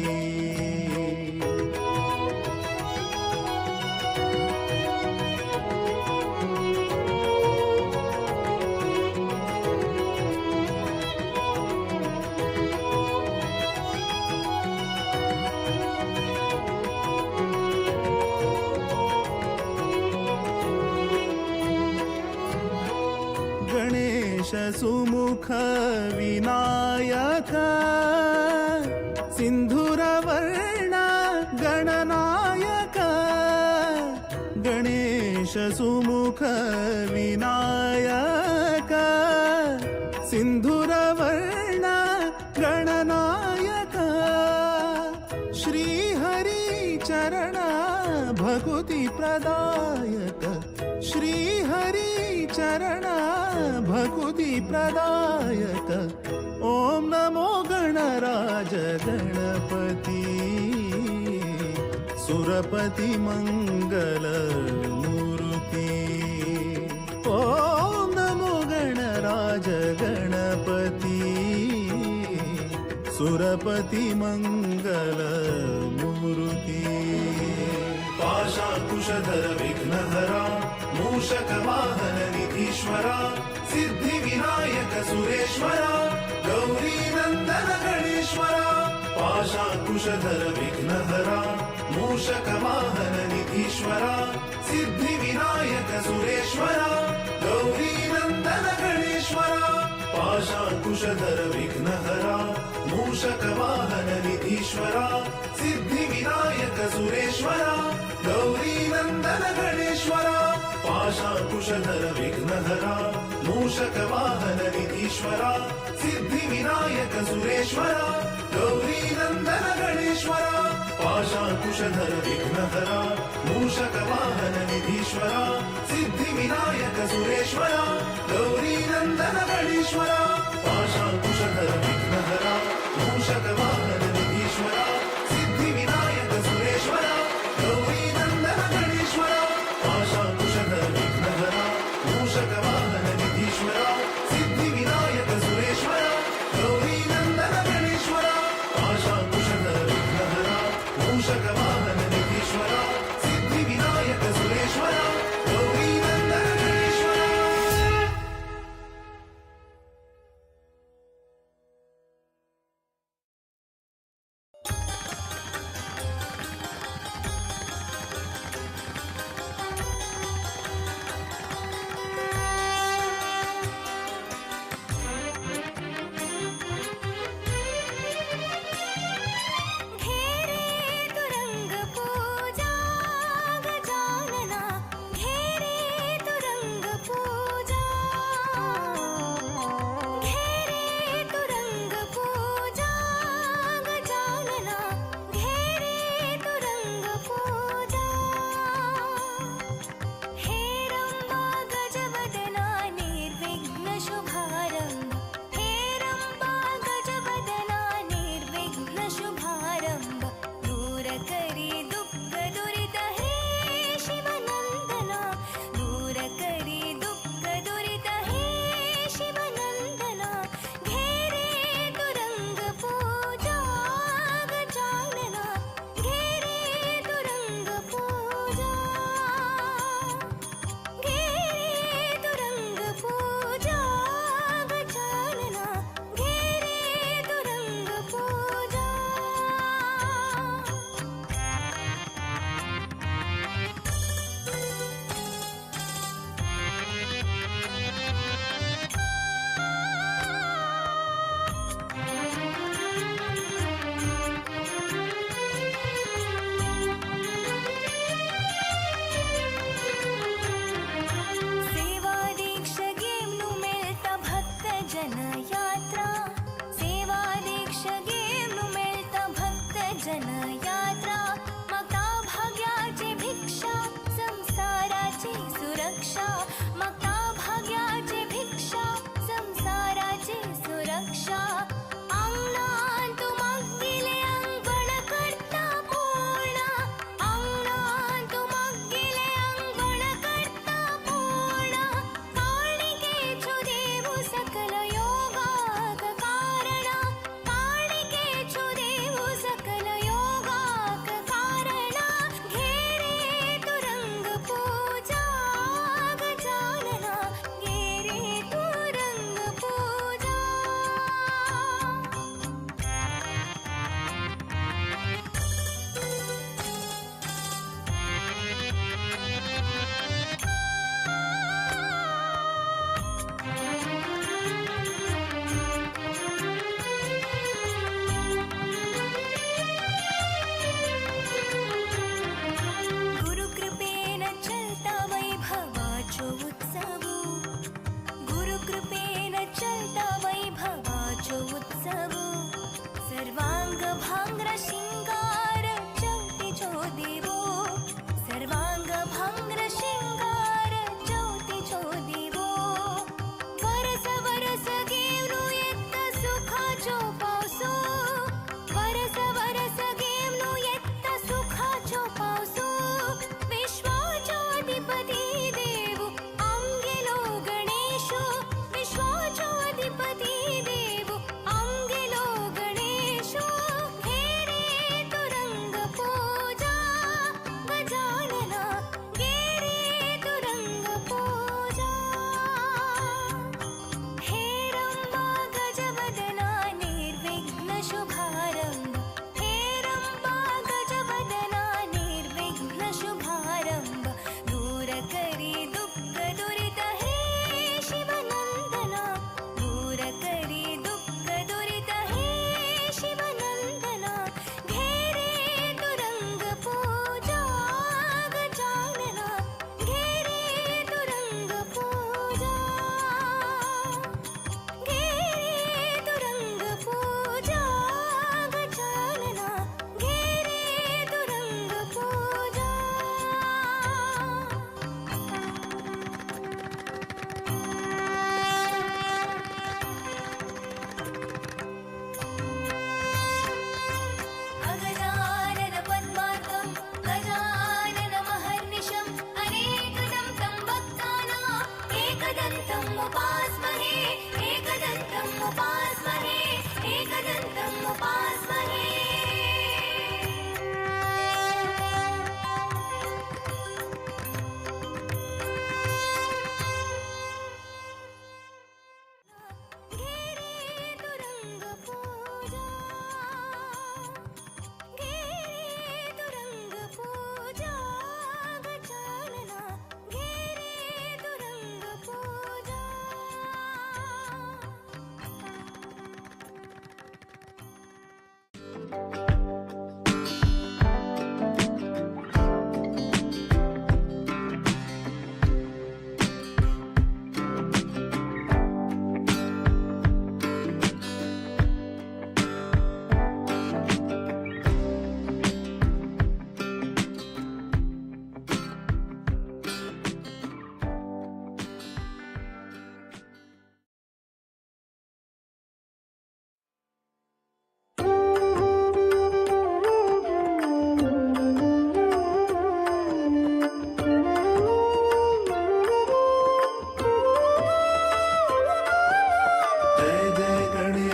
गणेश सुमुख विनायक सिंधुरवर्ण गणनायक गणेश सुमुख विनायक सिंधुरवर्ण गणनायक श्रीहरि चरण भकुति प्रदायक श्रीहरि चरण भकुति प्रदायक ओम नमो गणराज गणपति सुरपति मंगल मूर्ति ओम नमो गणराज गणपति सुरपति मंगल मूर्ति पाशाकुशधर विघ्नहरा मूषक वाहन निधीश्वरा सिद्धि विनायक सुरेश्वरा गौरी नंदन गणेश्वरा पाशाकुशधर विघ्नहरा मूषक वाहन निधीश्वरा सिद्धि विनायक सुरेश्वरा गौरी नंदन गणेश्वरा पाशाकुशधर विघ्नहरा मूषक वाहन निधीश्वरा सिद्धि विनायक सुरेश्वरा गौरी नंदन गणेश्वरा पाशाकुशधर विघ्नहरा मूषक वाहन निधीश्वरा सिद्धि विनायक सुरेश्वरा गौरी नंदन गणेश्वरा पाशाकुशधर विघ्नहरा मूषक वाहन निधीश्वरा सिद्धि विनायक सुरेश्वरा गौरी नंदन गणेश्वरा पाशाकुशधर विघ्नहरा मूषकवाहन निधीश्वरा सिद्धिविनायक सुरेश्वरा गौरी नंदन गणेश्वरा पाशाकुशधर विघ्नहरा मूषकवाहन निधीश्वरा सिद्धिविनायक सुरेश्वरा गौरी नंदन गणेश्वरा पाशाकुशधर विघ्नहरा मूषकवाहन निधीश्वरा सिद्धिविनायक सुरेश्वरा गौरी नंदन गणेश्वरा. घेरे तुरंग पूजा गजानना घेरे तुरंग पूजा घेरे तुरंग पूजा गजानना घेरे तुरंग पूजा हे रंबा गजवदना निर्विघ्न शुभारंभ हे रंबा गजवदना निर्विघ्न शुभारंभ दूर करी दुःख दुरित हे शिवनंदना दूर करी दुःख दुरित हे शिवनंदना घेरे तुरंग पूजा गजानना घेरे तुरंग पूजा घेरे तुरंग पूजा गजानना घेरे तुरंग पूजा. सेवा दीक्षेनु मिळता भक्त जन यात्रा सेवा दीक्षेनु मिळता भक्त जन यात्रा मागता भाग्याची भिक्षा संसाराची सुरक्षा मागता भाग्याची भिक्षा संसाराची सुरक्षा अंगणात मागिले अंगण करता पूर्ण अंगणात मागिले अंगण करता पूर्ण काणिकेचु देवु सकल योगाक कारण काणिकेचु देवु सकल योगाक कारण घेरे तुरंग पूजा गजानना घेरे तुरंग पूजा.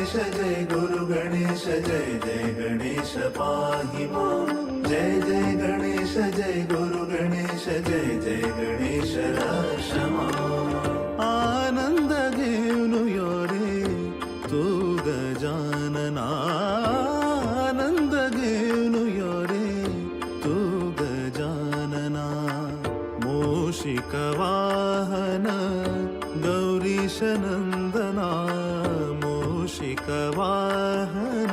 गणेश जय गुरु गणेश जय जय गणेश पाहि मां जय जय गणेश जय गुरु गणेश जय जय गणेश रक्ष मां आनंद घेऊन यो रे तू गजानना आनंद घेऊन यो रे तू गजानना मूषिक वाहन गौरीश नंदना मूषिक वाहन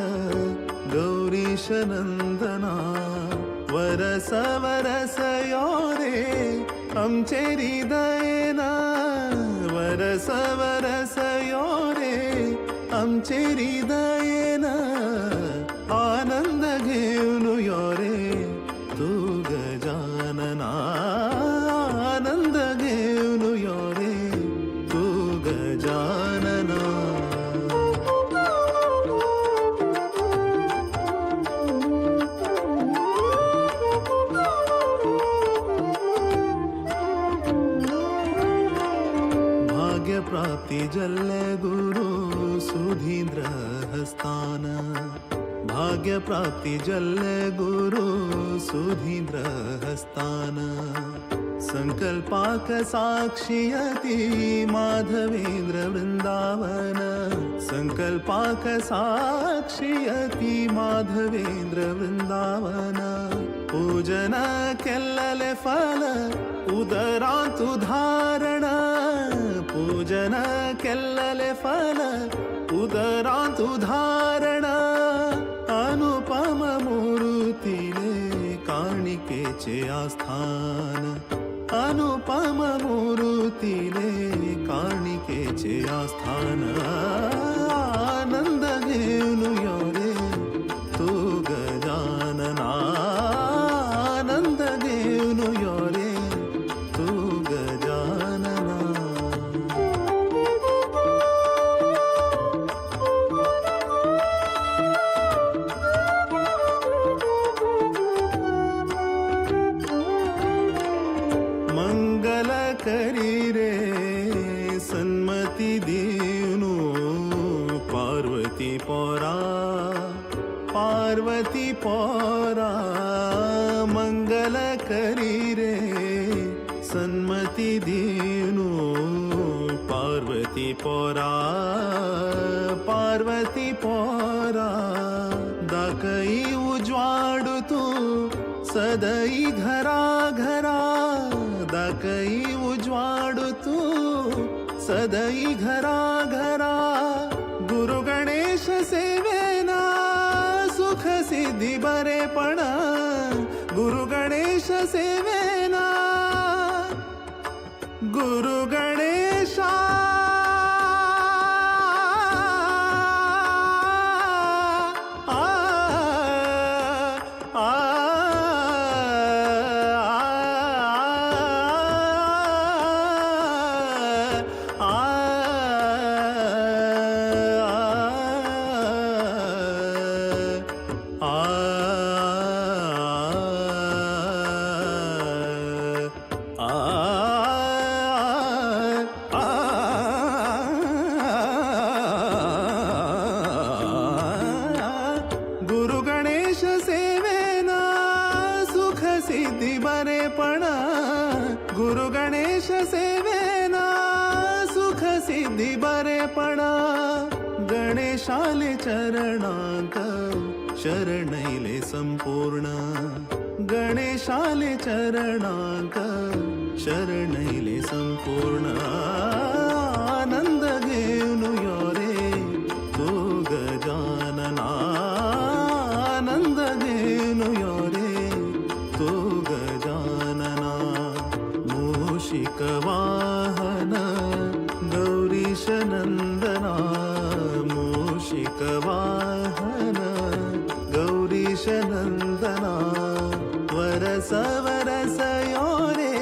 गौरीश नंदना वरस वरस यो रे आमचे हृदयना वरस वरस यो रे आमचे हृदयना आनंद घेऊन यो रे तू गजानना आनंद घेऊन यो रे तू गजानना भाग्य प्राप्ती जल्ले गुरु सुधींद्र हस्तान भाग्य प्राप्ती जल्ले गुरु सुधींद्र हस्तान संकल्पाक साक्षियति माधवेंद्र वृंदावन संकल्पाक साक्षियति माधवेंद्र वृंदावन पूजन केल्लले फल उदरांतु धारण पूजन केल्लले फल उदरांतु धारण अनुपम मूर्तीले काणिकेचे आस्थान अनुपम मूर्तीले काणिकेचे आस्थान आनंद घेऊन यो रे तू गजानना आनंद घेऊन यो रे तू गजानना मंगल करी रे सन्मती देनु पार्वती पोरा पार्वती पोरा मंगल करी रे सन्मती देनु पार्वती पोरा पार्वती पोरा दाकई उज्वाडू तू सदई घरा घरा दाकई उज्वाडू तू सदई घरा घरा गुरु गणेश सेवेना सुख सिद्धी बरेपण गुरु गणेश सेवेना गुरु गणेशा गुरु गणेश सेवेना सुख सिद्धी बरेपण गुरु गणेश सेवेना सुख सिद्धी बरेपण गणेशाले चरणांत शरणैले संपूर्ण गणेशाले चरणांत शरणैले संपूर्ण आनंद घेऊन यो रे तू गजानना आनंद घेऊन यो रे तू गजानना मूषिक वाहन गौरीश नंदना मूषिक वाहन गौरीश नंदना वरस वरस यो रे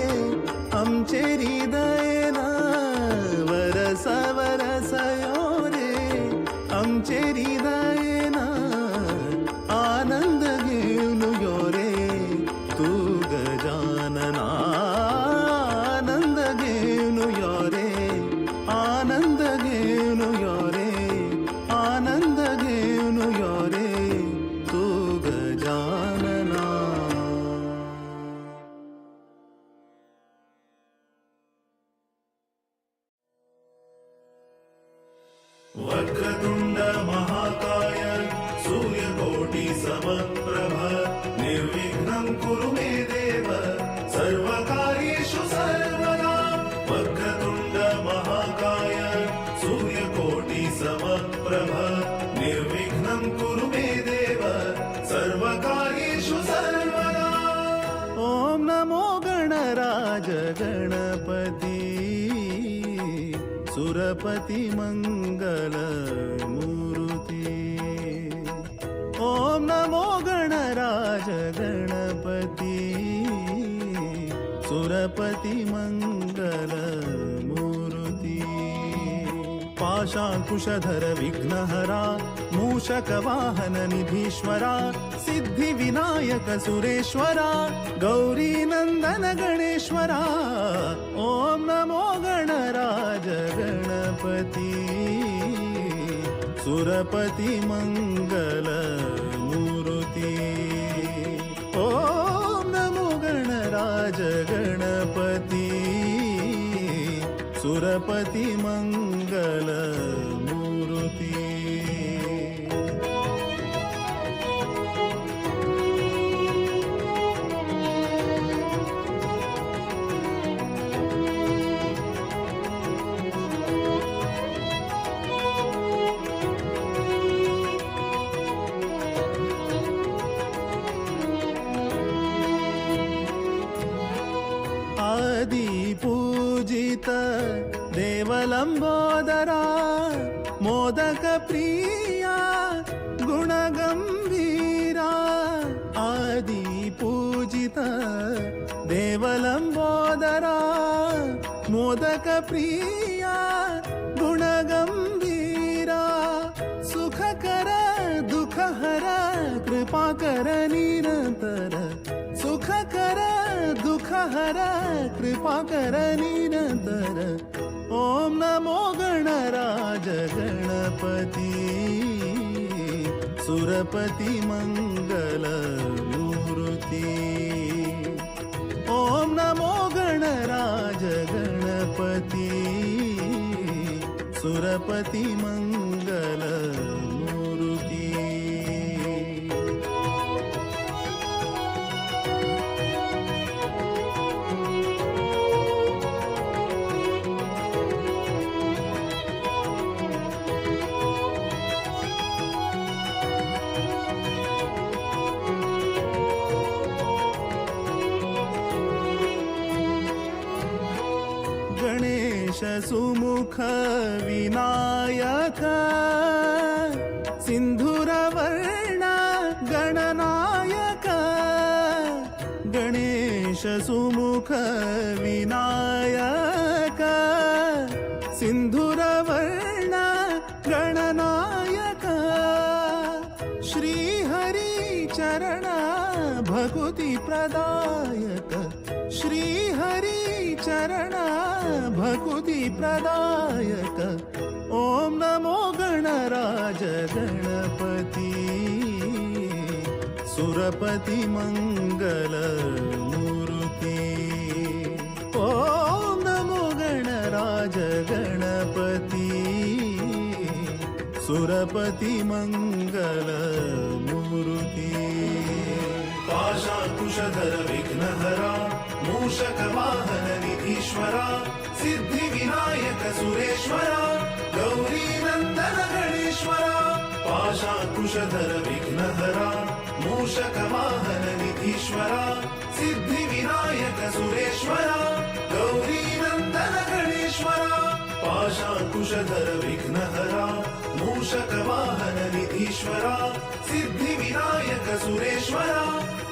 आमचे हृदयना वरस वरस यो रे आमचे हृदयना आनंद घेऊन यो रे तू गजानना आनंद घेऊन यो रे आनंद घेऊन यो रे आनंद वक्रतुण्ड महाकाय सूर्यकोटि समप्रभ निर्विघ्नं कुरु मे देव सर्वकार्येषु सर्वदा वक्रतुण्ड महाकाय सूर्यकोटि समप्रभ निर्विघ्नं कुरु मे देव सर्वकार्येषु सर्वदा ॐ नमो गणराज गणपति सुरपति मंगल मूर्ति ॐ नमो गणराज गणपति सुरपति मंगल मूर्ति पाशाकुशधर विघ्नहरा मूषकवाहन निधीश्वरा सिद्धि विनायक सुरेश्वरा गौरी नंदन गणेश्वरा ॐ नमो गणराज गणपति सुरपति मंगल मूर्ति ॐ नमो गणराज गणपति सुरपति मंगल मूर्ति आदि पूजित देवलंबोदरा मोदक प्रिया गुणगंभीरा आदि पूजित देवलंबोदरा मोदक प्रिया गुणगंभीरा सुखकर दुखहर कृपाकर निरंतर सुखकर दुखहर कृपाकर निरंतर ॐ नमो गणराज गणपति सुरपति मंगल मूर्ति ॐ नमो गणराज गणपति सुरपति मंगल मूर्ति गणेश सुमुख विनायक सिंधुरवर्ण गणनायक गणेश सुमुख विनायक सिंधुरवर्ण गणनायक श्रीहरि चरण भकुति प्रदायक श्रीहरि चरण भकुति प्रदायक ॐ नमो गणराज गणपति सुरपति मंगल मूर्ति ॐ नमो गणराज गणपति सुरपति मंगल मूर्ति पाशाकुशधर विघ्नहरा मूषकवाहन निधीश्वरा सिद्धि विनायक सुरेश्वरा गौरी नंदन गणेश्वरा पाशाकुशधर विघ्नहरा मूषकवाहन निधीश्वरा सिद्धि विनायक सुरेश्वरा गौरी नंदन गणेश्वरा पाशाकुशधर विघ्नहरा मूषकवाहन निधीश्वरा सिद्धि विनायक सुरेश्वरा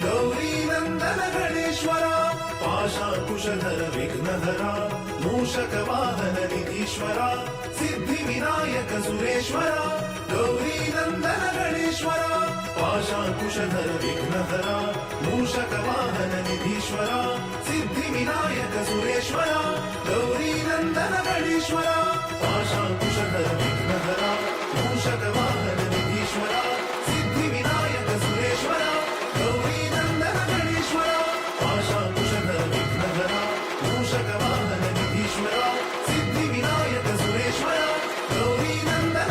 गौरी नंदन गणेश्वरा पाशाकुशधर विघ्नहरा मूषकवाहन निधीश्वरा सिद्धि विनायक सुरेश्वरा गौरी नंदन गणेश्वरा पाशाकुशधर विघ्नहरा मूषकवाहन निधीश्वरा सिद्धि विनायक सुरेश्वरा गौरी नंदन गणेश्वरा पाशाकुशधर विघ्नहरा मूषकवाहन निधीश्वरा सिद्धि विनायक सुरेश्वरा गौरी नंदन गणेश्वरा पाशाकुशधर विघ्नहरा मूषकवाहन निधीश्वरा सिद्धि विनायक सुरेश्वरा गौरी नंदन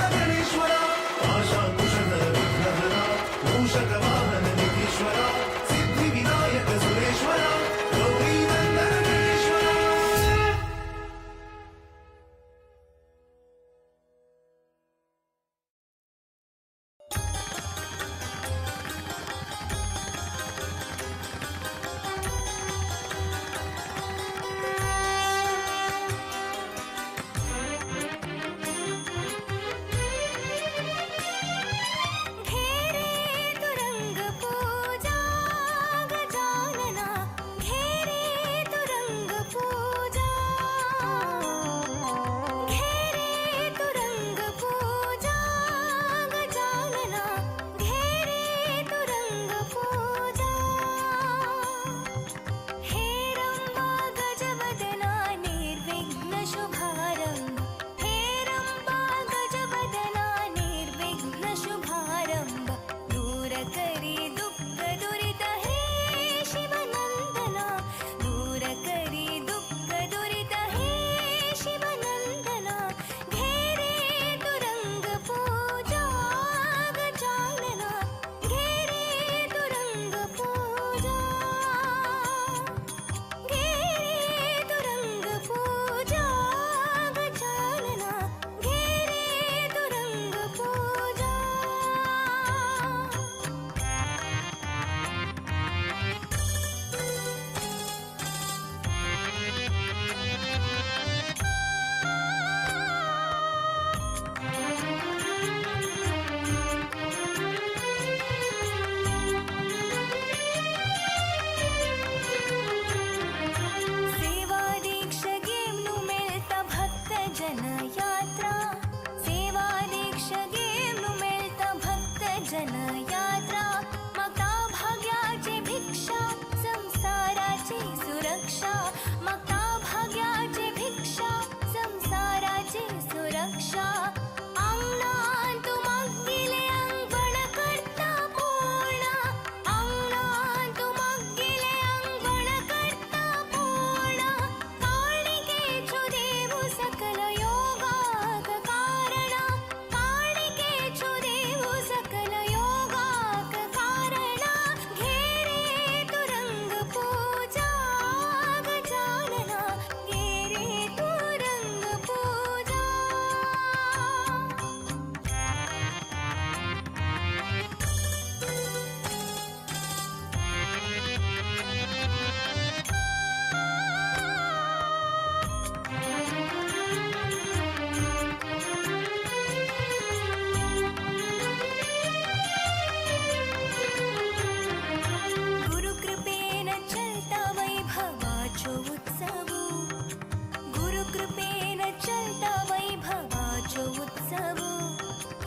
उत्सवो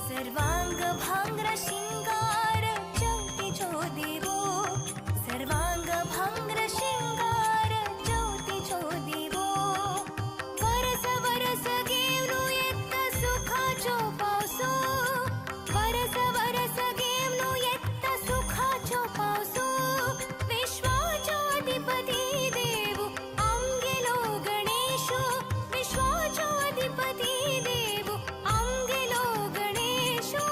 सर्वांगभांग्र शिंगार ज्योतिचो दिवो सर्वांगभांग्र शिंगार ज्योतिचो दिवो वरस वरस गेवनु येत्त सुखाचो पावसो वरस वरस गेवनु येत्त सुखाचो पावसो विश्वाचो अधिपती देवो आमगेलो गणेशो विश्वाचो अधिपती देवो आमगेलो गणेशो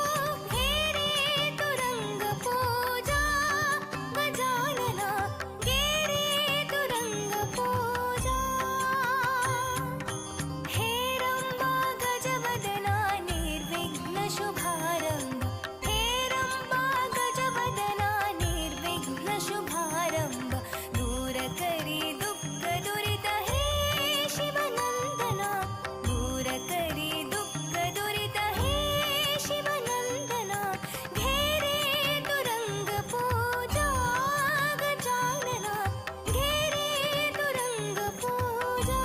हे रे तुरंग पूजा गजानना गे रे तुरंग पूजा हे रंबा गजवदना निर्विघ्न शुभारंभ हे रंबा गजवदना निर्विघ्न शुभारंभ दूर करी दुःख दुरित हे शिवनंदना दूर करी दुःख दुरित हे शिवनंदना घे रे तुरंग पूजा गजानना घे रे तुरंग पूजा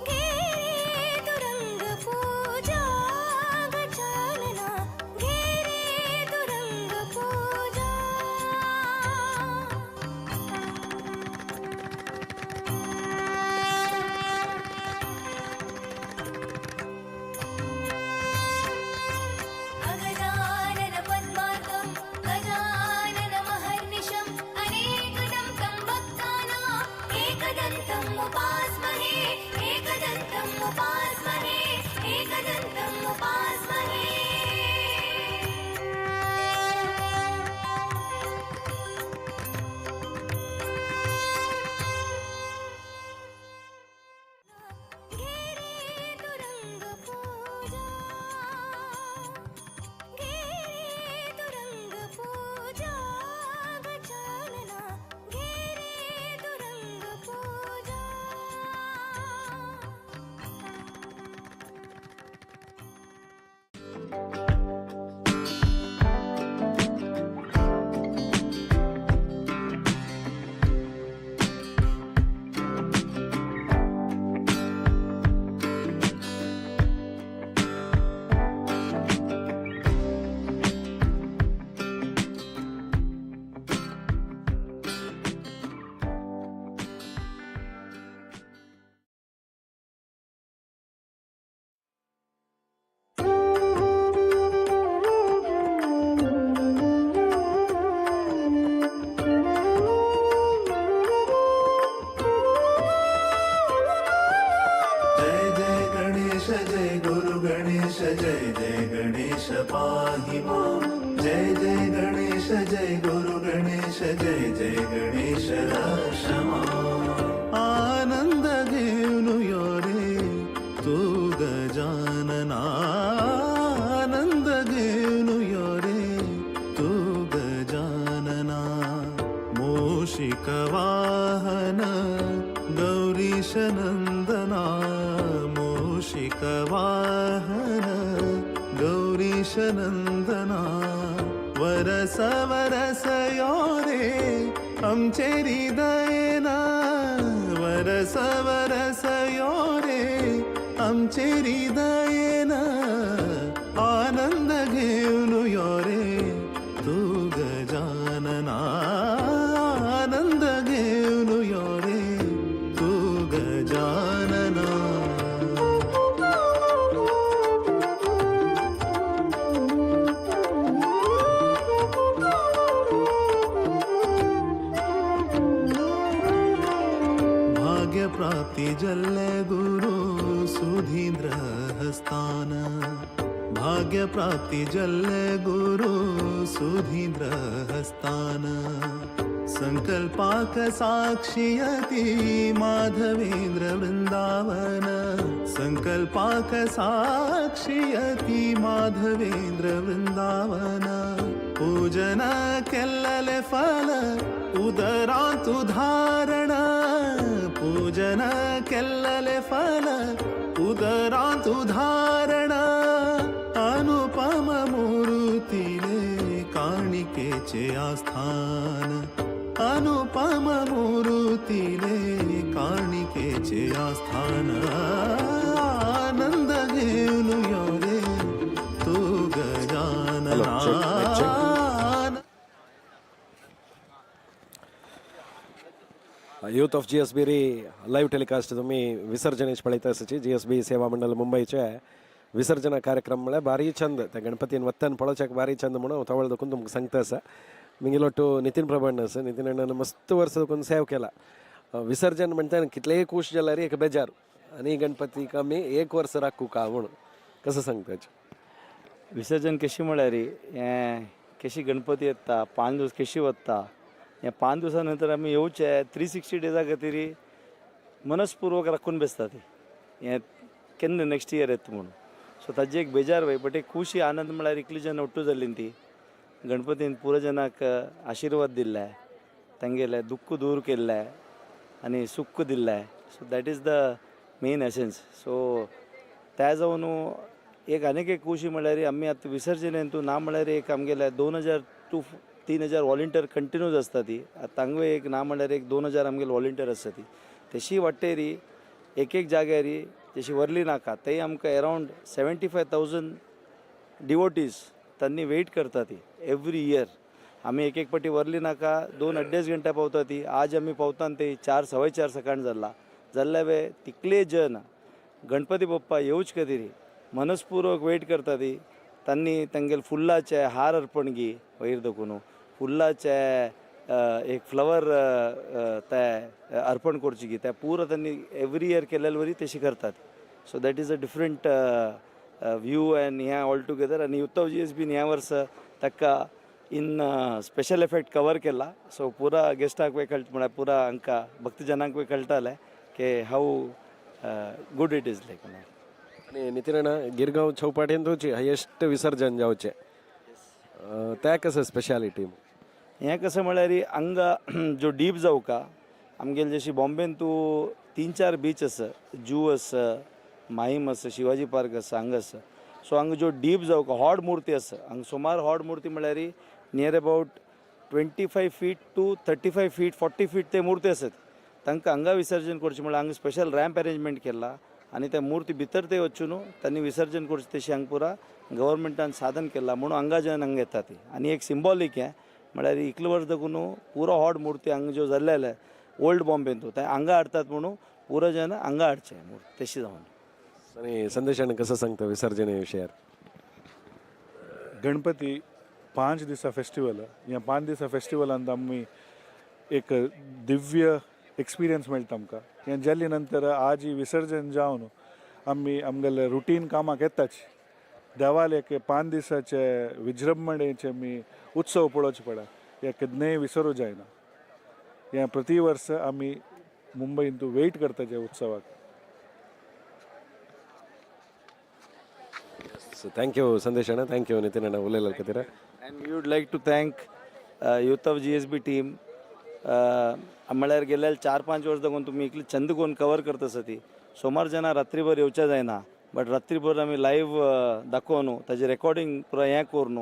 घे रे तुरंग पूजा गजानना घे रे तुरंग पूजा अगजानन पद्मार्कं गजानन महर्निशम् अनेकदं तं भक्तानां एकदन्तम् उपास्महे एकदन्तम् उपास्महे एकदन्तम् उपास्महे घे रे तुरंग पूजा घे रे तुरंग पूजा गजानना घे रे तुरंग पूजा जय जय गणेश जय गुरु गणेश जय जय गणेश पाहि मां जय जय गणेश जय गुरु गणेश जय जय गणेश रक्ष मां आनंद घेऊन यो रे तू गजानना आनंद घेऊन यो रे तू गजानना मूषिक वाहन गौरीश नंदना मूषिक वाहन गौरीश नंदना वरस वरस यो रे आमचे हृदयना वरस वरस यो रे आमचे हृदयना आनंद घेऊन यो रे तू गजानना आनंद घेऊन यो रे तू गजानना भाग्य प्राप्ती जल्ले गुरु सुधींद्र हस्तान भाग्य प्राप्ती जल्ले गुरु सुधींद्र हस्तान संकल्पाक साक्षियति माधवेंद्र वृंदावन संकल्पाक साक्षियति माधवेंद्र वृंदावन पूजन केल्लले फल उदरांतु धारण पूजन केल्लले फल उदरांतु धारण अनुपम मूर्तीले काणिकेचे आस्थान अनुपम मूर्तीले काणिकेचे आस्थान आनंद घे युथ ऑफ GSB री लाईव्ह टेलिकास्ट तुम्ही विसर्जनेच पळयता आसची GSB सेवा मंडळ मुंबईचे विसर्जना कार्यक्रम म्हळ्यार बारी छंद त्या गणपतीन वत्तान पळोवच्याक बारी छंद म्हणून तवळ देखून तुमकां सांगता आसा मिंगिलोटू नितीन प्रभण आसा नितीन अण्णान मस्त वर्स देखून सेव केला विसर्जन म्हणटा कितलेय खूश जाल्यार एक बेजार आनी गणपतीक आमी एक वर्स राखू का म्हणून कसं सांगता विसर्जन कशी म्हळ्यार हें कशी गणपती येता 5 दीस कशी वता हे 5 दिवसा नंतर आमी येवचे 360 डेजा खातीर मनस्पूर्वक राखून बसता ती हें केन्ना नेक्स्ट इयर येता म्हणून सो ताजी एक बेजार वय बट एक खुशी आनंद म्हळ्यार इतली जन ओट्टू जाल्ली ती गणपतीन पुरो जनाक आशिर्वाद दिल्ले तांगेले दुख्ख दूर केल्ले आनी सुख्ख दिल्ले so that is the main essence so त्या जावन एक आनीक एक खुशी म्हळ्यार आमी आतां विसर्जनेन तूं ना म्हळ्यार एक आमगेले 2000 टू 3000 वॉलंटियर कंटिन्यूज आसता ती तांगवे एक ना म्हळ्यार एक 2000 आमगेले वॉलंटियर आसता ती तशी वाटेरी एक जाग्यार जशी वर्ली नाका थंय आमकां अरावंड 75,000 डिवोटीज तांणी वेट करता ती एवरी इयर आमी एक पाटी वर्ली नाका 2-2.5 घंटा पावता ती आज आमी पावता ते 4-4:15 सकाळ जाल्ल्या वे तिकले जन गणपती बाप्पा येवच खातीर मनस्पूर्वक वेट करता ती तांणी तांगेले फुल्लाचे हार अर्पण गी वयर देखून फुल्लाचे एक फ्लवर ते अर्पण करची गी ते पुरो तांणी एवरी इयर केलेले वरी तशी करतात so that is a different view end हें ऑल टुगेदर आनी युथ ऑफ GSB ह्या वर्सा ताका इन स्पेशल इफेक्ट कवर केला सो पुरा गेस्टाक वे कळटा म्हळ्यार पुरा हांकां भक्तजनांक वे कळटालें की how good it is like आणि नितीन अण्णा गिरगांव चौपाटीन तुमची हायेस्ट विसर्जन जावचे त्या कसं स्पेशालिटी हें कसं म्हळ्यार हांगा जो डीप जावं का आमगेले जशी बॉम्बेन तूं 3-4 बीच आसा जू आसा माहीम आसा शिवाजी पार्क आसा हांगा आसा सो हांगा जो डीप जावं का हॉड मुर्ती आसा हांगा सुमार हॉड मुर्ती म्हळ्यार near about 25 feet to 35 feet 40 feet ते मुर्ती आसात तांकां हांगा विसर्जन करचें म्हळ्यार हांगा स्पेशल रॅम्प अरेंजमेंट केला आनी त्या मुर्ती भितर ते वचून तांणी विसर्जन करचें तशें हांगा पुरा गव्हर्मेंटान साधन केलां म्हणून हांगा जन हांगा येता ती आनी एक सिंबॉलीक हें म्हळ्यार इतलें वर्स देखून पुरो हॉड मुर्ती हांगा ज्यो जाल्ले ओल्ड बॉम्बेन तूं ते हांगा हाडटात म्हणून पुरो जन हांगा हाडचें मुर्ती तशी जावन आणि संदेशान कसं सांगता विसर्जने विशयार गणपती 5 दिसा फेस्टिवल ह्या 5 दिसा फेस्टिवलांत आमी एक दिव्य एक्सपिरियन्स मेळटा आमकां हें जाल्ले नंतर आज ही विसर्जन जावन आमी आमगेले रुटीन कामाक येताच देवाल एक 5 दिसाचे विजृंभणेचे आमी उत्सव पळोवचे पडा हे केन्नाय विसरूं जायना हें प्रति वर्स आमी मुंबईन तूं वेट करता त्या उत्सवाक थँक्यू संदेश अण्णा थँक्यू नितीन अण्णा उलयल्या खातीर and we would like to thank youth of GSB team म्हळ्यार गेल्या 4-5 वर्स देखून तुमी इतली छंद करून कवर करता आसा ती सोमार जेन्ना रात्रीभर येवचें जायना बट रात्रीभर आमी लायव्ह दाखोवन ताजें रेकॉर्डिंग पुरो हें करून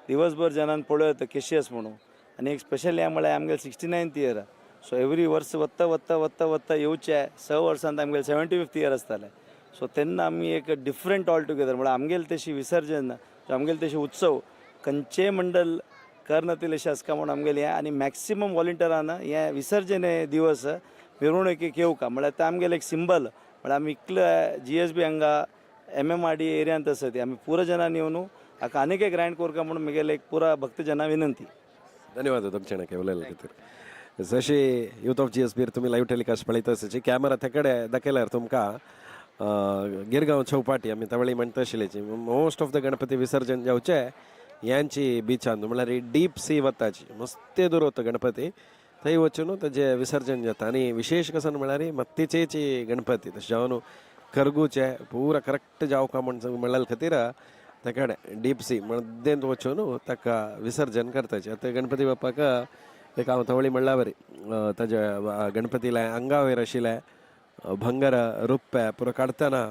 दिवसभर जनान पळयत कशी आसा म्हणून आनी एक स्पेशल हें म्हळ्यार आमगेलें 69th इयर सो एवरी वर्स वत्ता येवचे 6 वर्सांत आमगेलें 75th इयर आसतालें सो तेन्ना आमी एक डिफरंट ऑल टुगेदर म्हळ्यार आमगेलें तशी विसर्जन आमगेलें तशी उत्सव खंयचेय मंडल करनातील अशें आसका म्हणून आमगेलें हें आनी मॅक्सिमम वॉलंटियरान हें विसर्जन दिवस मिरवणुकीक येवका म्हळ्यार ते आमगेलें एक सिंबल म्हळ्यार आमी इतलो GSB हांगा MMRD एरियांत आसा ती आमी पुरो जनान येवन हाका आनीक एक ग्रँड करका म्हणून म्हगेलें एक पुरा भक्तजनां विनंती धन्यवाद तुमचे अण्णा उलयल्या खातीर जशी युथ ऑफ GSB तुमी लायव्ह टेलिकास्ट पळयता आसची कॅमेरा ते कडेन दाखयल्यार तुमकां गिरगांव चौपाटी आमी तवळी म्हणटा आशिल्लीची मोस्ट ऑफ द गणपती विसर्जन जावचे यांची बिचान म्हळ्यार डीप सी वताची मस्ते दूर वता गणपती थंय वचून ताजें विसर्जन जाता आनी विशेश कसन म्हळ्यार मत्तीचेची गणपती तशें जावन करगूचे पुरा करेक्ट जावका म्हणल्या खातीर ताका डीप सी मद्देंत वचून ताका विसर्जन करताचे आतां गणपती बाप्पाक एक हांव तवळी म्हणल्या बरी ताज्या गणपतीला आंगा वयर आशिल्ले भंगार रुप्पे पुरो काडटना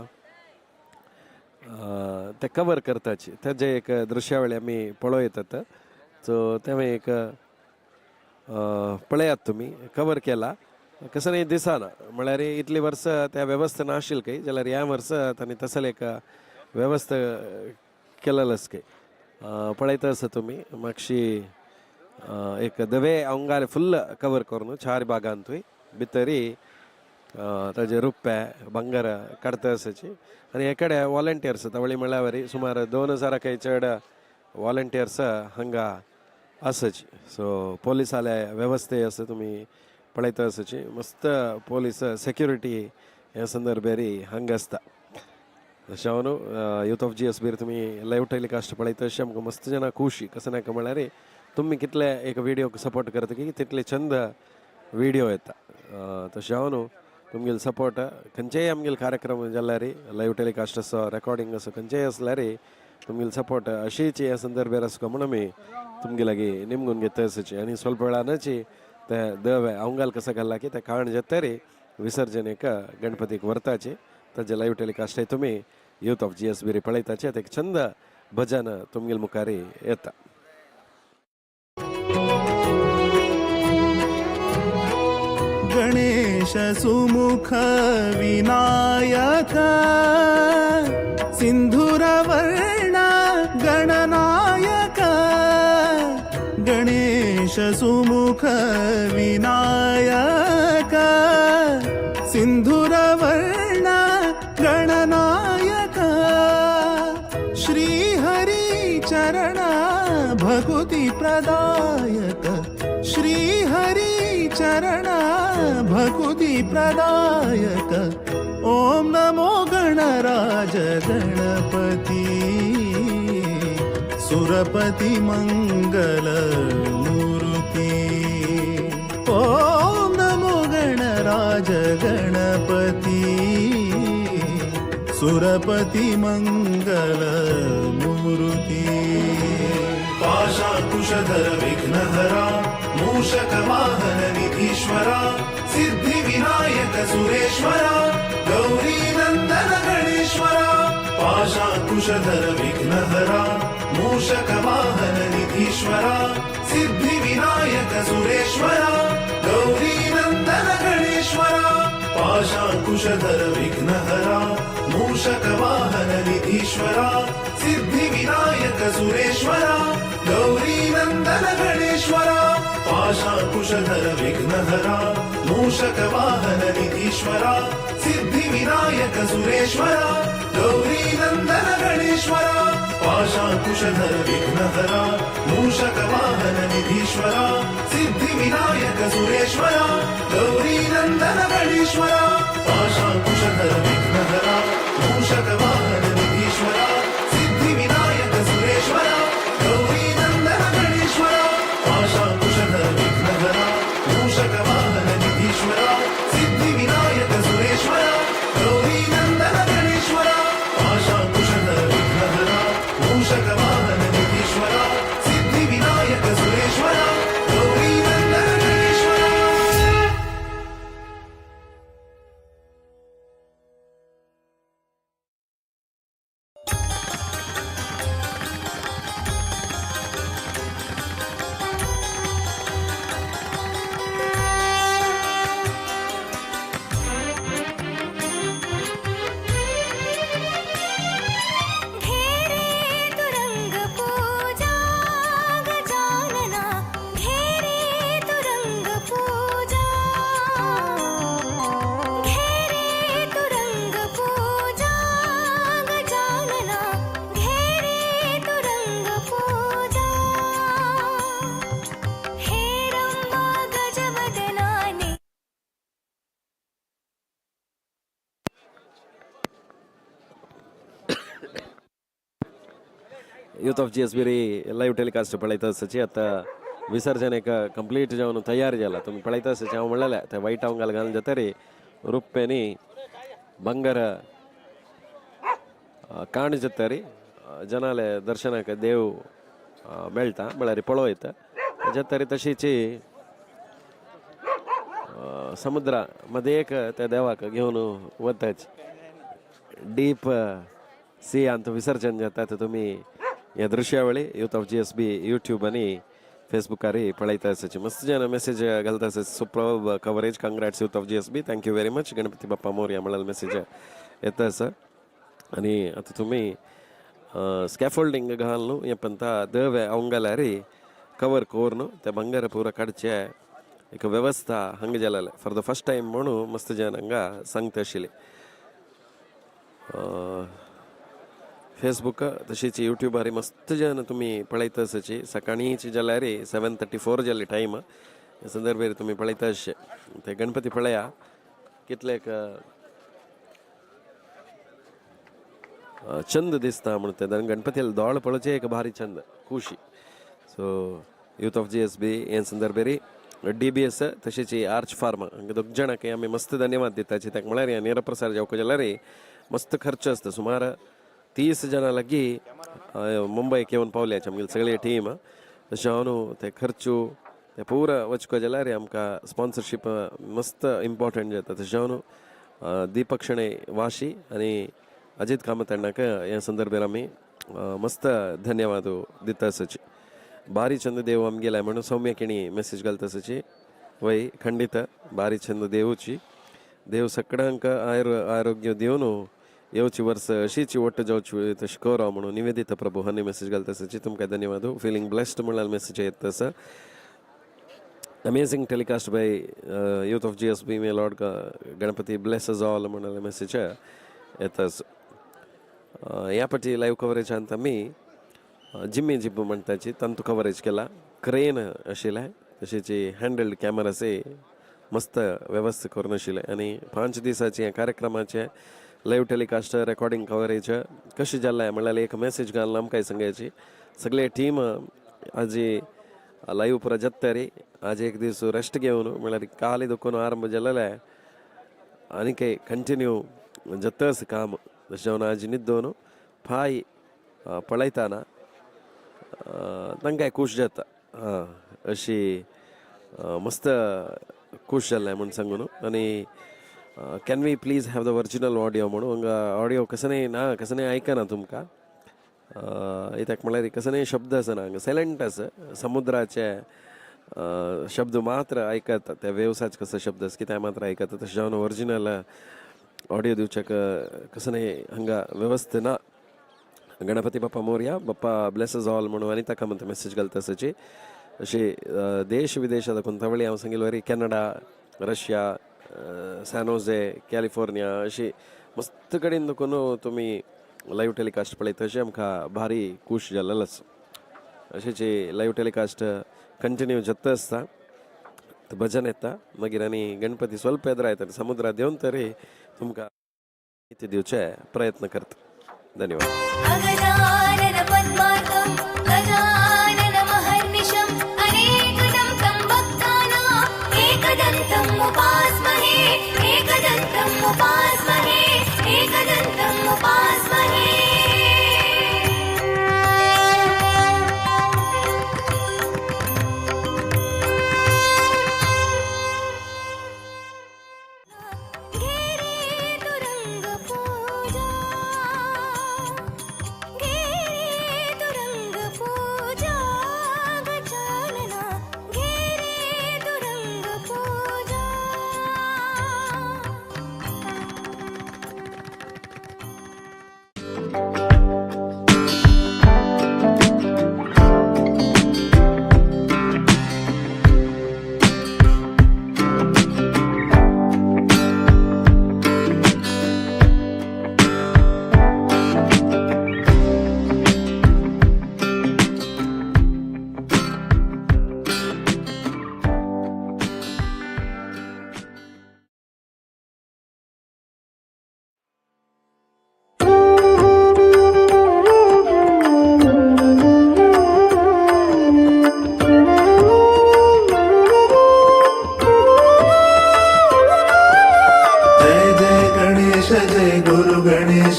ते कवर करताचे तेजे एक दृश्यावळी आमी पळयतात सो तें एक पळयात तुमी कवर केला कसं नाही दिसाना म्हळ्यार इतली वर्स त्या वेवस्था नाशिल्ली काही जाल्यार ह्या वर्स तांणी तसले एक वेवस्था केलेलो काही पळयता आसा तुमी मातशी एक दवे अंगार फुल्ल कवर करून 4 भागांतूय भितरी ताजे रुप्पे बंगार काडता आसाची आनी एकडे वॉलंटियर्स तवळी म्हणल्यार सुमार 2000 चड वॉलंटियर्स हांगा आसाची. सो पोलिसाले वेवस्थे आसा तुमी पळयता आसाची. मस्त पोलीस सेक्युरिटी ह्या संदर्भेरी हांगा आसता. तशें हांव न्हू यूथ ऑफ GSB तुमी लायव्ह टेलिकास्ट पळयता अशें आमकां मस्त जाणां खुशी कसं नाका म्हळ्यार तुमी कितले एक व्हिडिओ सपोर्ट करता की तितले चंद व्हिडिओ येता. तशें हांव न्हू तुमगेलो सपोर्ट खंयचेय आमगेलो कार्यक्रम जाल्यार लायव्ह टेलिकास्ट असो रेकॉर्डिंग असो खंयचेय आसल्यार तुमगेलो सपोर्ट अशीच ह्या संदर्भेर आसको म्हूण आमी तुमगे लागीं निमगून घेता आसाची. आनी स्वल्प वेळानची ते दवे अवंगाल कसं घालला की ते काण जेतरी विसर्जनेक गणपतीक व्हरताचे ताजे लायव्ह टेलिकास्ट तुमी यूथ ऑफ GSB पळयताचे एक चंद भजन तुमगेल मुखारी येता. गणेश सुमुख विनायक सिंधुरवर्ण गणनायक गणेश सुमुख विनायक सिंधुरवर्ण गणनायक श्रीहरी चरण भकुति प्रदायक श्रीहरी चरण भकुति प्रदायक ओम नमो गणराज गणपति सुरपति मंगल मूर्ति ओम नमो गणराज गणपति सुरपति मंगल मूर्ति पाशाकुशधर विघ्नहरा मूषक वाहन निधीश्वरा सिद्धि विनायक सुरेश्वरा गौरी नंदन गणेश्वरा पाशाकुशधर विघ्नहरा मूषक वाहन निधीश्वरा सिद्धि विनायक सुरेश्वरा गौरी नंदन गणेश्वरा पाशाकुशधर विघ्नहरा मूषक वाहन निधीश्वरा सिद्धि विनायक सुरेश्वरा गौरी नंदन गणेश्वरा पाशाकुशधर विघ्नहरा मूषक वाहन निधीश्वरा सिद्धि विनायक सुरेश्वरा गौरी नंदन गणेश्वरा पाशाकुशधर विघ्नहरा मूषक वाहन निधीश्वरा सिद्धि विनायक सुरेश्वरा गौरी नंदन गणेश्वरा पाशाकुशधर विघ्नहरा मूषक वाहन निधीश्वरा सिद्धि विनायक सुरेश्वरा गौरी नंदन गणेश्वरा पाशाकुशधर विघ्नहरा मूषक वाहन निधीश्वरा सिद्धि विनायक सुरेश्वरा गौरी नंदन गणेश्वरा पाशाकुशधर विघ्नहरा मूषक वाहन निधीश्वरा सिद्धि विनायक सुरेश्वरा गौरी नंदन गणेश्वरा. घेरे तुरंग पूजा गजानना घेरे तुरंग पूजा घेरे तुरंग पूजा गजानना घेरे तुरंग पूजा हे रंबा गजवदनाने youth of GSB live telecast पळयता आसाची आतां विसर्जनेक कंप्लीट जावन तयार जाला. तुमी पळयता आसाची हांव म्हणलेलें ते वायट अवंगाल घालून जातरी रुप्पेनी बंगार काण जातरी जनाले दर्शनाक देव मेळटा म्हळ्यार पळोवयता जातरी तशीची समुद्रा मदेक त्या देवाक घेवन वताच डीप सी अंत विसर्जन जाता ते तुमी ह्या दृश्यावळी यूथ ऑफ GSB यूट्यूब आनी फेसबुकार पळयता आसाची. मस्त जन मेसेज घालता आसा super coverage congrats youth of GSB thank you very much Ganpati Bappa Morya म्हळ्यार मेसेज येता आसा. आनी आतां तुमी स्कॅफोल्डिंग घाल न्हू हें पंता दवे अवंगाल्यार कवर कोर न्हू ते बंगार पुरो काडचे एक व्यवस्था हंगे जालेले फॉर द फर्स्ट टाइम म्हणून मस्त जन हांगा सांगता आशिल्ली. फेसबुक तशीच युट्यूबार मस्त जन तुम्ही पळयता आसची. सकाळीची जाल्यार 7:34 जाली टायम. ह्या संदर्भार तुम्ही पळयता आसचे. ते गणपती पळया कितलेक चंद दिसता म्हणते. गणपतीला दोळ पळोवचे एक भारी चंद खुशी. सो यूथ ऑफ GSB हे संदर्भारी DBS तशेंच आर्च फार्मा हांगा दोग जाणांक आमी मस्त धन्यवाद दिताचे. ताका म्हळ्यार ह्या निरप्रसार जावंक जाल्यार मस्त खर्च आसता. सुमार 30 जाणां लागीं मुंबयक येवन पावल्याचे आमगेली सगळी टीम. तशें हांव न्हू ते खर्चू ते पुरा वचको जाल्यार आमकां स्पॉन्सरशीप मस्त इम्पॉर्टंट जाता. तशें हांव न्हू दीपक शणै वाशी आनी अजित कामत अण्णाक ह्या संदर्भार आमी मस्त धन्यवाद दिता आसची. भारी चंद देव आमगेला म्हणून सौम्य केणी मेसेज घालता आसची. वय खंडित भारी चंद देवची. देव सगळ्यांक आरोग्य दिवन येवची वर्स अशीच वट्ट जावची तशें करो म्हणून निवेदिता प्रभू हांणी मेसेज घालता आसची. तुमकां धन्यवाद. फिलिंग ब्लेस्ड म्हणाल मेसेज येता आसा. Amazing telecast by youth of GSB. May lord Ganpati bless all म्हणाल मेसेज येता आसा. ह्या फाटी लाईव्ह कवरेज अंत आमी जिम्मी जिब्ब म्हणटाची तंतू कवरेज केला. क्रेन आशिल्ले तशेंच हँडल्ड कॅमेराचे मस्त वेवस्था करून आशिल्ले. आनी 5 दिसाचे ह्या कार्यक्रमाचे लाईव्ह टेलिकास्ट रेकॉर्डिंग कवरेज कशें जाल्लें म्हणल्यार एक मेसेज घालून आमकां सांगायची. सगळे टीम आज लाईव्ह पुरा जत्तारी. आज एक दीस रेस्ट घेवन म्हळ्यार काली दुखून आरंभ जाल्ले आनीक कंटिन्यू जत्तस काम. जशें हांव आज न्हिदोवन फाय पळयताना तांकां खूश जाता. अशी मस्त खूश जाल्लें म्हूण सांगून. आनी can we please have the original audio म्हणून हांगा ऑडियो कसं ना कसं आयकना तुमकां. ताका म्हळ्यार कसं शब्द आसना हांगा सायलंट आसा. समुद्राचे शब्द मात्र आयकता. त्या वेवसाचे कसो शब्द आसा कितें मात्र आयकता. तशें जावन ओरिजिनल ऑडियो दिवच्याक कसं हांगा वेवस्था ना. गणपती बाप्पा मोरया. बाप्पा ब्लेसस ऑल म्हणून आनी ताका म्हणटा मेसेज घालता आसची. अशी देश विदेशात कोणतावळी हांव सांगिल्लो वरी कॅनडा, रशिया, सॅनोझे, कॅलिफोर्निया अशी मस्त कडेन देखून तुमी लाईव्ह टेलिकास्ट पळयता. अशें आमकां भारी खूश जाल्लेलो आसा. अशेंच लाईव्ह टेलिकास्ट कंटिन्यू जाता आसता. भजन येता मागीर आनी गणपती स्वल्प येद्र येता. समुद्रात देवन तरी तुमकां ते दिवचे प्रयत्न करता. धन्यवाद. अगजानन पद्मार्कं गजानन महर्निशम् अनेकदं तं भक्तानां एकदन्तम् उपास्महे एकदन्तम् उपास्महे एकदन्तम् उपास्महे.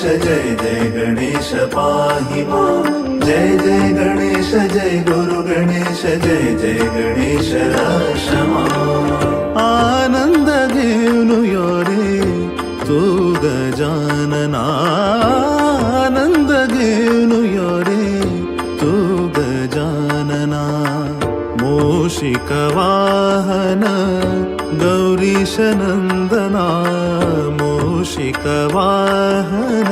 जय जय गणेश पाहि मां. जय जय गणेश जय गुरु गणेश जय जय गणेश रक्षमा. आनंद घेऊन यो रे तू गजानना. आनंद घेऊन यो रे तू गजानना. मूषिक वाहन गौरीश नंदना. मूषिक वाहन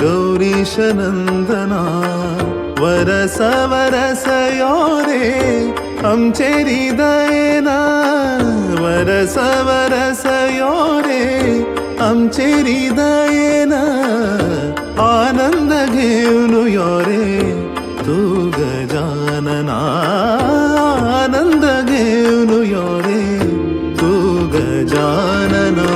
गौरीश नंदना. वरस वरस यो रे आमचे हृदयना वरस वरस यो रे आमचे हृदयना आनंद घेऊन यो रे तू गजानना आनंद घेऊन यो रे तू गजानना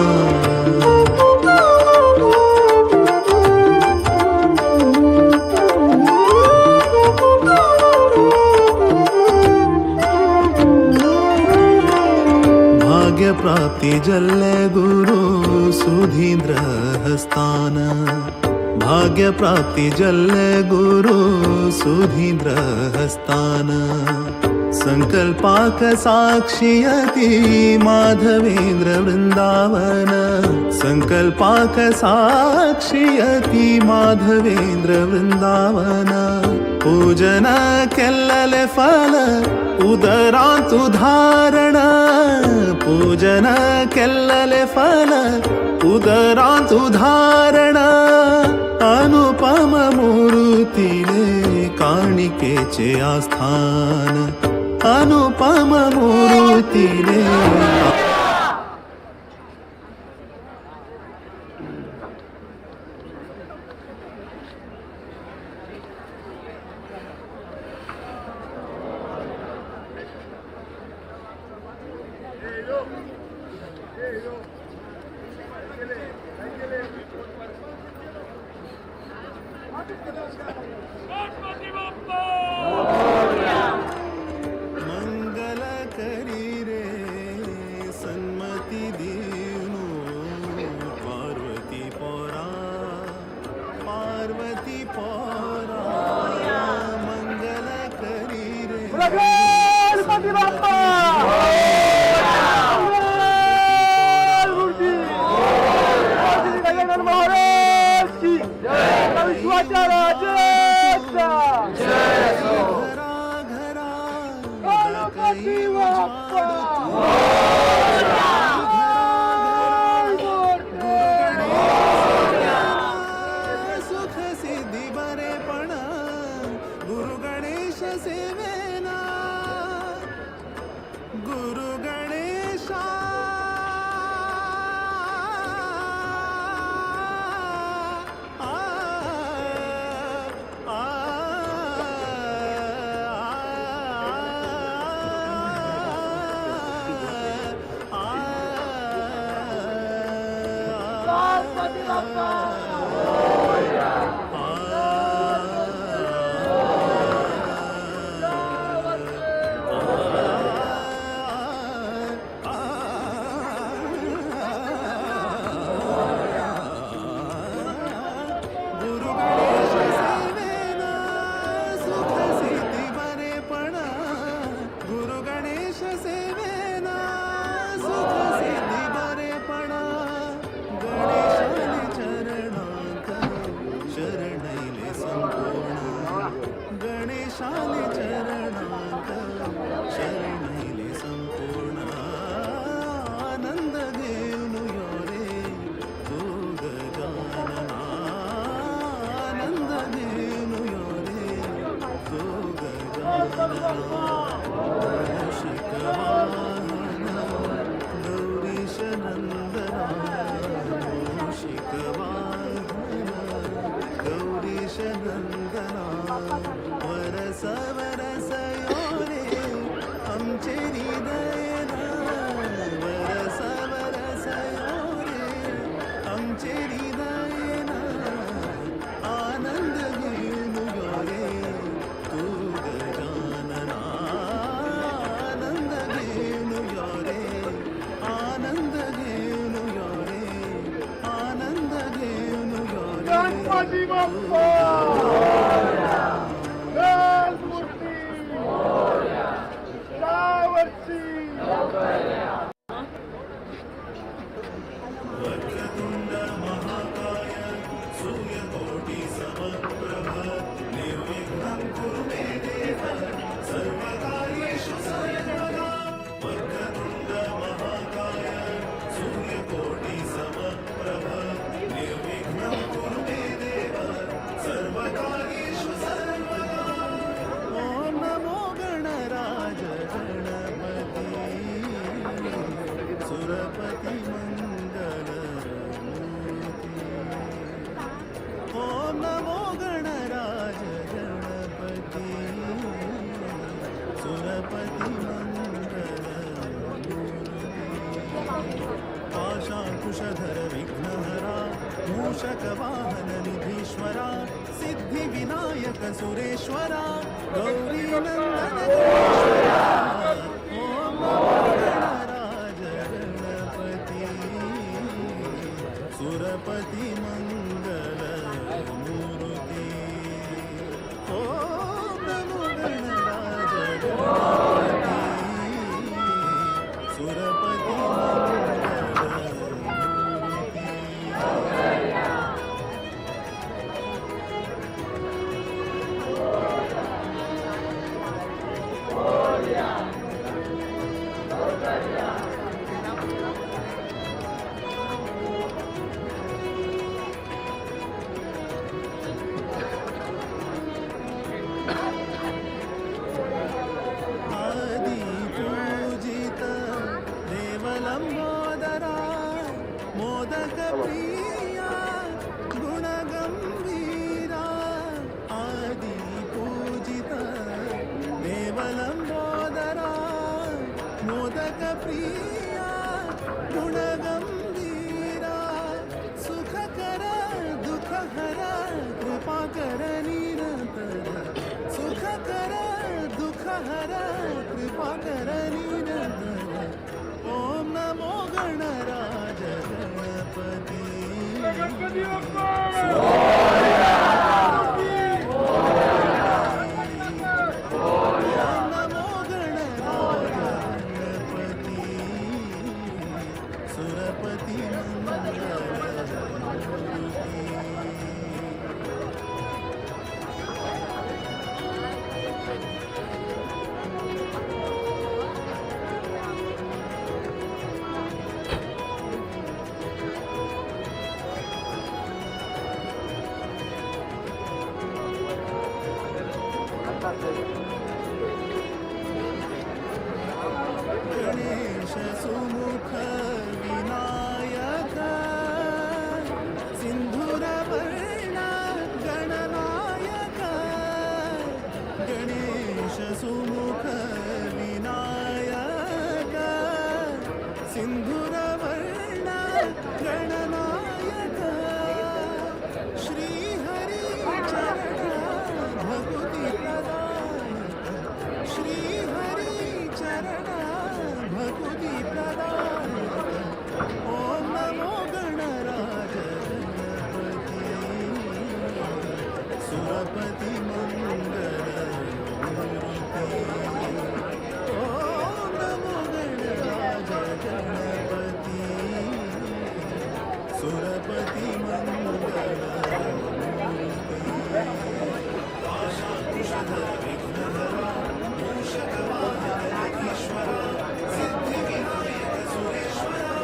प्राप्ति जल्ले गुरु सुधींद्र हस्तान भाग्य प्राप्ति जल्ले गुरु सुधींद्र हस्तान संकल्पाक साक्षियति माधवेंद्र वृंदावन संकल्पाक साक्षियति माधवेंद्र वृंदावन पूजन केल्लले फल उदरांत उदाहरण पूजन केल्लले फल उदरांत उदाहरण अनुपम मूर्तीले काणिकेचे आस्थान अनुपम मूर्तीले मंगल करी रे सन्मती दीनु पार्वती पोरा मंगल करी रे सुख सिद्धी बरेपण गुरु गणेश सेवेना गुरु गणेशा गणेशाले चरणांत शरणैले संपूर्ण आनंद घेऊन यो रे तू गजानना आनंद घेऊन यो रे तू गजानना शिकवाहन गौरीश नंदना शिकवाहन गौरीश नंदना वरस वरस यो रे आमचे हृदयना वरस वरस यो रे आमचे हृदयना आनंद घेऊन यो रे तू गजानना आनंद घेऊन यो रे आनंद घेऊन यो रे आनंद घेऊन यो रे वक्रतुंड महाकाय सूर्यकोटि समप्रभ निर्विघ्नं कुरु मे देव सर्वकार्येषु सर्वदा वक्रतुंड महाकाय सूर्यकोटि समप्रभ निर्विघ्नं कुरु मे देव कुशधर विघ्नहरा मूषकवाहन निधीश्वरा सिद्धिविनायक सुरेश्वरा गौरी नंदन गणेश्वरा ओम गणराज गणपती सुरपती मंगल मूर्ती ओम नमो गणराज गणपती सुरपती मंगल मूर्ती आदि पूजित देवलंबोदरा मोदक प्रिया गुणगंभीरा आदि पूजित देवलंबोदरा मोदक प्रिया गुणगंभीरा सुखकर दुःखहर कृपाकर निरंतर सुखकर दुःखहर कृपाकर निरंतर ओम नमो गणराज गणपती ओम नमो गणराज गणपती सुरपती मंगल मूर्ती गणेश सुमुख विनायक सिंधुरवर्ण गणनायक गणेश सुमुख विनायक सिंधुरवर्ण गणनायक श्रीहरी चरण भगुती प्रदायक श्रीहरी चरण भगुती प्रदायक ओम नमो गणराज गणपती सुरपती मंगल मूर्ती ओम नमो गणराज गणपती सुरपती मंगल मूर्ती कुशधर विघ्नहरा मूषकवाहन निधीश्वरा सिद्धिविनायक सुरेश्वरा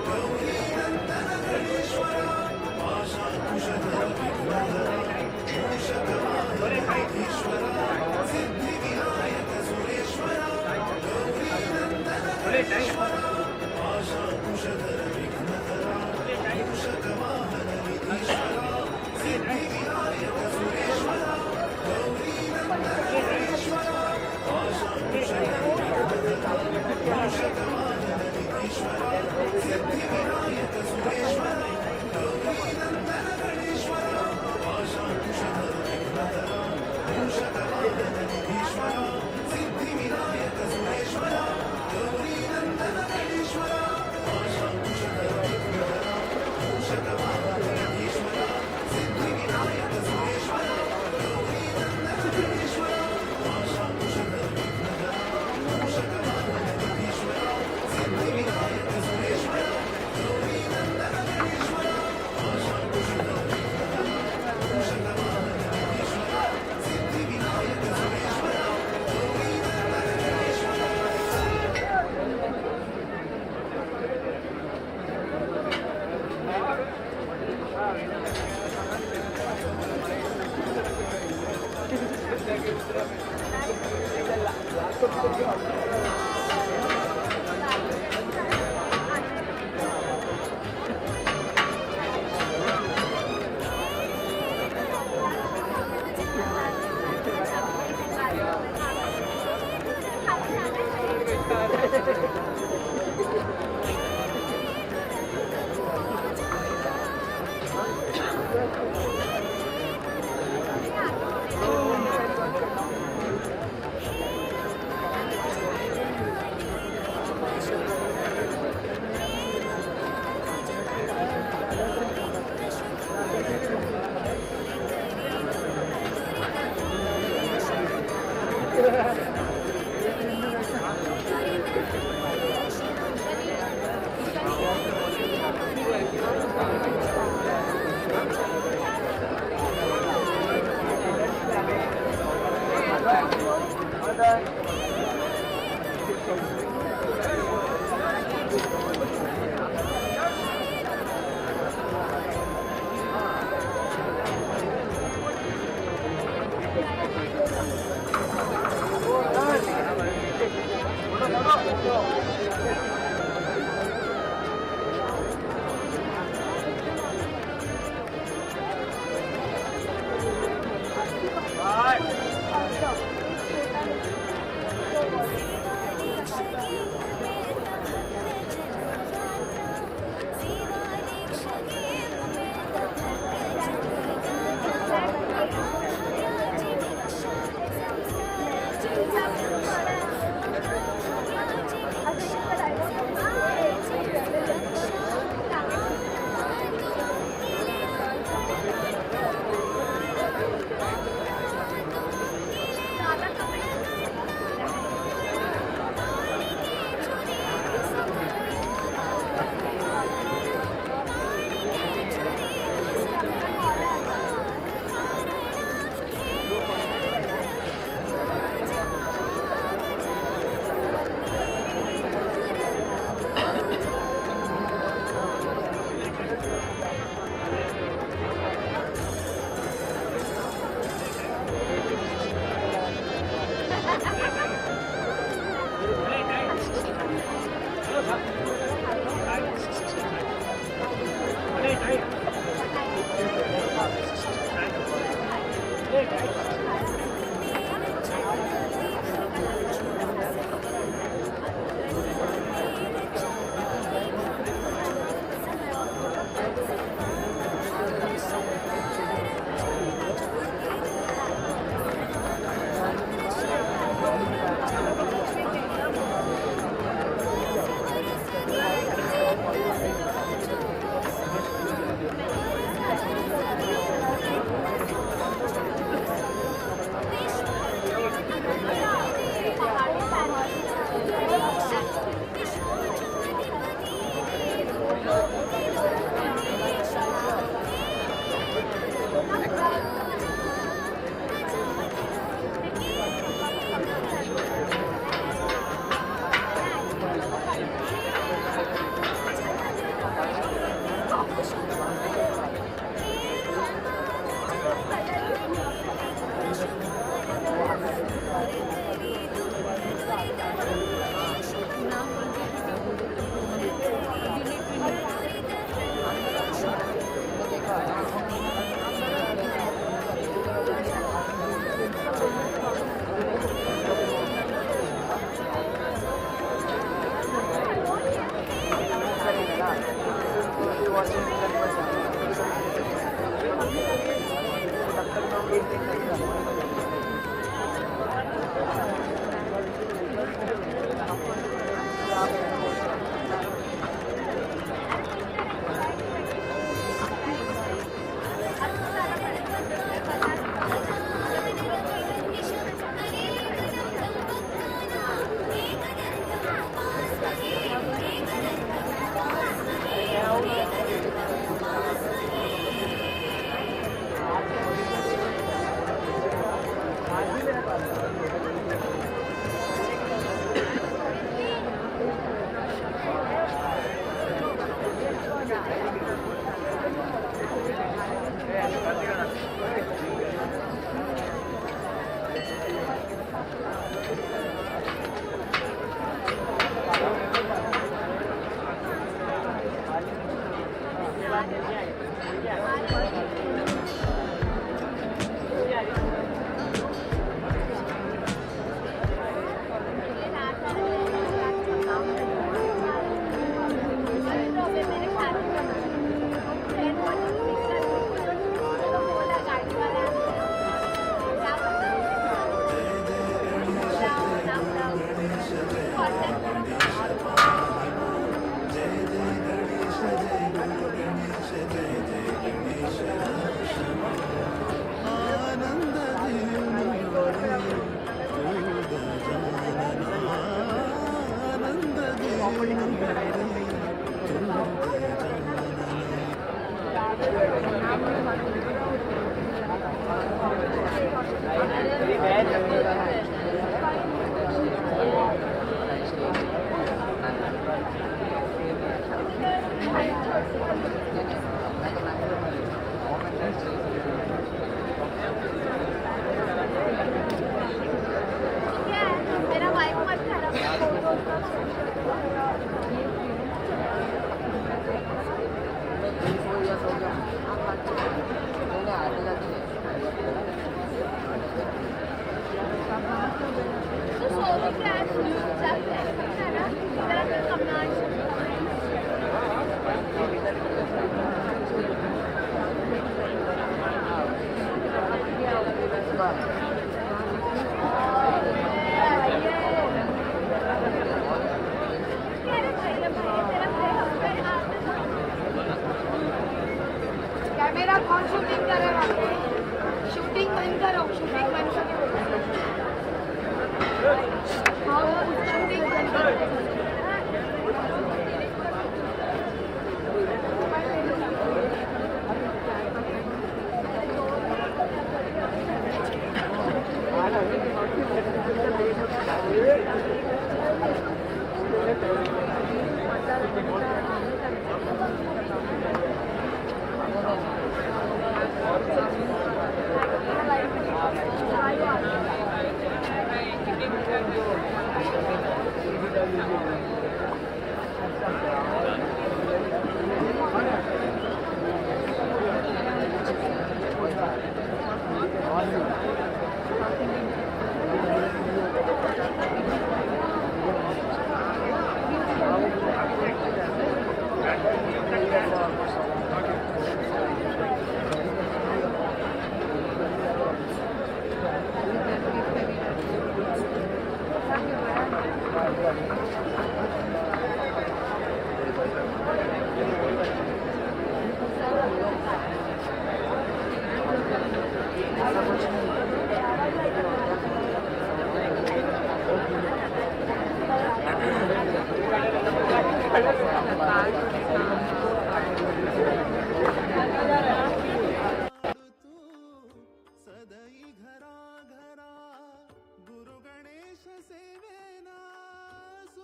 गौरी नंदन गणेश्वरा पाशा कुशधर विघ्नहरा मूषकवाहन निधीश्वरा सिद्धिविनायक सुरेश्वरा गौरी नंदन गणेश्वरा पाशा कुशधर विघ्नहरा मूषकवाहन निधीश्वरा सिद्धिविनायक सुरेश्वरा गौरी नंदन गणेश्वरा पाशा कुशधर विघ्नहरा मूषकवाहन निधीश्वरा सिद्धिविनायक सुरेश्वरा गौरी नंदन गणेश्वरा पाशा कुशधर विघ्नहरा मूषकवाहन निधीश्वरा सिद्धिविनायक सुरेश्वरा गौरी नंदन गणेश्वरा पाशा कुशधर विघ्नहरा मूषकवाहन निधीश्वरा सिद्धिविनायक सुरेश्वरा गौरी नंदन गणेश्वरा पाशा कुशधर विघ्नहरा मूषकवाहन निधीश्वरा सिद्धिविनायक सुरेश्वरा गौरी नंदन गणेश्वरा पाशा कुशधर विघ्नहरा मूषकवाहन निधीश्वरा सिद्धिविनायक सुरेश्वरा गौरी नंदन गणेश्वरा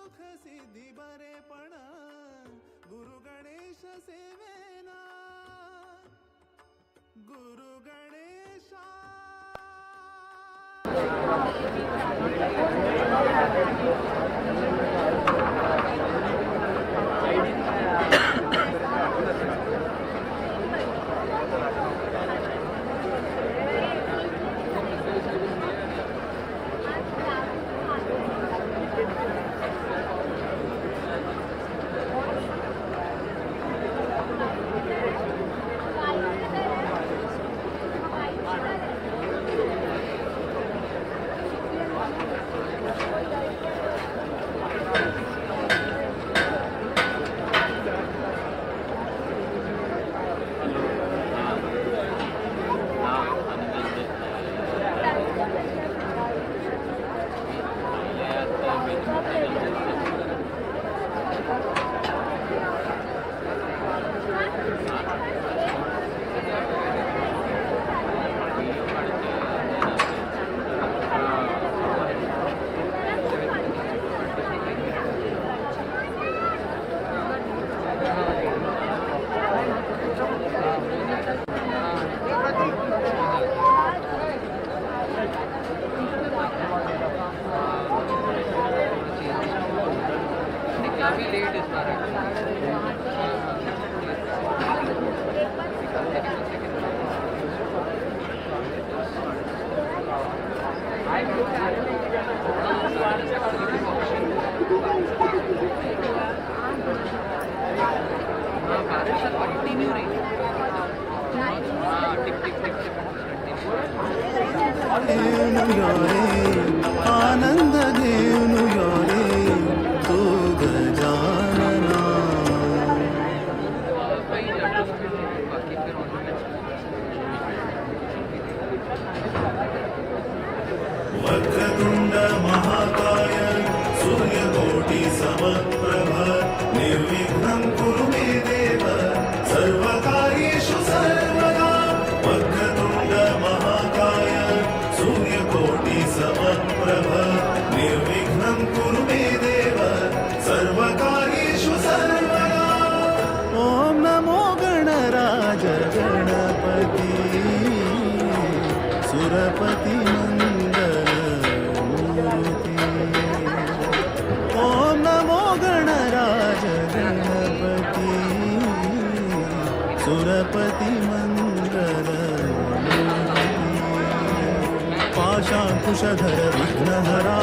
सुख सिद्धी बरेपण गुरु गणेश सेवेना गुरु गणेशा आनंद घेऊन योरे तो गजानना वक्रतुंड महाकाय सूर्यकोटि समप्रभ निर्विघ्नं कुरु मे देव सर्वकार्येषु सर्वदा वक्रतुंड महाकाय सूर्यकोटि समप्रभ निर्विघ्नं कुरु मे देव सर्वकार्येषु सर्वदा ॐ नमो गणराज गणपति सुरपति मंगल मूर्ति ॐ नमो गणराज गणपति सुरपति मंगल पाशाकुशधर विघ्नहरा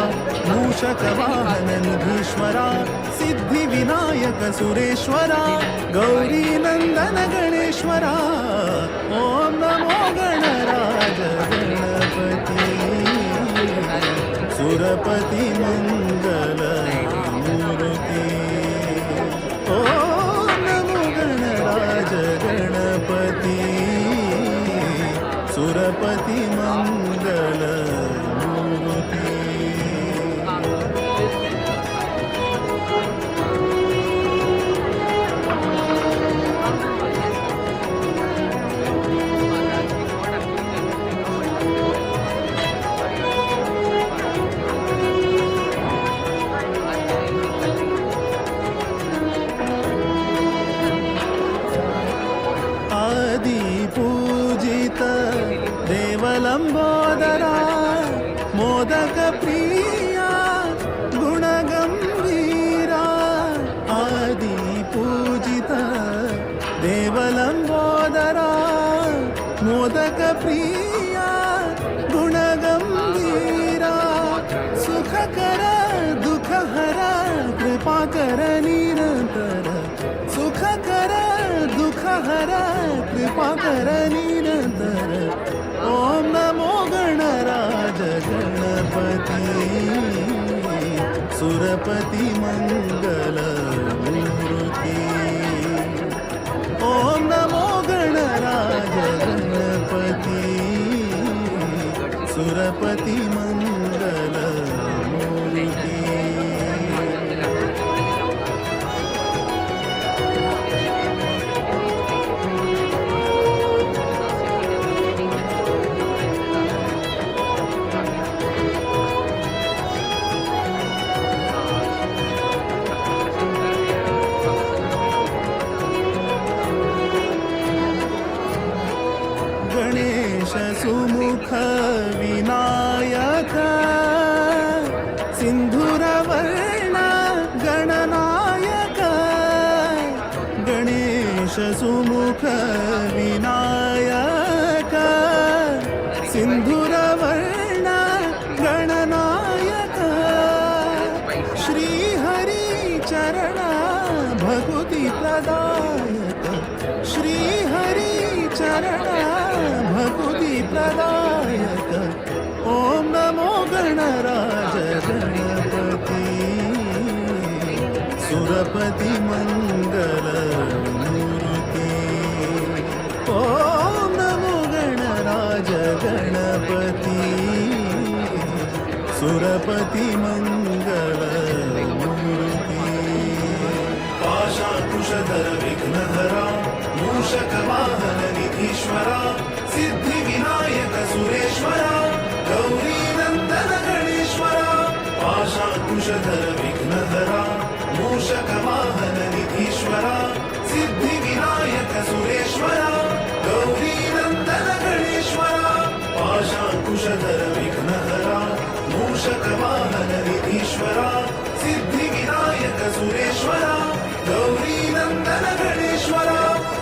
मूषकवाहन निधीश्वरा सिद्धिविनायक सुरेश्वरा गौरीनन्दन गणेश्वरा ॐ नमो गणराज गणपति सुरपति मंगल मूर्ति ॐ नमो गणराज गणपति सुरपति मंगल मूर्ति आदि पूजित देवलंबोदरा मोदक प्रिया गुणगंभीरा आदि पूजित देवलंबोदरा मोदक प्रिया गुणगंभीरा सुखकर दुःखहर कृपाकर निरंतर सुखकर दुःखहर कृपाकर निरंतर ॐ नमो गणराज गणपति सुरपति मंगल मूर्ति ॐ नमो गणराज गणपति सुरपति मंगल मूर्ति सिंधुरवर्ण गणनायक गणेश सुमुख विनायक सिंधुरवर्ण गणनायक श्रीहरी चरण भगुति प्रदायक श्रीहरी चरण भगुति प्रदायक ओम नमो गणराज गणपति सुरपति मंगल मूर्ति ओम नमो गणराज गणपति सुरपति मंगल मूर्ति पाशाकुशधर विघ्नहरा मूषकवाहन निधीश्वरा सिद्धिविनायक सुरेश्वरा गौरीनन्दन गणेश्वरा पाशाकुशधर विघ्नहरा मूषकवाहन निधीश्वरा सिद्धिविनायक सुरेश्वरा गौरीनन्दन गणेश्वरा पाशाकुशधर विघ्नहरा मूषकवाहन निधीश्वरा सिद्धिविनायक सुरेश्वरा गौरीनन्दन गणेश्वरा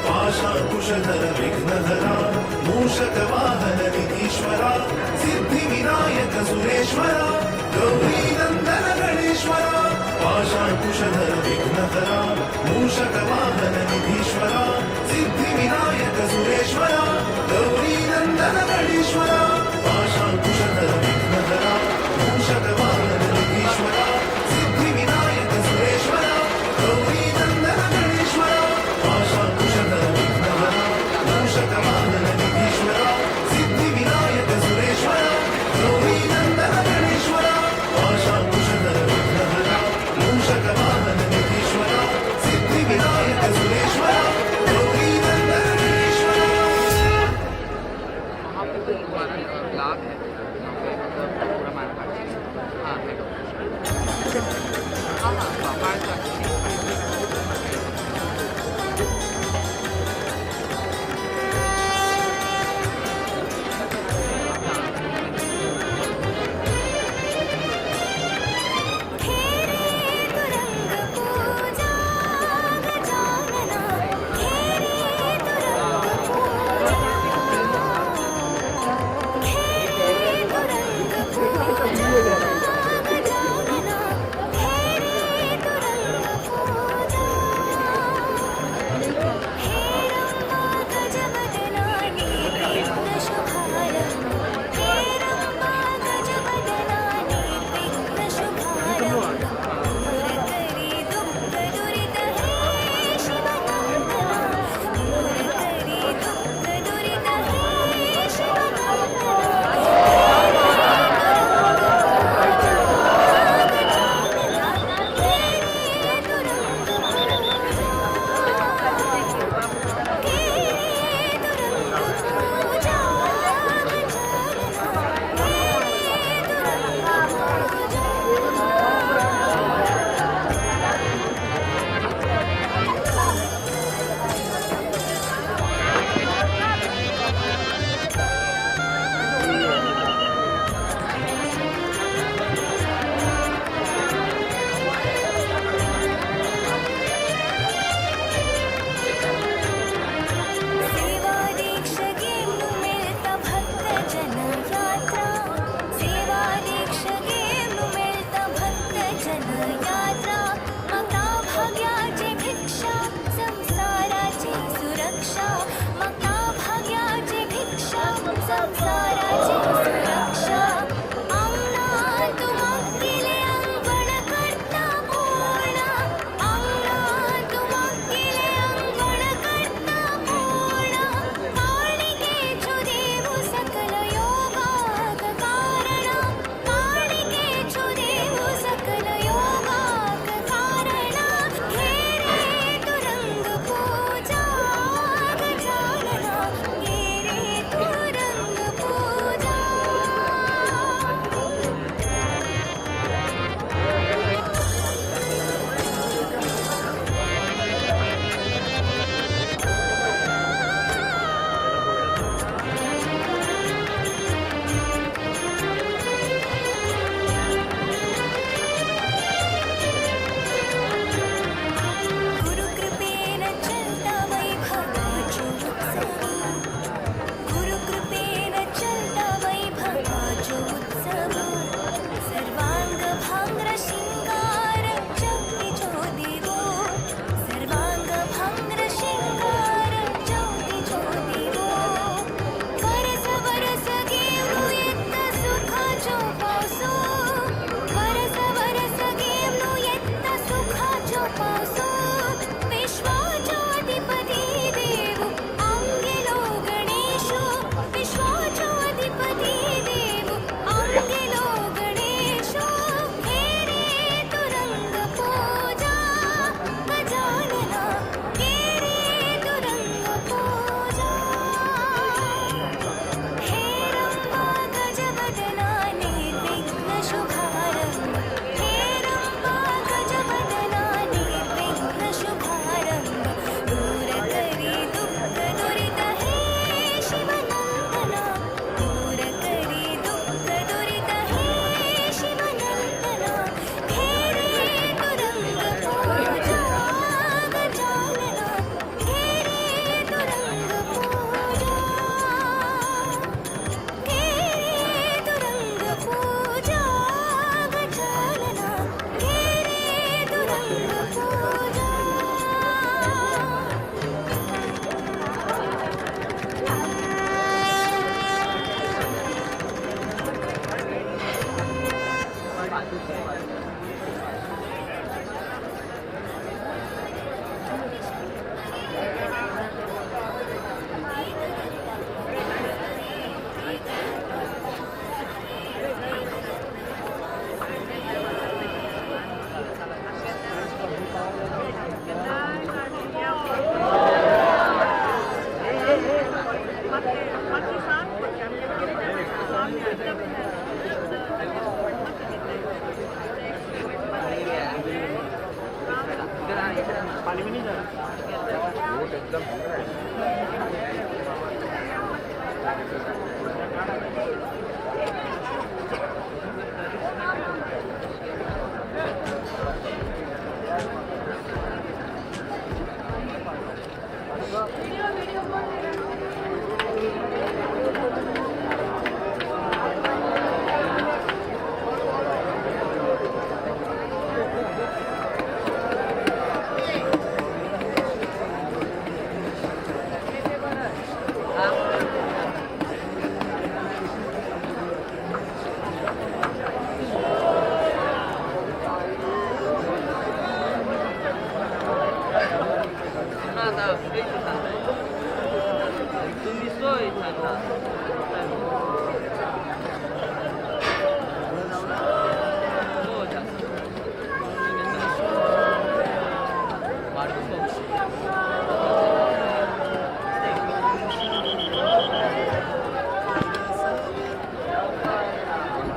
पाशाकुशधर विघ्नहरा मूषकवाहन निधीश्वरा सिद्धिविनायक सुरेश्वरा गौरीनन्दन गणेश्वरा पाशाकुशधर विघ्नहरा मूषकवाहन निधीश्वरा सिद्धिविनायक सुरेश्वरा गौरीनन्दन गणेश्वरा पाशाकुशधर विघ्नहरा मूषकवाहन निधीश्वरा सिद्धिविनायक सुरेश्वरा गौरीनन्दन गणेश्वरा पाशाकुशधर विघ्नहरा मूषकवाहन निधीश्वरा सिद्धिविनायक सुरेश्वरा गौरीनन्दन गणेश्वरा पाशाकुशधर विघ्नहरा मूषकवाहन निधीश्वरा सिद्धिविनायक सुरेश्वरा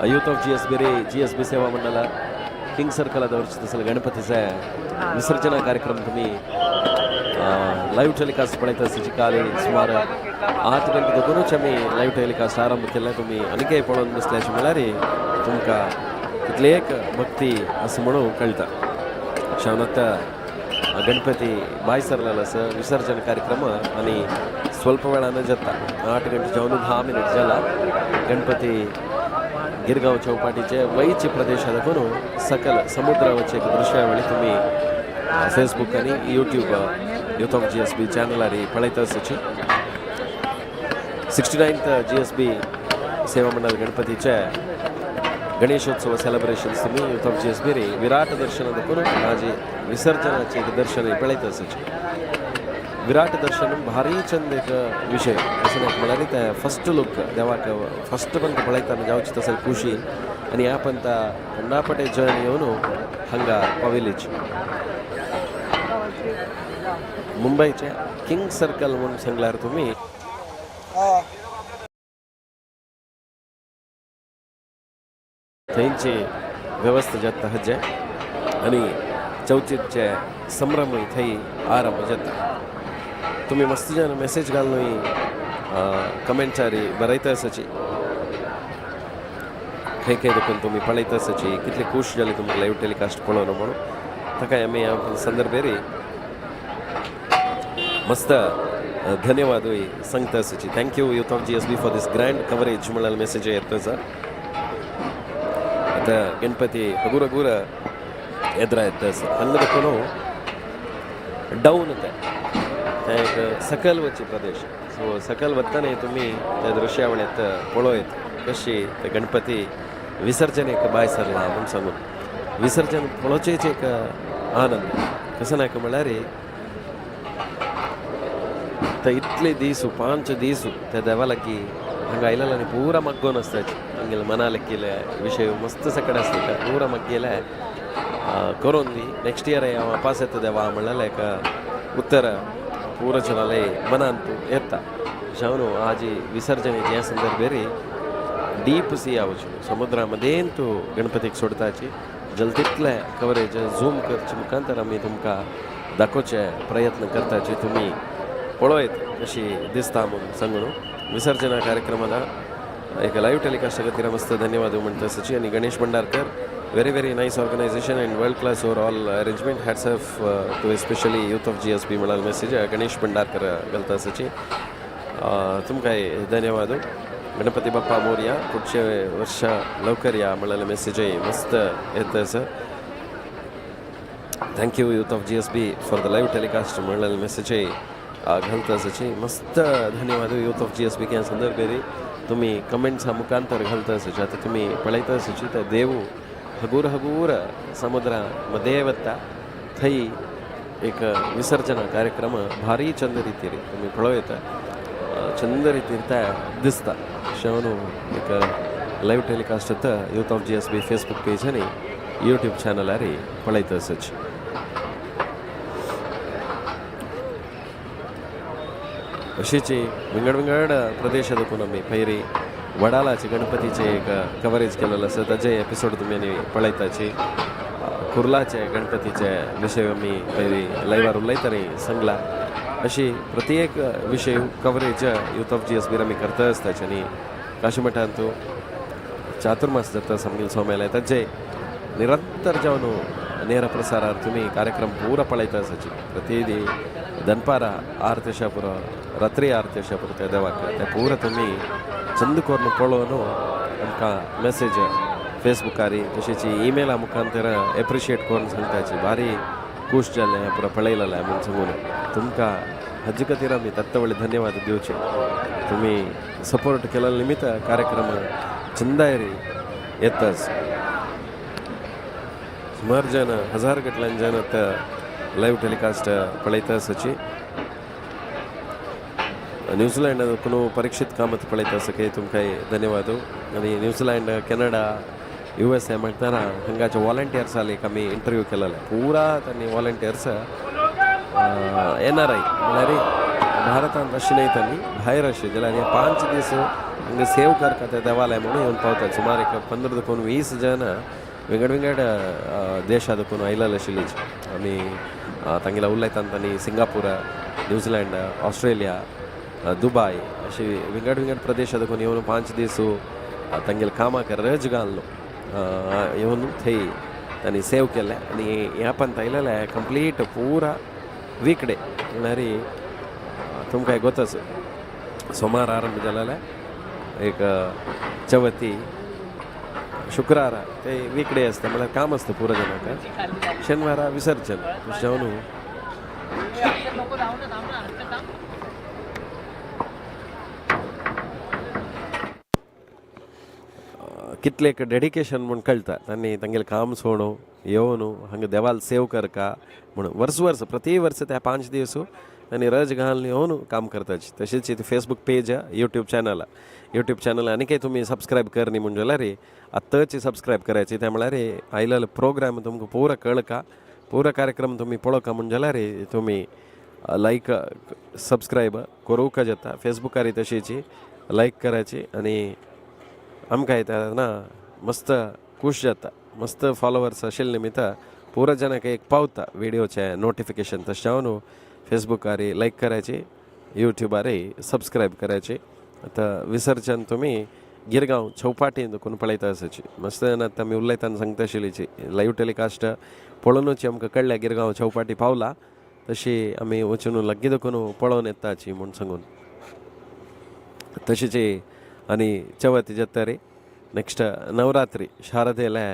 युथ ऑफ GSB सेवा मंडळ किंग सर्कल तसं गणपतीचा विसर्जना कार्यक्रम तुम्ही लाईव्ह टेलिकास्ट पळयत आसची काल सुमार 8 गंटे दोनूच आमी लाईव्ह टेलिकास्ट आरंभ केला तुम्ही आनीकय पळोवन बसल्याचे म्हळ्यार तुमकां कितलेक भक्ती असं म्हणून कळटा शावनात गणपती बाय सरलेलो आसा विसर्जन कार्यक्रम आणि स्वल्प वेळानं जाता 8 गंटे जावन 10 मिनिट जाला गणपती गिरगांव चौपाटीचे वयचे प्रदेशात करून सकल समुद्र वच्चे दृश्यावळी तुम्ही फेसबुक आणि यूट्यूब युथ ऑफ GSB चॅनलार पळयत आसची 69th GSB सेवा मंडळ गणपतीचे गणेशोत्सव सेलिब्रेशन्स तुम्ही युथ ऑफ GSB विराट दर्शन करून माझे विसर्जनाचे दर्शन पळयत आसची विराट दर्शन भारी चंद एक विषय असं नाही म्हळ्यार ते फस्ट लूक देवाक फस्ट पर्यंत पळयतना जावची तसं खुशी आणि आपण त्या पन्नापटे जर्नी येवन हांगा पाविल्लीची मुंबईच्या किंग सर्कल म्हणून सांगल्यार तुम्ही थंयची वेवस्था जाता हजे आणि चवथीचे संभ्रम थंय आरंभ जाता तुम्ही मस्त जन मेसेज घालून कमेंट्सारी बरयता आसची खंय खंय देखून तुम्ही पळयता आसची कितली खूश जाली तुमकां लाईव्ह टेलिकास्ट पळोवन म्हणून ताका आमी संदर्भेरी मस्त धन्यवादूय सांगता आसची thank you youth of GSB for this grand coverage म्हणाल मेसेज येता सर आता गणपती हगूर हगूर ಎದುರ ಇತ್ತು ಹಂಗದ ಕೊನು ಡೌನ್ ಇದೆ एक सकल वची प्रदेश सो सकल वत्ताने तुम्ही त्या दृश्यावळीत पळोयत कशी ते गणपती विसर्जनेक बाय सरला म्हणून सांगून विसर्जन पळोवचेच एक आनंद कसं नाही का म्हळ्यार ते इतले दिसू 5 दिसू त्या देवालाकी हंगा आयला आनी पुरा मग्गोन आसताची हंगेल मनालेक्किले विषय मस्त सकड आसता पुरा मग्गेले करून नेक्स्ट इयर हांव वापस येता देवा म्हणल्यार एक उत्तर पूरा चनाले मनांतू येता जावन आज विसर्जनेचे ह्या संदर्भेरी डीप सी आवच्यो समुद्रामध्येंतू गणपतीक सोडताची जल तितले कवरेज झूम करचे मुखांतर आमी तुमकां दाखोवचे प्रयत्न करताचे तुमी पळयत कशी दिसता म्हणून सांगून विसर्जना कार्यक्रमाला एक लाईव्ह टेलिकास्ट खातीर मस्त धन्यवाद म्हणटा सची आनी Ganesh Bhandarkar very nice organization and world class overall arrangement hats off to especially youth of GSB म्हणाल मेसेज गणेश भंडारकर घालता आसची तुमकां धन्यवाद गणपती बाप्पा मोरया पुढचे वर्ष लवकर या म्हणाल मेसेज मस्त येता आसा thank you youth of GSB for the live telecast म्हणाल मेसेज घालता आसची मस्त धन्यवाद युथ ऑफ GSB ह्या संदर्भेरी तुम्ही कमेंट्सा मुखांतर घालता आसची आता तुम्ही पळयता आसची ते देव हगूर हगूर समुद्रामध्ये वता थंय एक विसर्जना कार्यक्रम भारी चंद रितीर तुम्ही पळयता चंद रितीर त्या दिसता शेवन एक लाईव्ह टेलिकास्ट येता youth of GSB Facebook page आनी यूट्यूब चॅनलार पळयता आसची अशीच विंगड प्रदेश देखून आमी पयरी वडालाचे गणपतीचे एक कवरेज केलेलं असं ताचे एपिसोड तुम्ही पळयताची कुर्लाचे गणपतीचे विषय आमी पयली लायव्हार उलयतानी सांगला अशी प्रत्येक विषय कवरेज युथ ऑफ GSB आमी करता आसताचे आनी काशीमठांत चातुर्मास जाता समगील सोमेले ताचे निरंतर जावन ನೇರ प्रसारार तुम्ही कार्यक्रम पूरा पळयता आसची प्रति दनपारा आरती पुरो रात्री आरती पुरो त्या देवाक ते पूरा तुम्ही चंद करून पळोवन आमकां मेसेज फेसबुकार तशेंच ईमेला मुखांतर एप्रिशिएट करून सांगताची भारी खूश जालें पुरो पळयलेलें म्हणून सांगून तुमकां हाजे खातीर आमी तत्तवळी धन्यवाद दिवचे तुम्ही सपोर्ट केल्या निमित्त कार्यक्रम चंदायरी येताच सुमार जन हजार गटल्यान जन लाईव्ह टेलिकास्ट पळयता आसची न्यूझीलैंड कोनो परीक्षित कामत पळयता सके तुमकां धन्यवाद आनी न्यूझीलैंड कॅनडा USA म्हणटाना हांगाचे वॉलंटियर्स आलेक आमी इंटरव्यू केलेले पुरा तांणी वॉलंटियर्स NRI म्हळ्यार भारतांत अशें न्हय तांणी भायर अशें जाल्यार 5 दीस हांगा सेव करता ते देवालय म्हणून येवन पावतात. सुमार एक 15 देखून 20 जण वेगवेगळ्या देशा देखून आयलेले आशिल्लीच. आमी तांगेला उलयतात तांणी सिंगापूर, न्यूझीलैंड, ऑस्ट्रेलिया, दुबय अशी वेगवेगळ्या प्रदेशा देखून येवन 5 दीस तांगेले कामाक रज घाललो येवन थंय तांणी सेव केले आनी ह्या पंत आयलेले कंप्लीट पुरा वीक डे म्हळ्यार तुमकां गोतच सोमार आरंभ जालेले एक चवथी शुक्रार ते वीक डे आसता म्हळ्यार काम आसता पुरो जनाक. शेनवारा विसर्जन जावन कितले एक डेडिकेशन म्हूण कळटा. तांणी तांगेलें काम सोडूं येवन हांगा देवाल सेव करका म्हणून वर्स प्रति वर्स त्या 5 दीस तांणी रज घालून येवन काम करताच. तशेंच फेसबुक पेज, यूट्यूब चॅनल आनीकय तुमी सबस्क्रायब करनी म्हणजे जाल्यार आत्ताच सबस्क्रायब करायची. त्या म्हळ्यार आयलेलो प्रोग्राम तुमकां पुरो कळका, पुरो कार्यक्रम तुमी पळोवका म्हणजे जाल्यार तुमी लायक सबस्क्रायब करूंक जाता. फेसबुकार तशीच लायक करायची आनी आमकां येता मस्त खूश जाता. मस्त फॉलोवर्स आशिल्ले निमित्त पुरो जनाक एक पावता व्हिडिओचे नोटिफिकेशन. तशें जावन फेसबुकार लायक करायची, यूट्यूबार सबस्क्रायब करायची. आतां विसर्जन तुमी गिरगांव चौपाटी देखून पळयता आसाची. मस्त आतां आमी उलयतना सांगता आशिल्लीची लायव्ह टेलिकास्ट पळोवनूच आमकां कळ्ळें गिरगांव चौपाटी पावला. तशी आमी वचून लग्गी देखून पळोवन येताची म्हूण सांगून. तशीच आनी चवथ जातरी नेक्स्ट नवरात्री शारदेले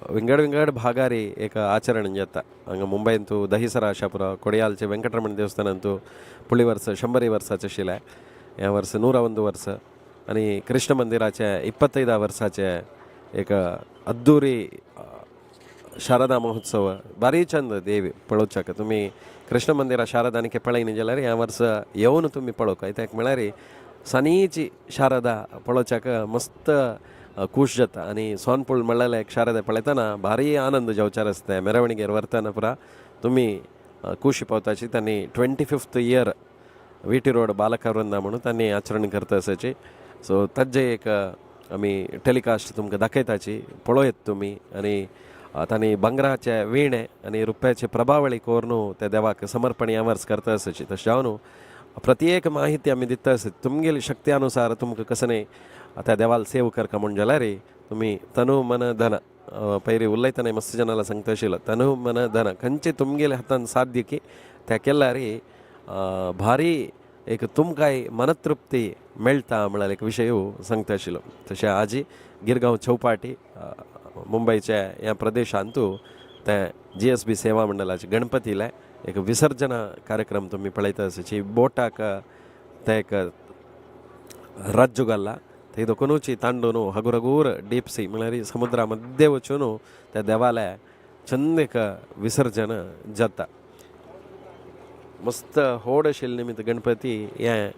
विंगड भागार एक आचरण जाता. हांगा मुंबयंतू दहिसरा आशापुरा कोडयालचे वेंकटरमण देवस्थानांतू फुडली वर्स 100 वर्साचे आशिल्ले. ह्या वर्स 101 वर्स आनी कृष्ण मंदिराचे 25 वर्साचे एक अद्दुरी शारदा महोत्सव बारी चंद देवी पळोवच्याक. तुमी कृष्ण मंदिरा शारदा आनी पळयनी जाल्यार ह्या वर्स येवन तुमी पळोवक. कित्याक म्हळ्यार सनीची शारदा पळोवच्याक मस्त खूश जाता. आनी सोनपूळ म्हणलेले एक शारदा पळयतना भारी आनंद जावचार आसता. मेरवणीगेर व्हरतना पुरा तुमी खूश पावताची. तांणी 25th इयर VT रोड बालकावृंदा म्हणून तांणी आचरण करता आसाची. सो ताजे एक आमी टेलिकास्ट तुमकां दाखयताची, पळोयत तुमी. आनी तांणी भांगराचे विणे आनी रुप्याचे प्रभावळी कोरून त्या देवाक समर्पण ह्या वर्स करता आसाची. तशें जावन प्रत्येक माहिती आमी दिता आसत. तुमगेली शक्ती अनुसार तुमकां कसं न्ही त्या देवाल सेव करका म्हण जाल्यार तुमी तनु मन धन पयलीं उलयतना मस्त जनाला सांगता आशिल्लो तनु मन धन खंयचे तुमगेले हातान साध्य की त्या केल्यार भारी एक तुमकांय मनतृप्ती मेळटा म्हळ्यार एक विशय सांगता आशिल्लो. तशें आजी गिरगांव चौपाटी मुंबयच्या ह्या प्रदेशांतू ते GSB सेवा मंडळाचे गणपतीले एक विसर्जन कार्यक्रम तुमी पळयता आसाची. बोटाक ते एक राज्य घाल्ला थंय दोनूच तांडून हगुरगूर डीप सी म्हळ्यार समुद्रा मध्य वचून त्या देवालय चंद एक विसर्जन जाता. मस्त होड आशिल्ले निमित्त गणपती हे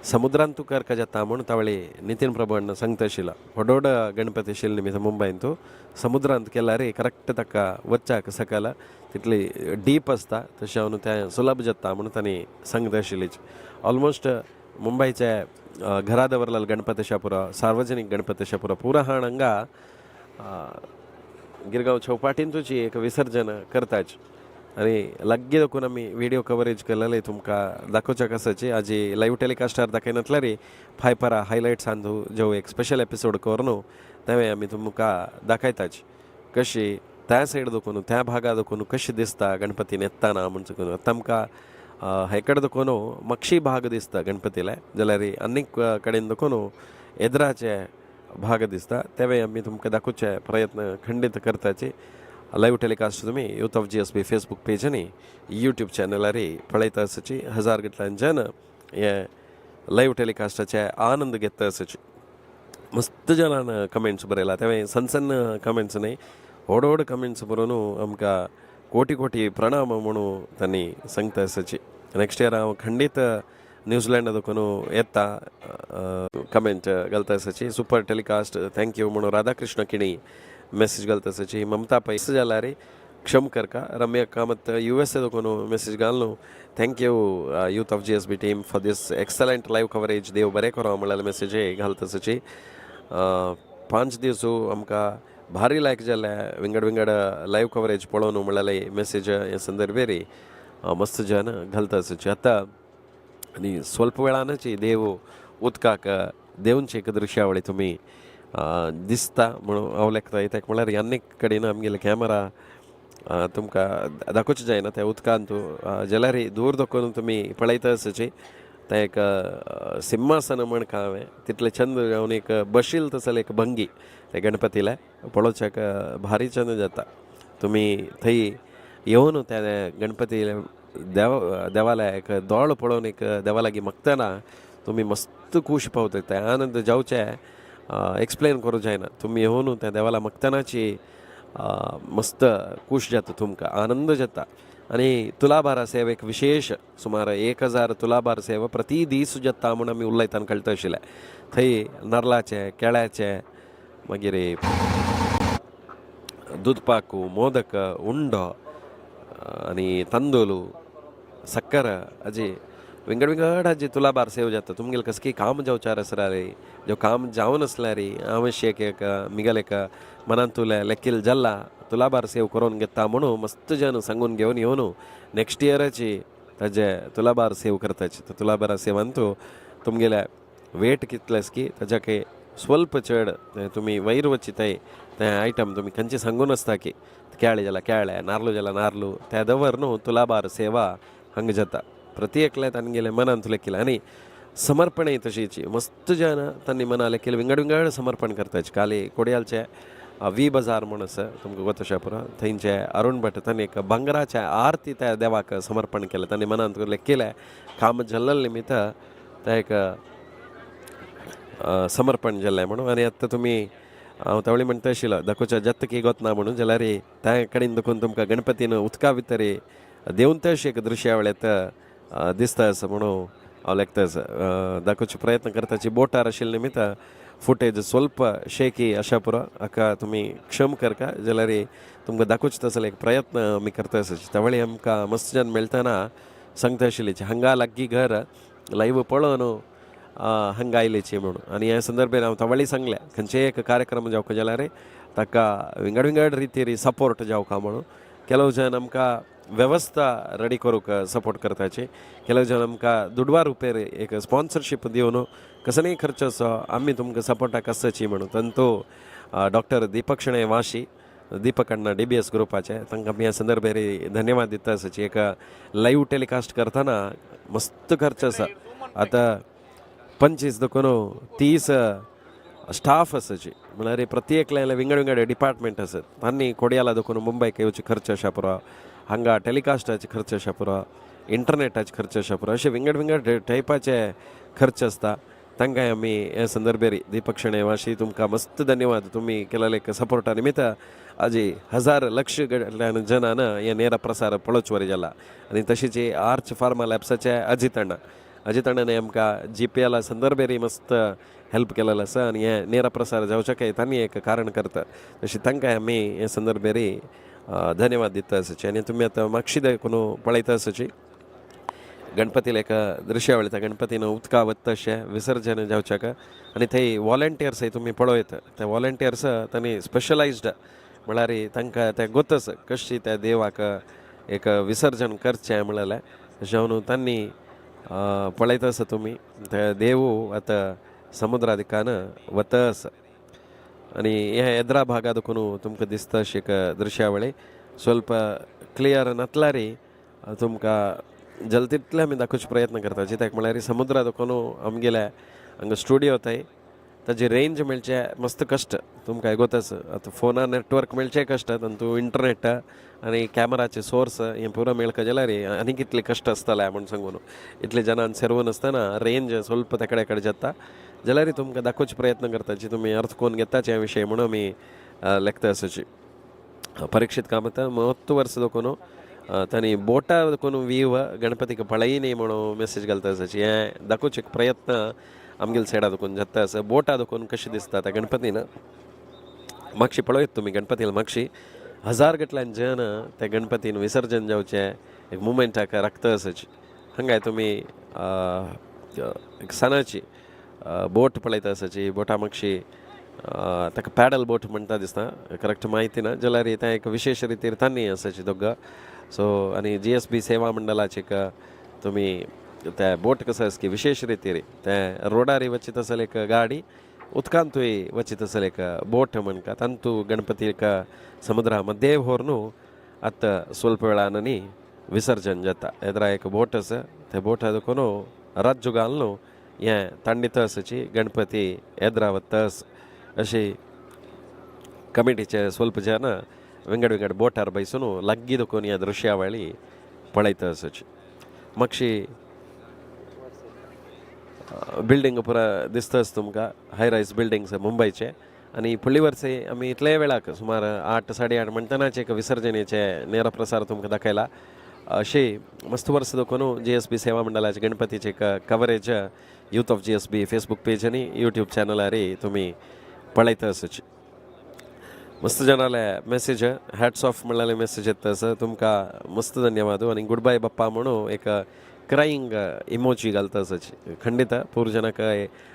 समुद्रांतू करका जाता म्हूण तावळी नितीन प्रभून सांगता आशिल्लो. व्हडोड गणपती आशिल्ले निमित्त मुंबयंतू समुद्रांत केल्यार करेक्ट ताका वच्चाक सकयल तितली डीप आसता. तशें हांव तें सुलभ जाता म्हणून तांणी सांगता आशिल्लीच. ऑलमोस्ट मुंबयचे घरा दवरलेलो गणपतीशापुरा सार्वजनीक गणपतीशापुरा पुरा हाण हांगा गिरगांव चौपाटींतूच एक विसर्जन करताच. आनी लग्गे देखून आमी व्हिडिओ कवरेज केलेले तुमकां दाखोवच्याक आसाची. आजी लायव्ह टेलिकास्टार दाखयनातल्यार फायपरा हायलायट्सांतू जो एक स्पेशल एपिसोड करून तें आमी तुमकां दाखयताच. कशी त्या सायड देखून त्या भागा देखून कशी दिसता गणपती न्हेताना म्हणून. आमकां हेकडे देखून मक्षी भाग दिसता गणपतीले जाल्यार आनीक कडेन देखून येद्राचे भाग दिसता. तेवे आमी तुमकां दाखोवचे प्रयत्न खंडीत करताचे. लायव्ह टेलिकास्ट तुमी youth of GSB Facebook page आनी यूट्यूब चॅनलार पळयता आसाची. हजार गटल्यान जन हे लायव्ह टेलिकास्टाचे आनंद घेता आसाची. मस्त जनान कमेंट्स बरयला. तेवे सन्न कमेंट्स न्ही व्हड कमेंट्स बरोवन आमकां कोटी प्रणाम म्हणून तांणी सांगता आसाची. नेक्स्ट इयर हांव खंडीत न्यूझीलैंड देखून येता कमेंट घालता आसाची. सुपर टेलिकास्ट थँक्यू म्हणून राधाकृष्ण किणी मेसेज घालता आसाची. ममता पै जाल्यार क्षम करका रम्या कामत USA दोकोनो मेसेज घालनो thank you youth of GSB team for this excellent live coverage देव बरें करो म्हळ्यार मेसेज घालतसची 5 दीस आमकां भारी लायक जाल्या विंगड विंगड लाईव्ह कवरेज पळोवन म्हळ्यार मेसेज हे संदर्भेरी मस्त जन घालतसची आतां आनी स्वल्प वेळानच देव उदकाक देवूंची एक दृश्यावळी तुमी दिसता म्हणून हांव लेखता तेका म्हळ्यार आनीक कडेन आमगेले कॅमेरा तुमकां दाखोवचें जायना त्या उदकांत जाल्यार दूर दाखोवन तुमी पळयता आसची तें एक सिंहासन म्हण हांवें तितलें चंद जावन एक बशील तसल एक भंगी ते गणपतीला पळोवच्याक भारी चंद जाता तुमी थंय येवन त्या गणपती देवाला एक दोळ पळोवन एक देवा लागीं मागतना तुमी मस्त खूश पावता ते आनंद जावचे एक्सप्लेन करूं जायना तुमी येवन त्या देवाला मागतनाची मस्त खूश जाता तुमकां आनंद जाता आनी तुलाभार सेवेक विशेष सुमार 1000 तुलाभार सेवा प्रति दीस जाता म्हूण आमी उलयताना कळटा आशिल्लें थंय नारळाचे केळ्याचे मागीर दूदपाकू मोदक उंडो आनी तांदूळ सक्कर हाजी विंगड विंगड हाजी तुलाभार सेव जाता तुमगेले कसकी काम जावचार आसरा रे जो काम जावन आसला रे आवश्यक एक मिगल एक मनांत तुले लेखील जाल्ला तुलाभार सेव करून घेता म्हणून मस्त जन सांगून घेवन येवन नेक्स्ट इयराची ताजे तुलाभार सेव करताची तुलाभार सेवांतू तुमगेल्या वेट कितलेस की ताज्याक स्वल्प चड तुमी वयर वचिताय ते आयटम तुमी खंयचे सांगून आसता की केळे जाल्यार केळे नारळू जाल्यार नारळू ते दवर न्हू तुलाभार सेवा हांगा जाता प्रति एकले तांगेले मनांत लेखिल्लें आनी समर्पणय तशीची मस्त जन तांणी मना लेखिल्लें विंगड विंगड समर्पण करताचे काली कोडयालचे वी बाजार म्हूण आसा तुमकां गोत आसा पुरो थंयचे अरुण भट तांणी एक भांगराचे आरती त्या देवाक समर्पण केलें तांणी मनांत लेखिल्लें काम जाल्ले निमित्त तें एक समर्पण जाल्लें म्हणून आनी आतां तुमी हांव तावळी म्हणटा आशिल्लो दाखोवच्या जत्त की गोत ना म्हणून जाल्यार त्या कडेन देखून तुमकां गणपतीन उदका भितर देंवन तशें एक दृश्यावळेंत दिसता आसा म्हणून हांव लेखता आसा दाखोवचे प्रयत्न करताची बोटार आशिल्ले निमित्त फुटेज स्वल्प शेकी अशा पुरो हाका तुमी क्षम करका जाल्यार तुमकां दाखोवचे तसले एक प्रयत्न आमी करता आसा त्यावेळी आमकां मस्त जन मेळटना सांगता आशिल्लीची हांगा लागीं घर लायव्ह पळोवन हांगा आयलीची म्हणून आनी ह्या संदर्भान हांव तावळी सांगलें खंयचेय एक कार्यक्रम जावका जाल्यार ताका विंगड विंगड रितीर सपोर्ट जावका म्हणून केलो जन आमकां वेवस्था रेडी करूंक सपोर्ट करताचे केलो जन आमकां दुडवा रुपेर एक स्पॉन्सरशीप दिवन कसलेय खर्च आसा आमी तुमकां सपोर्टाक आसची म्हणून तंतू डॉक्टर दीपक शेणै वाशी दीपक अण्णा DBS ग्रुपाचे तांकां आमी ह्या संदर्भेर धन्यवाद दिता आसची एक लायव्ह टेलिकास्ट करतना मस्त खर्च आसा आतां 25 देखून 30 स्टाफ आसाची म्हळ्यार प्रति एकल्यान विंगड विंगड डिपार्टमेंट आसात तांणी कोडयाला देखून मुंबयक येवचे खर्च आसा पुरो हांगा टेलिकास्टाचे खर्च आसा पुरो इंटरनेटाचे खर्च आसा पुरो अशे विंगड विंगड टायपाचे खर्च आसता तांकांय आमी हे संदर्भेर दीपक शेणै वाशी तुमकां मस्त धन्यवाद तुमी केलेले सपोर्टा निमित्त आजी 1000 लक्ष जनान हे ನೇರ प्रसार पळोवचे वरी जाला आनी तशीच आर्च फार्मा लॅब्साचे अजित अण्णाने आमकां GPL संदर्भेर मस्त हेल्प केलेलो आसा आनी हे ನೇರ प्रसार जावचें तांणी एक कारण करता तशी तांकांय आमी हे संदर्भेर धन्यवाद दिता आसची आनी तुमी आतां म्हापशी देखून पळयता आसची गणपतीला एक दृश्यावळी त्या गणपतीन उदका वता अशें विसर्जन जावच्याक आनी थंय वॉलंटियर्स तुम्ही पळयत ते वॉलंटियर्स तांणी स्पेशलायज्ड म्हळ्यार तांकां तें गोतस कशी त्या देवाक एक विसर्जन करचें म्हळ्यार अशें तांणी पळयता आसा तुमी ते देव आतां समुद्रा दिकान वता आसा आनी हे येद्रा भागा देखून तुमकां दिसता अशी एक दृश्यावळी स्वल्प क्लियर नातल्यार तुमकां जल तितले आमी दाखोवचे प्रयत्न करता कित्याक म्हळ्यार समुद्रा देखून आमगेल्या हांगा स्टुडियो थंय ताजी रेंज मेळचे मस्त कश्ट तुमकां गोतस आतां फोनार नेटवर्क मेळचें कश्ट तातूंत इंटरनेट आनी कॅमेराचे सोर्स हें पुरो मेळका जाल्यार आनी कितले कश्ट आसतले म्हूण सांगून इतले जनान सेरवून आसतना रेंज स्वल्प तेकडे कडेन जाता जाल्यार तुमकां दाखोवचे प्रयत्न करता जी तुमी अर्थ कोण घेताचे ह्या विशयी म्हणून आमी लेखता आसची परीक्षीत कामत 30 वर्स देखून तांणी बोटा देखून वीव गणपतीक पळयनी म्हणून मेसेज घालता आसची हें दाखोवचे प्रयत्न आमगेल सायडा देखून जाता आसा बोटा देखून कशी दिसता त्या गणपतीन म्हापशी पळयत तुमी गणपतीला म्हापशी हजार गटल्यान जन ते गणपतीन विसर्जन जावचे एक मुमेंट हाका राखता आसाची हांगाय तुमी एक सणाची बोट पळयता आसाची बोटा मागशी ताका पॅडल बोट म्हणटा दिसता करेक्ट म्हायती ना जाल्यार तें एक विशेष रितीर तांणी आसाची दोगा सो आनी GSB सेवा मंडळाची तुमी ते बोट कसं आसा की विशेष रितीर ते रोडार वचीत आसले एक गाडी उदकांतूय वचीत आसले एक बोट म्हणटा तांतू गणपतीक समुद्रा मध्य व्हरून आतां ಸ್ವಲ್ಪ वेळानी विसर्जन जाता एदरा एक बोट आसा ते बोटा दुखून राज्य घालून हें तांडिता आसाची गणपती एदरा वता अशी कमिटीचे ಸ್ವಲ್ಪ जन विंगड विंगड बोटार बैसून लग्गी दुखून ह्या दृश्यावळी पळयता आसाची मातशी बिल्डिंग पुरा दिसताच तुमकां हाय रायज बिल्डिंग्स मुंबयचे आनी फुडली वर्सा आमी इतले वेळाक सुमार 8-8:30 म्हणटनाचे एक विसर्जनेचे नेरप्रसार तुमकां दाखयला अशी मस्त वर्स देखून GSB सेवा मंडळाचे गणपतीचे एक coverage youth of GSB Facebook page आनी यूट्यूब चॅनलार तुमी पळयता आसाची मस्त जनाले मेसेज हॅट्स ऑफ म्हणलेले मेसेज येता आसा तुमकां मस्त धन्यवाद आनी गुड बाय बाप्पा म्हणून एक क्राईंग इमोजी घालता आसाची खंडित पूर्वजनाक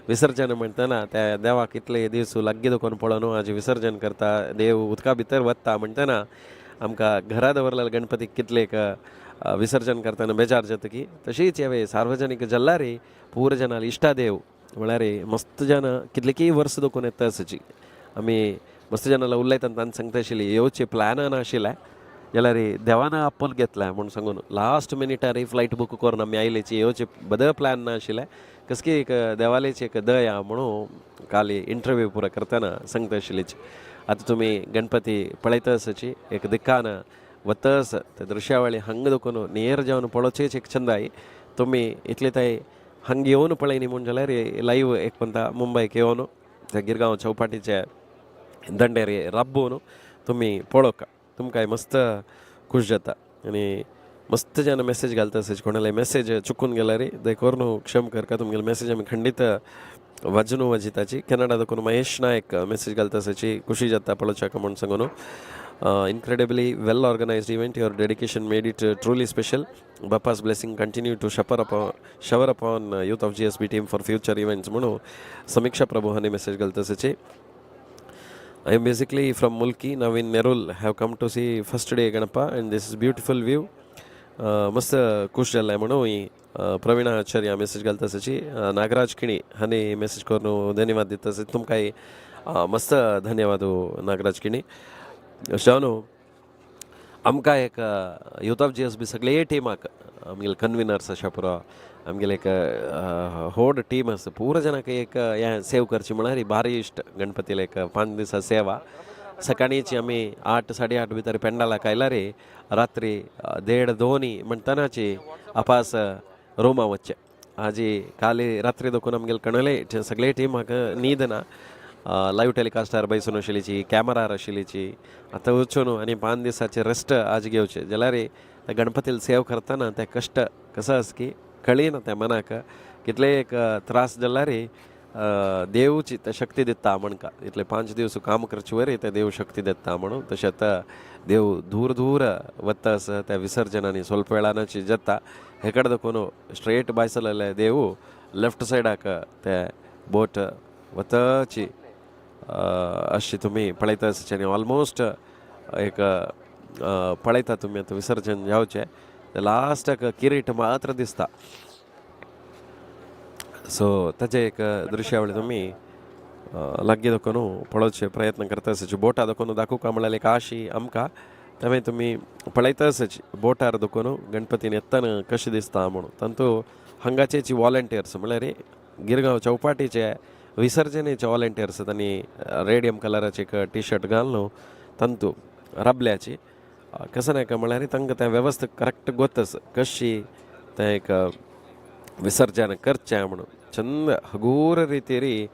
विसर्जन म्हणटना त्या देवाक इतले दीस लागगी दुखून पळोवन आज विसर्जन करता देव उदका भितर वता म्हणटना आमकां घरा दवरलेले गणपतीक कितलेक विसर्जन करतना बेजार जाता की तशीच ह्या सार्वजनीक जल्लारी पूर्वजनाल इश्टादेव म्हळ्यार मस्त जन कितलेकीय वर्स दुखून येता आसाची आमी मस्त जनाला उलयतना तांणी सांगता आशिल्ली येवचे प्लॅन नाशिल्ले जाल्यार देवान आपोवन घेतला म्हूण सांगून लास्ट मिनिटार फ्लायट बूक करून आमी आयलेची येवचे बदल प्लॅन नाशिल्ले कसकी एक देवालेची एक दया म्हणून काल इंटरव्यू पुरो करतना सांगता आशिल्लीची आतां तुमी गणपती पळयता आसाची एक दिक्कान वता आसा त्या दृश्यावळी हांगा दुखून नेर जावन पळोवचेच एक छंदाय तुमी इतले थंय हांगा येवन पळय म्हूण जाल्यार लायव्ह एक म्हणटा मुंबयक येवन त्या गिरगांव चौपाटीचे दंडेर राबून तुमी पळोवका तुमकां मस्त खूश जाता आनी मस्त जन मेसेज घालता आसाची कोणाले मेसेज चुकून गेल्यार देखोर न्हू क्षम करता तुमगेले मेसेज आमी खंडीत वाजनू वाजिताची केनडा देखून महेश नायक मेसेज घालता आसाची खुशी जाता पळोवच्याक म्हूण सांगून incredibly well organized event your dedication made it truly special Bappa's blessing continue to shower upon youth of GSB team for future events म्हणून समीक्षा प्रभू हांणी मेसेज घालता आसाची I am basically from Mulki now in Nerul have come to see first day Ganapa and this is beautiful view मस्त खुश जाल्ले म्हणून ही प्रवीणा आचार्य message घालता आसाची नागराज खिणी हांणी message करून धन्यवाद दिता आसा तुमकां मस्त धन्यवाद नागराज खिणी अशें आमकां एक यूथ ऑफ GSB सगळे टिमाक आमगेले कन्विनर्स अशें पुरो आमगेले एक व्हड टीम आसा पुरो जनाक एक हें सेव करची म्हळ्यार भारी इश्ट गणपतीला एक 5 दिसा सेवा सकाळीची आमी 8-8:30 भितर पेंडालाक आयला रे रात्री 1:30-2 म्हणटनाची आपास रोमा वच्चे हाजी काली रात्री देखून आमगेले कणले सगळे टीमाक न्हीद ना लायव्ह टेलिकास्टार बैसून आशिल्लीची कॅमेरार आशिल्लीची आतां वचून आनी 5 दिसाचे रेस्ट आज घेवचे जाल्यार त्या गणपतीला सेव करतना ते कश्ट कसो आसा की कळिना त्या मनाक कितले एक त्रास जाल्यार देवची ते शक्ती दिता म्हणका इतले 5 दीस काम करचे वरी ते देव शक्ती दिता म्हणून तशेंच देव दूर दूर वता आसा त्या विसर्जनांनी ಸ್ವಲ್ಪ वेळानाची जाता हे कडेन देखून स्ट्रेट बायसलेले देव लेफ्ट सायडाक ते बोट वताची अशी तुमी पळयता आसचे आनी ऑलमोस्ट एक पळयता तुमी आतां विसर्जन जावचें लास्टाक किरीट मात्र दिसता सो ताजे एक दृश्यावळी तुमी लागीं देखून पळोवचे प्रयत्न करता आसचे बोटा देखून दाखोवका म्हळ्यार एक आशी आमकां तें तुमी पळयता आसची बोटार देखून गणपतीन येतना कशें दिसता म्हणून तांतू हांगाचेची वॉलंटियर्स म्हळ्यार गिरगांव चौपाटीचे विसर्जनेचे वॉलंटियर्स तांणी रेडियम कलराचे एक टी-शर्ट घालून तांतू राबल्याची कसं नाही का म्हळ्यार तांकां तें वेवस्था करेक्ट गोतस कशी तें एक विसर्जन करचें म्हणून चंद हगूर रितीरी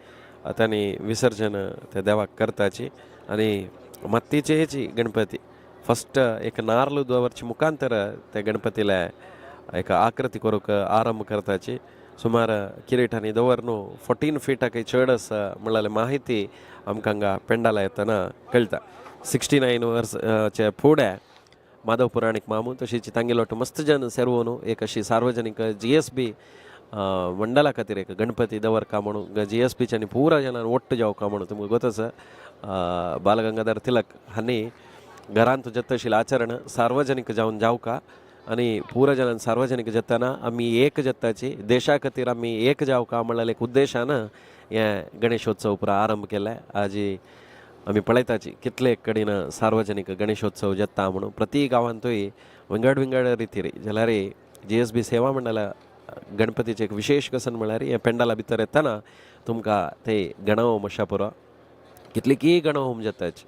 तांणी विसर्जन त्या देवाक करताची आनी मातयेची गणपती फस्ट एक नारळ दवरचे मुखांतर त्या गणपतीला एक आकृती करूंक आरंभ करताची सुमार किरीटांनी दवरून 14 फीटाक चड आसा म्हणल्यार माहिती आमकां हांगा पेंडाला येतना कळटा 69 वर्साच्या फुडें माधव पुराणीक मामू तशीच तांगेलोट मस्त जन सेरवून एक अशी सार्वजनिक GSB मंडला खातीर एक गणपती दवरका म्हणून GSBच्यांनी पुरा जनान ಒಟ್ಟು जावका म्हणून तुमकां गोतस बालगंगाधर तिलक हांणी घरांत जत्तशील आचरण सार्वजनिक जावन जावका आनी पुरा जनान सार्वजनिक जत्ताना आमी एक जत्ताची देशा खातीर आमी एक जावका म्हणल्यार एक उद्देशान हें गणेशोत्सव पुरा आरंभ केला आजी आमी पळयताची कितले कडेन सार्वजनिक गणेशोत्सव जत्ता म्हणून प्रति गांवांतूय विंगड विंगड रितीर जाल्यार GSB सेवा मंडळा गणपतीचे एक विशेष कसन म्हळ्यार हे पेंडाला भितर येताना तुमकां ते गणहोम अशा पुरो कितलीकी गणहोम जाताच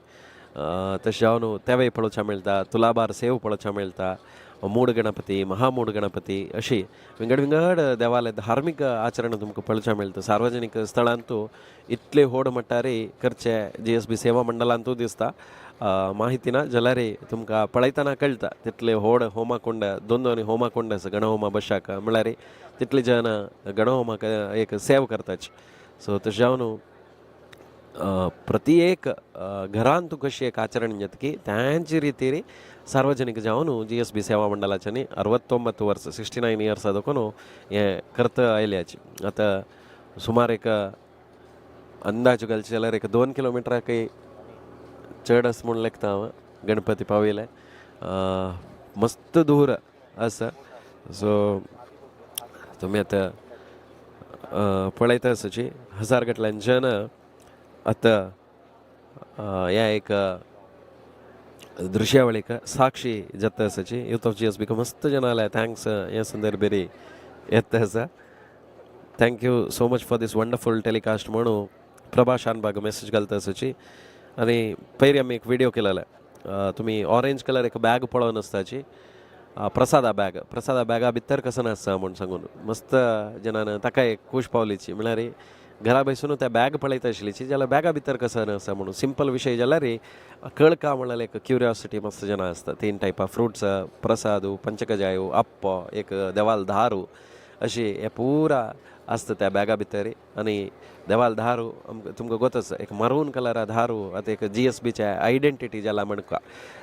तशें जावन तेवय पळोवच्या मेळटा तुलाभार सेव पळोवच्या मेळटा मूड गणपती महामूड गणपती अशी विंगड विंगड देवालय धार्मीक आचरण तुमकां पळोवच्या मेळटा सार्वजनीक स्थळांतू इतले व्हड मट्टारे करचे GSB सेवा मंडळांतू दिसता माहिती ना जाल्यार तुमकां पळयतना कळटा तितले व्हड होमा कुंड दोन होमा कुंड आसा गणहोमा बशाक म्हळ्यार तितले जन गणहोमाक एक सेव करताच सो तशें जावन प्रति एक घरान तूं कशी एक आचरण जाता की त्यांची रितीर सार्वजनिक जावन GSB सेवा मंडळाच्यांनी 69 वर्सां 69 इयर्सां देखून हें करता आयल्याची आतां सुमार एक अंदाज घालचे जाल्यार एक 2 किलोमिटराकय चड आसा म्हूण लेखता हांव गणपती पावयले मस्त दूर आसा सो तुमी आतां पळयता आसची हजार गटल्यान जन आतां ह्या एक दृश्यावळीक साक्षी जाता आसाची यूथ ऑफ GSB मस्त जन आल्या थँक्स हे संदर्भेरी येता आसा thank you so much for this wonderful telecast म्हणून प्रभा शानबाग मेसेज घालता आसाची आनी पयलीं आमी एक व्हिडिओ केलेलो तुमी ऑरेंज कलर एक बॅग पळोवन आसताची प्रसादा बॅगा भितर कसं आसता म्हूण सांगून मस्त जनान ताका एक खूश पावलीची म्हळ्यार घरा बसून त्या बॅग पळयता आशिल्लीची जाल्यार बॅगा भितर कसं आसा म्हणून सिंपल विशय जाल्यार कळका म्हळ्यार एक क्युरियोसिटी मस्त जना आसता 3 टायपा फ्रुट्स प्रसादू पंचकजायो अप्प एक देवाल धारू अशी हे पुरा आसता त्या बॅगा भितर आनी देवाल धारू तुमकां गोतच एक मरून कलरा धारू आतां एक GSBचे आयडेंटिटी जाला म्हणका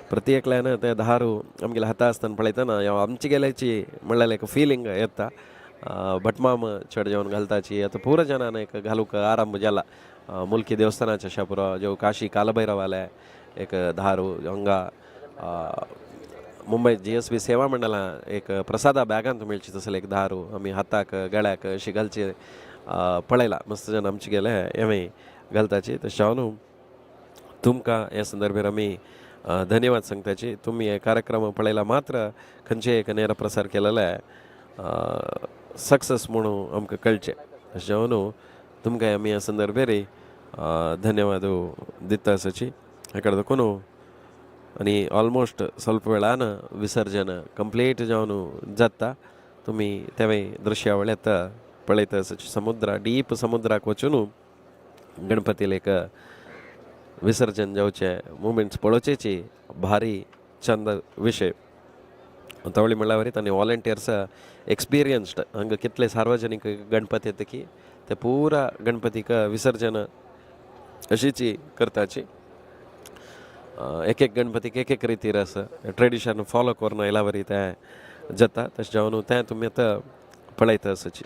प्रति एकल्यान ते धारू आमगेल्या हाता आसतना पळयतना आमची गेल्याची म्हणल्यार एक फिलींग येता भटमाम चड जेवण घालताची आतां पुरो जनान एक घालूंक आरंभ जाला मुल्की देवस्थानाचे अशा पुरो जो काशी कालभैरवाले एक धारू हांगा मुंबय GSB सेवा मंडळा एक प्रसादा बॅगांत मेळची तसले एक धारू आमी हाताक गळ्याक अशी घालची पळयला मस्त जन आमचे गेले हें घालताची तशें जावन तुमकां हे संदर्भेर आमी धन्यवाद सांगताची तुमी हे कार्यक्रम पळयला मात्र खंयचे एक नेर प्रसार केलेले सक्सेस म्हणून आमकां कळचे तशें जावन तुमकां आमी ह्या संदर्भेर धन्यवाद दिता आसाची हेका देखून आनी ऑलमोस्ट स्वल्प वेळान विसर्जन कंप्लीट जावन जाता तुमी तेवय दृश्यावळी आतां पळयता आसाची समुद्रा डीप समुद्राक वचून गणपतीक एक विसर्जन जावचे मुमेंट्स पळोवचेची भारी चंद विशय तवळी म्हणल्यार आनी वॉलंटियर्स एक्सपिरियन्स्ड हांगा कितले सार्वजनीक गणपती येता की ते पुरा गणपतीक विसर्जन अशीची करताची एक एक गणपतीक एक एक रितीर आसा ट्रेडिशन फॉलो करून आयला वरी ते जाता तशें जावन तें तुमी आतां पळयता आसाची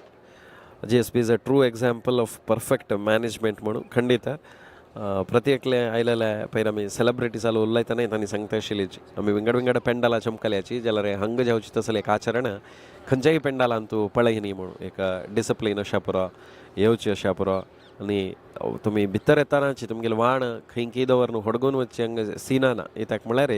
GSB is a true example of perfect management म्हणून खंडीत प्रति एकले आयलेले पयर आमी सेलिब्रिटी चालू उलयतना तांणी सांगता आशिल्लीची आमी विंगड विंगड पेंडालां चमकल्याची जाल्यार हांग जावची तसलें एक आचरण खंयच्याय पेंडालांत तूं पळय न्ही म्हणून एक डिसिप्लीन अशा पुरो येवची अशा पुरो आनी तुमी भितर येतानाची तुमगेलें वाण खंय कितें दवरून होडगून वचचें हांगा सिना ना कित्याक म्हळ्यार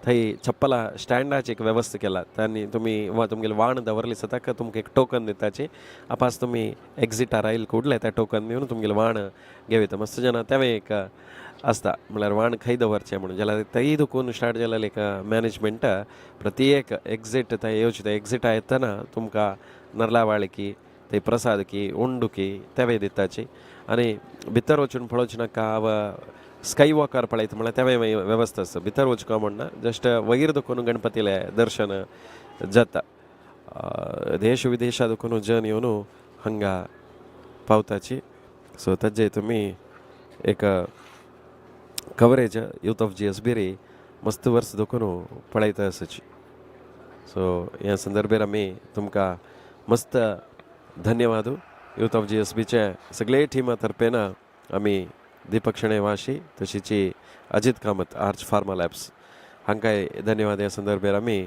थंय चप्पलां स्टँडाची एक वेवस्था केला तांणी तुमी वा तुमगेलें वाण दवरली आसा ताका तुमकां एक टोकन दिताची आपास तुमी एग्जिटार आयले कुडले त्या टोकन दिवन तुमगेलें वाण घेवयता मस्त जाणां तेवय एक आसता म्हळ्यार वाण खंय दवरचें म्हणून जाल्यार तेय दुखून स्टार्ट जाल्यार एक मॅनेजमेंट प्रति एक एग्जीट थंय येवची थंय एग्जिटा येतना तुमकां नर्लावाळकी थंय प्रसाद की उंडू की तेवय दिताची आनी भितर वचून पळोवचें नाका वा स्काय वॉकर पळयता म्हळ्यार तेवय वेवस्था आसता भितर वचूं म्हणना जस्ट वयर दुखून गणपतीले दर्शन जाता देश विदेशा दुखून जन येवन हांगा पावताची सो ताजे तुमी एक कवरेज यूथ ऑफ GSB री मस्त वर्स दोकून पळयता आसाची. सो ह्या संदर्भेर आमी तुमकां मस्त धन्यवाद यूथ ऑफ GSBचे सगळे टिमा तर्फेन आमी दीपक शेणै वाशी तशीच Ajit Kamat arch pharma labs हांकांय धन्यवाद ह्या संदर्भेर आमी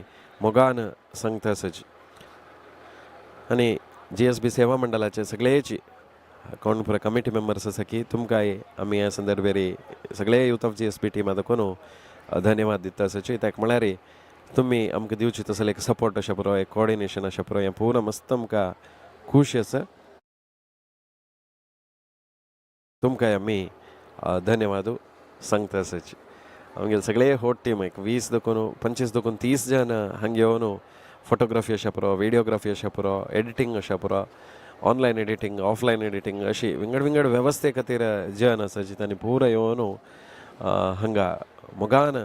मोगान सांगता आसाची. आनी GSB सेवा मंडळाचे सगळेच कोण पुरा कमिटी मेंबर्स आसा की तुमकांय आमी ह्या संदर्भेर सगळे यूथ ऑफ GSB टिमा दाखोवन धन्यवाद दिता आसाची. ताका म्हळ्यार तुमी आमकां दिवची तसले एक सपोर्ट अशें पुरो एक कोऑर्डिनेशन अशें पुरो हें पूर्ण मस्त आमकां खूश आसा. तुमकांय आमी धन्यवाद सांगता आसाची. आमगे सगळे होट टीम एक 20 दोकून 25 दोकून 30 जन हांगा येवन फोटोग्राफी अशें पुरो विडियोग्राफी अशें पुरो एडिटींग अशें पुरो ऑनलायन एडिटींग ऑफलायन एडिटींग अशी विंगड वेवस्थे खातीर जन आसा जी तांणी पुरो येवन हांगा मोगान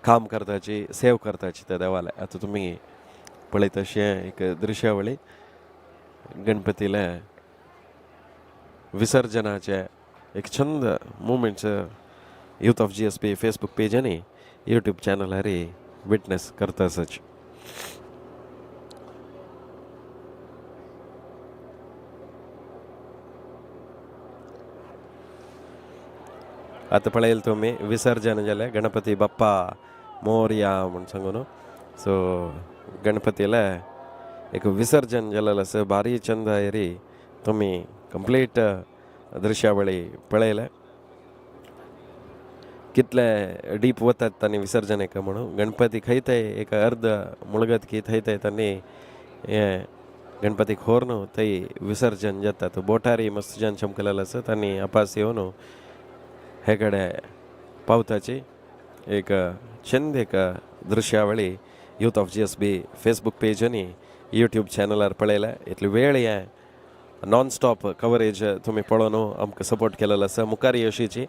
काम करताची सेव करताची त्या देवाले. आतां तुमी पळयता अशें एक दृश्यावळी गणपतीले विसर्जनाचे एक छंद movements youth of GSB Facebook page आनी यूट्यूब चॅनलार विटनेस करता आसाची. आतां पळयलें तुमी विसर्जन जालें गणपती बाप्पा मोरया म्हूण सांगून. सो गणपतीले एक विसर्जन जालेलें आसा भारी चंद येरी तुमी कंप्लीट दृश्यावळी पळयले कितले डीप वतात तांणी विसर्जनेक म्हणून. गणपती खंय ते एक अर्द मुळगत की थंय ते तांणी हें गणपतीक व्हरून थंय विसर्जन जाता. बोटारी मस्त जन चमकलेलो आसा तांणी आपास येवन हे कडे पावताची एक छंद एक दृश्यावळी youth of GSB Facebook page आनी यूट्यूब चॅनलार पळयले. इतले वेळ हें नॉन स्टॉप कवरेज तुमी पळोवन आमकां सपोर्ट केलेलो आसा. मुखार अशीची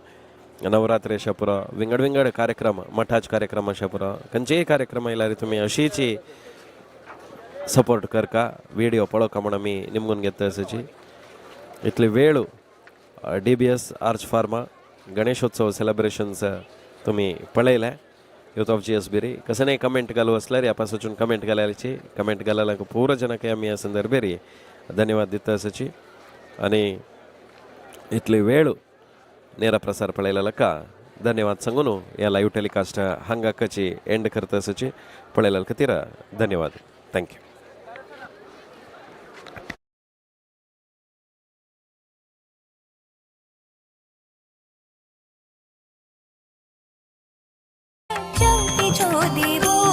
नवरात्री अशें पुरो विंगड कार्यक्रम मठाचे कार्यक्रम अशें पुरो खंयचेय कार्यक्रम आयल्यार तुमी अशीच सपोर्ट करका व्हिडिओ पळोवका म्हूण आमी निमगून घेता आसाची. इतले वेळ DBS arch pharma Ganeshotsav celebrations तुमी पळयले यूथ ऑफ GSB री. कसं कमेंट घालू असल्यार ह्या पासून कमेंट घालायची. कमेंट घालायला पूरा जनाक आमी ह्या संदर्भेर धन्यवाद दिता आसाची. आनी इतले वेळ ನೇರ ಪ್ರಸಾರ ಪಳೆಯಲಕ್ಕ ಧನ್ಯವಾದ ಸಂಗುನು ಯ ಲೈವ್ ಟೆಲಿಕಾಸ್ಟ್ ಹಂಗಕ್ಕಚಿ ಎಂಡ್ ಕರ್ತ ಸಚಿ ಪಳೆಯಲ ಕತೀರ ಧನ್ಯವಾದ ಥ್ಯಾಂಕ್ ಯು. चौकी छो देवो